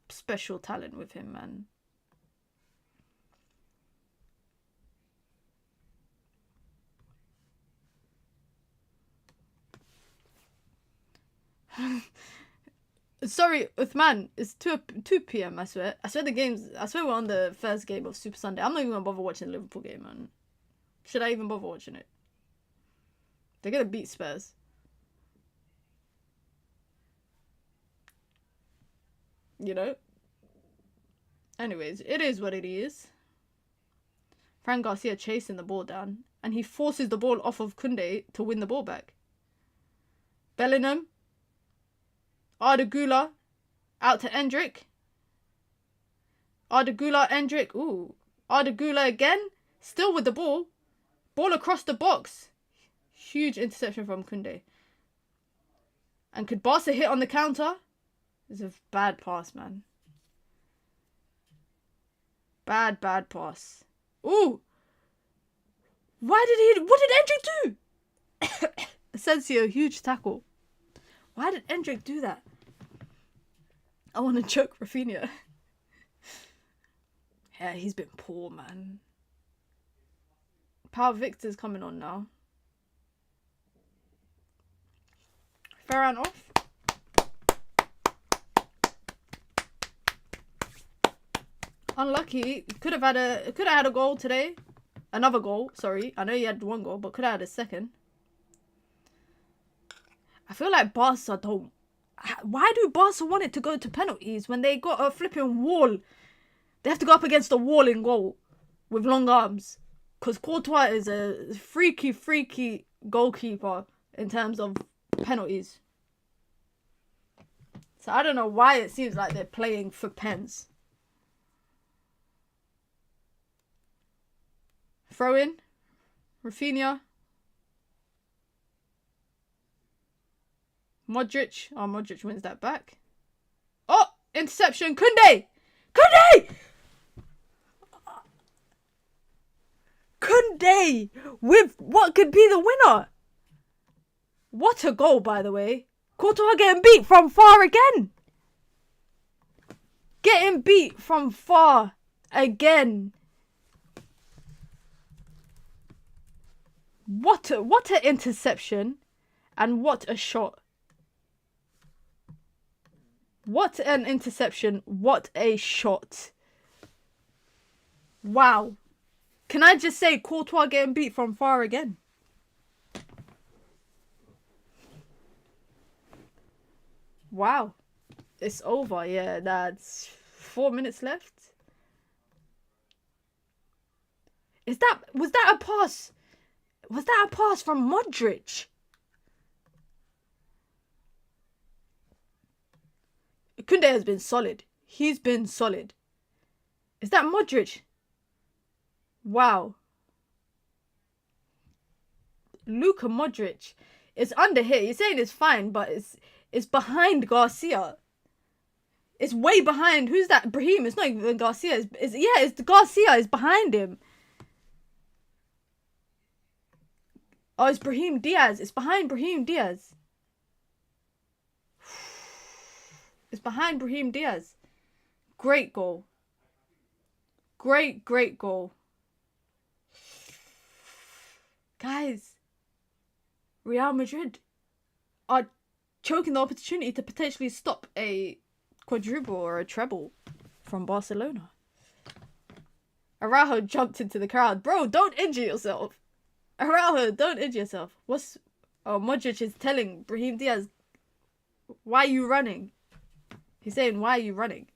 talent with him, man. Sorry, Uthman, it's 2 p.m, I swear. I swear we're on the first game of Super Sunday. I'm not even gonna bother watching the Liverpool game, man. Should I even bother watching it? They're gonna beat Spurs. You know? Anyways, it is what it is. Fran Garcia chasing the ball down. And he forces the ball off of Kunde to win the ball back. Bellingham. Arda Güler. Out to Endrick. Arda Güler, Endrick. Ooh. Arda Güler again. Still with the ball. Ball across the box. Huge interception from Kunde. And could Barca hit on the counter? It's a bad pass, man. Bad pass. Ooh. What did Endrick do? Asensio, huge tackle. Why did Endrick do that? I want to choke Rafinha. Yeah, he's been poor, man. Pau Victor's coming on now. Ferran off. Unlucky. Could have had a goal today. Another goal, sorry. I know he had 1 goal, but could have had a second. I feel like Barca don't... Why do Barca want it to go to penalties when they got a flipping wall? They have to go up against a wall in goal with long arms. Because Courtois is a freaky goalkeeper in terms of penalties. So I don't know why it seems like they're playing for pens. Throw in. Rafinha. Modric. Oh, Modric wins that back. Oh! Interception. Kunde! Kunde! Kunde! With what could be the winner? What a goal, by the way. Courtois getting beat from far again. Getting beat from far again. What an interception. And what a shot. What an interception. What a shot. Wow. Can I just say Courtois getting beat from far again? Wow. It's over. Yeah, that's 4 minutes left. Was that a pass? Was that a pass from Modric? Kunde has been solid. He's been solid. Is that Modric? Wow. Luka Modric. It's under here. You're saying it's fine, but it's behind Garcia. It's way behind. Who's that? Brahim. It's not even Garcia. It's Garcia. It's behind him. Oh, it's Brahim Diaz. It's behind Brahim Diaz. It's behind Brahim Diaz. Great goal. Great goal. Guys, Real Madrid are choking the opportunity to potentially stop a quadruple or a treble from Barcelona. Araujo jumped into the crowd. Bro, don't injure yourself. Araujo, don't injure yourself. Modric is telling Brahim Diaz, why are you running? He's saying, why are you running?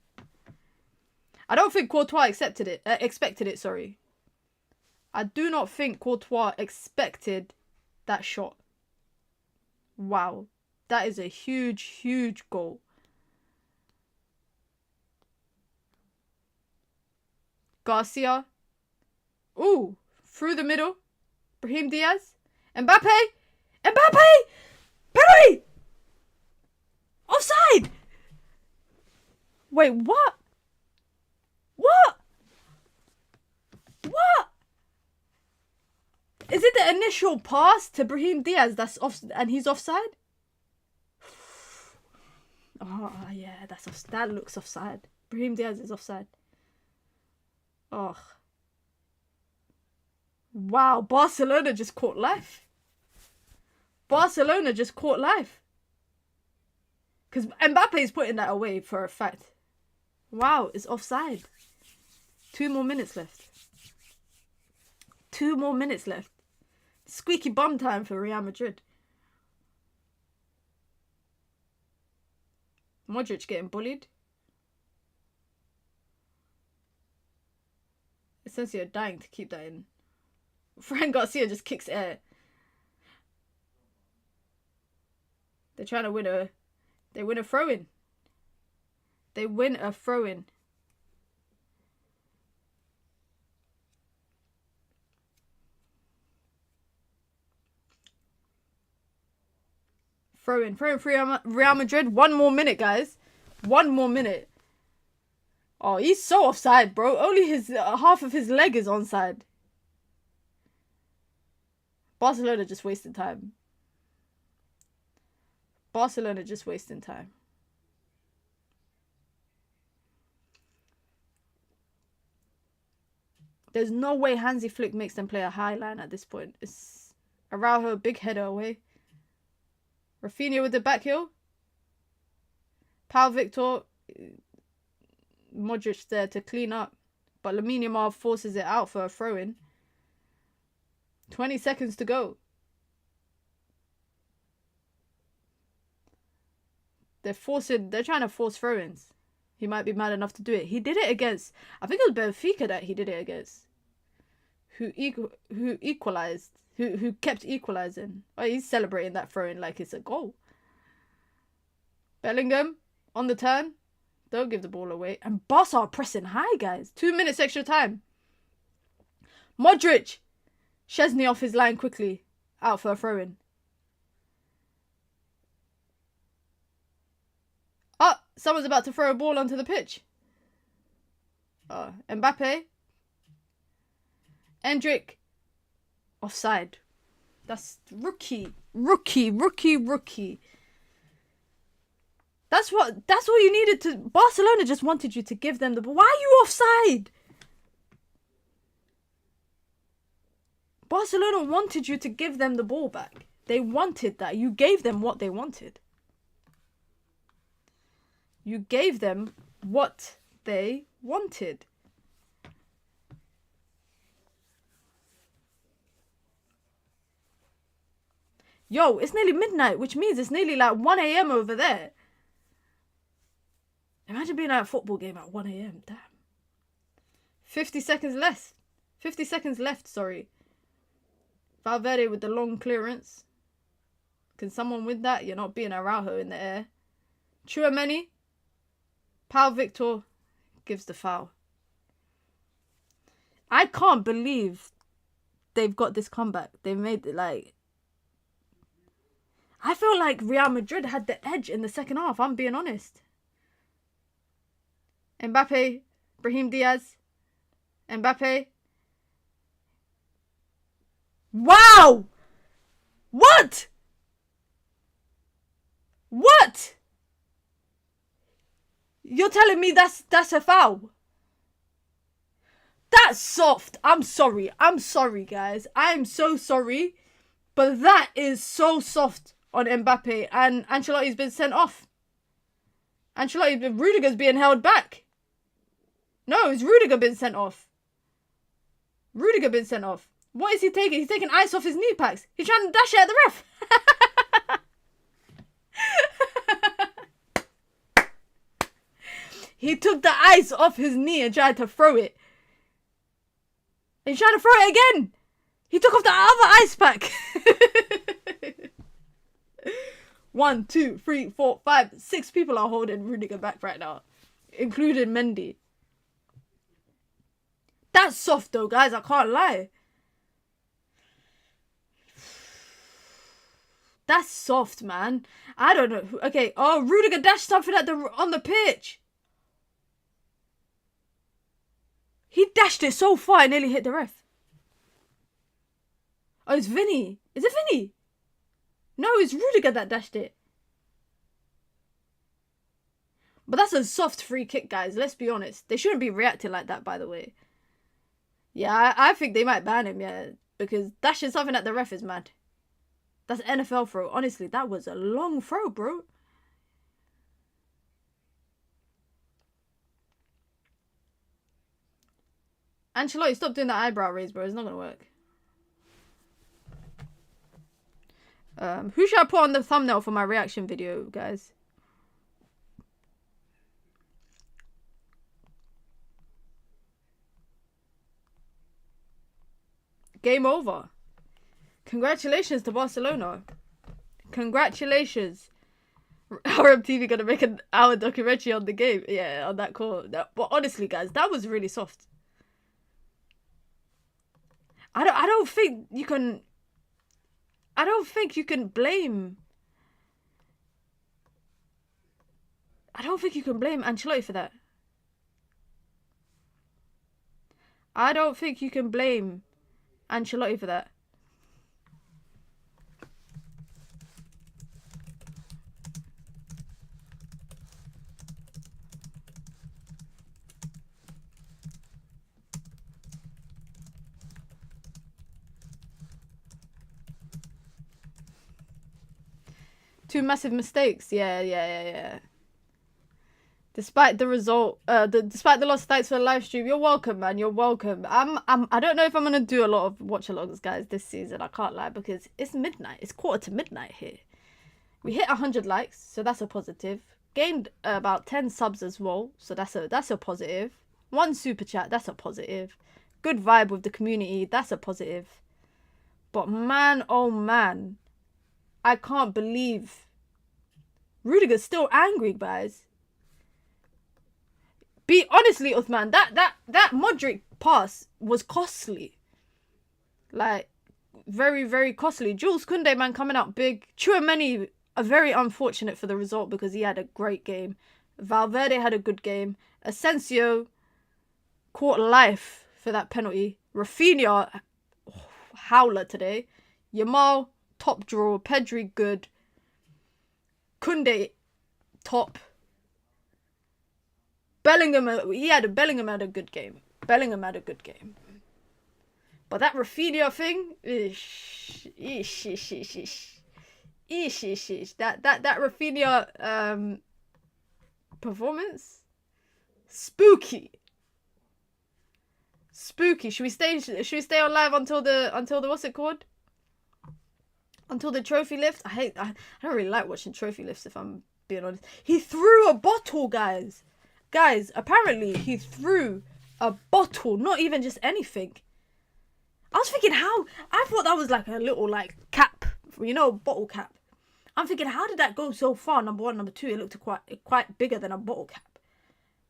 I don't think Courtois expected it, sorry. I do not think Courtois expected that shot. Wow. That is a huge goal. Garcia. Ooh. Through the middle. Brahim Diaz. Mbappé. Pedri! Offside! Wait, what? Is it the initial pass to Brahim Diaz that's off and he's offside? Oh, yeah, that looks offside. Brahim Diaz is offside. Oh. Wow, Barcelona just caught life. Because Mbappe's putting that away for a fact. Wow, it's offside. 2 more minutes left. Squeaky bum time for Real Madrid. Modric getting bullied. Asensio dying to keep that in. Fran Garcia just kicks air. They're trying to win a... They win a throw-in. Throw-in for Real Madrid. 1 more minute, guys. 1 more minute. Oh, he's so offside, bro. Only his half of his leg is onside. Barcelona just wasting time. There's no way Hansi Flick makes them play a high line at this point. It's Araujo, big header away. Rafinha with the back heel. Pau Victor. Modric there to clean up. But Lamine Yamal forces it out for a throw-in. 20 seconds to go. They're trying to force throw-ins. He might be mad enough to do it. He did it against, I think it was Benfica that he did it against. Who equalized. Who kept equalizing. Oh, he's celebrating that throw-in like it's a goal. Bellingham on the turn. Don't give the ball away. And Barca are pressing high, guys. 2 minutes extra time. Modric. Szczesny off his line quickly. Out for a throw-in. Oh, someone's about to throw a ball onto the pitch. Mbappé. Endrick. Offside. That's rookie. That's what you needed to. Barcelona just wanted you to give them the ball. Why are you offside? Barcelona wanted you to give them the ball back. They wanted that. You gave them what they wanted. You gave them what they wanted. Yo, it's nearly midnight, which means it's nearly like 1 a.m. over there. Imagine being at a football game at 1 a.m. Damn. 50 seconds left. 50 seconds left, sorry. Valverde with the long clearance. Can someone win that? You're not being Araujo in the air. Tchouaméni. Pau Victor gives the foul. I can't believe they've got this comeback. They've made it like... I feel like Real Madrid had the edge in the second half, I'm being honest. Mbappé, Brahim Diaz, Mbappé. Wow! What? What? You're telling me that's a foul? That's soft. I'm sorry, guys. I'm so sorry. But that is so soft on Mbappé, and Ancelotti's been sent off. Rudiger's being held back. No, it's Rudiger been sent off. What is he taking? He's taking ice off his knee packs. He's trying to dash it at the ref. He took the ice off his knee and tried to throw it. He's trying to throw it again. He took off the other ice pack. 1, 2, 3, 4, 5, 6 people are holding Rudiger back right now, including Mendy. That's soft though, guys. I can't lie. That's soft, man. I don't know. Okay. Oh, Rudiger dashed something on the pitch. He dashed it so far it nearly hit the ref. Oh, it's Vinny. Is it Vinny? No, it's Rudiger that dashed it. But that's a soft free kick, guys. Let's be honest. They shouldn't be reacting like that, by the way. Yeah, I think they might ban him, yeah. Because dashing something at the ref is mad. That's NFL throw. Honestly, that was a long throw, bro. Ancelotti, stop doing that eyebrow raise, bro. It's not going to work. Who should I put on the thumbnail for my reaction video, guys? Game over. Congratulations to Barcelona. Congratulations. RMTV gonna make an hour documentary on the game. Yeah, on that call. But honestly, guys, that was really soft. I don't think you can blame... I don't think you can blame Ancelotti for that. I don't think you can blame Ancelotti for that. Two massive mistakes. Yeah. Despite the result, despite the loss, thanks for the live stream. You're welcome, man. You're welcome. I don't know if I'm gonna do a lot of watch-alongs, guys, this season. I can't lie, because it's midnight. It's 1:45 here. We hit 100 likes, so that's a positive. Gained about 10 subs as well, so that's a positive. 1 super chat, that's a positive. Good vibe with the community, that's a positive. But man, oh man, I can't believe Rudiger's still angry, guys. Be honestly, Uthman, that Modric pass was costly. Like, very, very costly. Jules Koundé, man, coming out big. Tchouaméni, very unfortunate for the result because he had a great game. Valverde had a good game. Asensio caught life for that penalty. Rafinha, howler today. Yamal, top draw. Pedri, good. Kunde, top. Bellingham had a good game. But that Rafinha thing, that Rafinha performance, spooky. Should we stay on live until the what's it called? Until the trophy lift? I don't really like watching trophy lifts, if I'm being honest. He threw a bottle, guys. Guys, apparently he threw a bottle, not even just anything. I was thinking I thought that was like a little like cap, bottle cap. I'm thinking, how did that go so far? Number one, number two, it looked quite bigger than a bottle cap.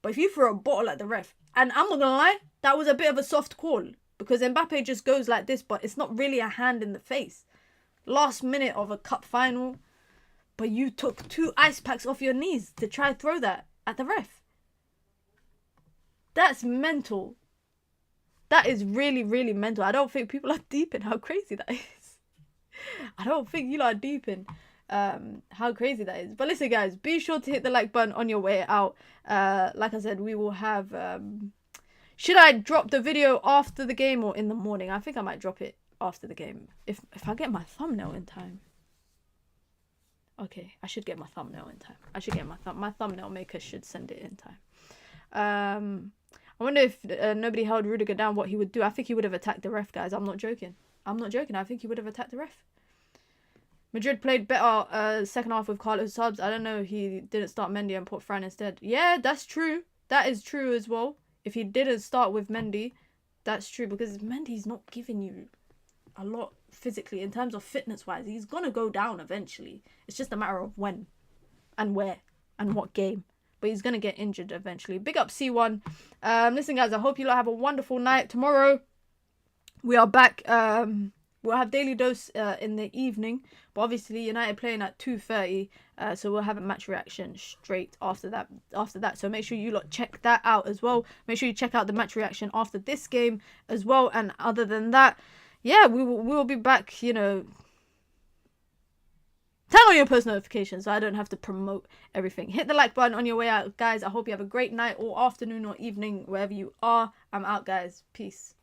But if you throw a bottle at the ref, and I'm not gonna lie, that was a bit of a soft call because Mbappé just goes like this, but it's not really a hand in the face. Last minute of a cup final, but you took 2 ice packs off your knees to try and throw that at the ref. That's mental. That is really, really mental. I don't think people are deep in how crazy that is. I don't think you are deep in how crazy that is. But listen, guys, be sure to hit the like button on your way out. Like I said, we will have... should I drop the video after the game or in the morning? I think I might drop it after the game. If I get my thumbnail in time. Okay, I should get my thumbnail in time. My thumbnail maker should send it in time. I wonder if nobody held Rodrygo down, what he would do. I think he would have attacked the ref, guys. I'm not joking. I think he would have attacked the ref. Madrid played better second half with Carlos subs. I don't know. He didn't start Mendy and put Fran instead. Yeah, that's true. That is true as well. If he didn't start with Mendy, that's true. Because Mendy's not giving you a lot physically in terms of fitness-wise. He's going to go down eventually. It's just a matter of when and where and what game. But he's going to get injured eventually. Big up C1. Listen, guys, I hope you lot have a wonderful night. Tomorrow, we are back. We'll have Daily Dose in the evening. But obviously, United playing at 2:30. So we'll have a match reaction straight after that. So make sure you lot check that out as well. Make sure you check out the match reaction after this game as well. And other than that, yeah, we will be back, Turn on your post notifications so I don't have to promote everything. Hit the like button on your way out, guys. I hope you have a great night or afternoon or evening, wherever you are. I'm out, guys. Peace.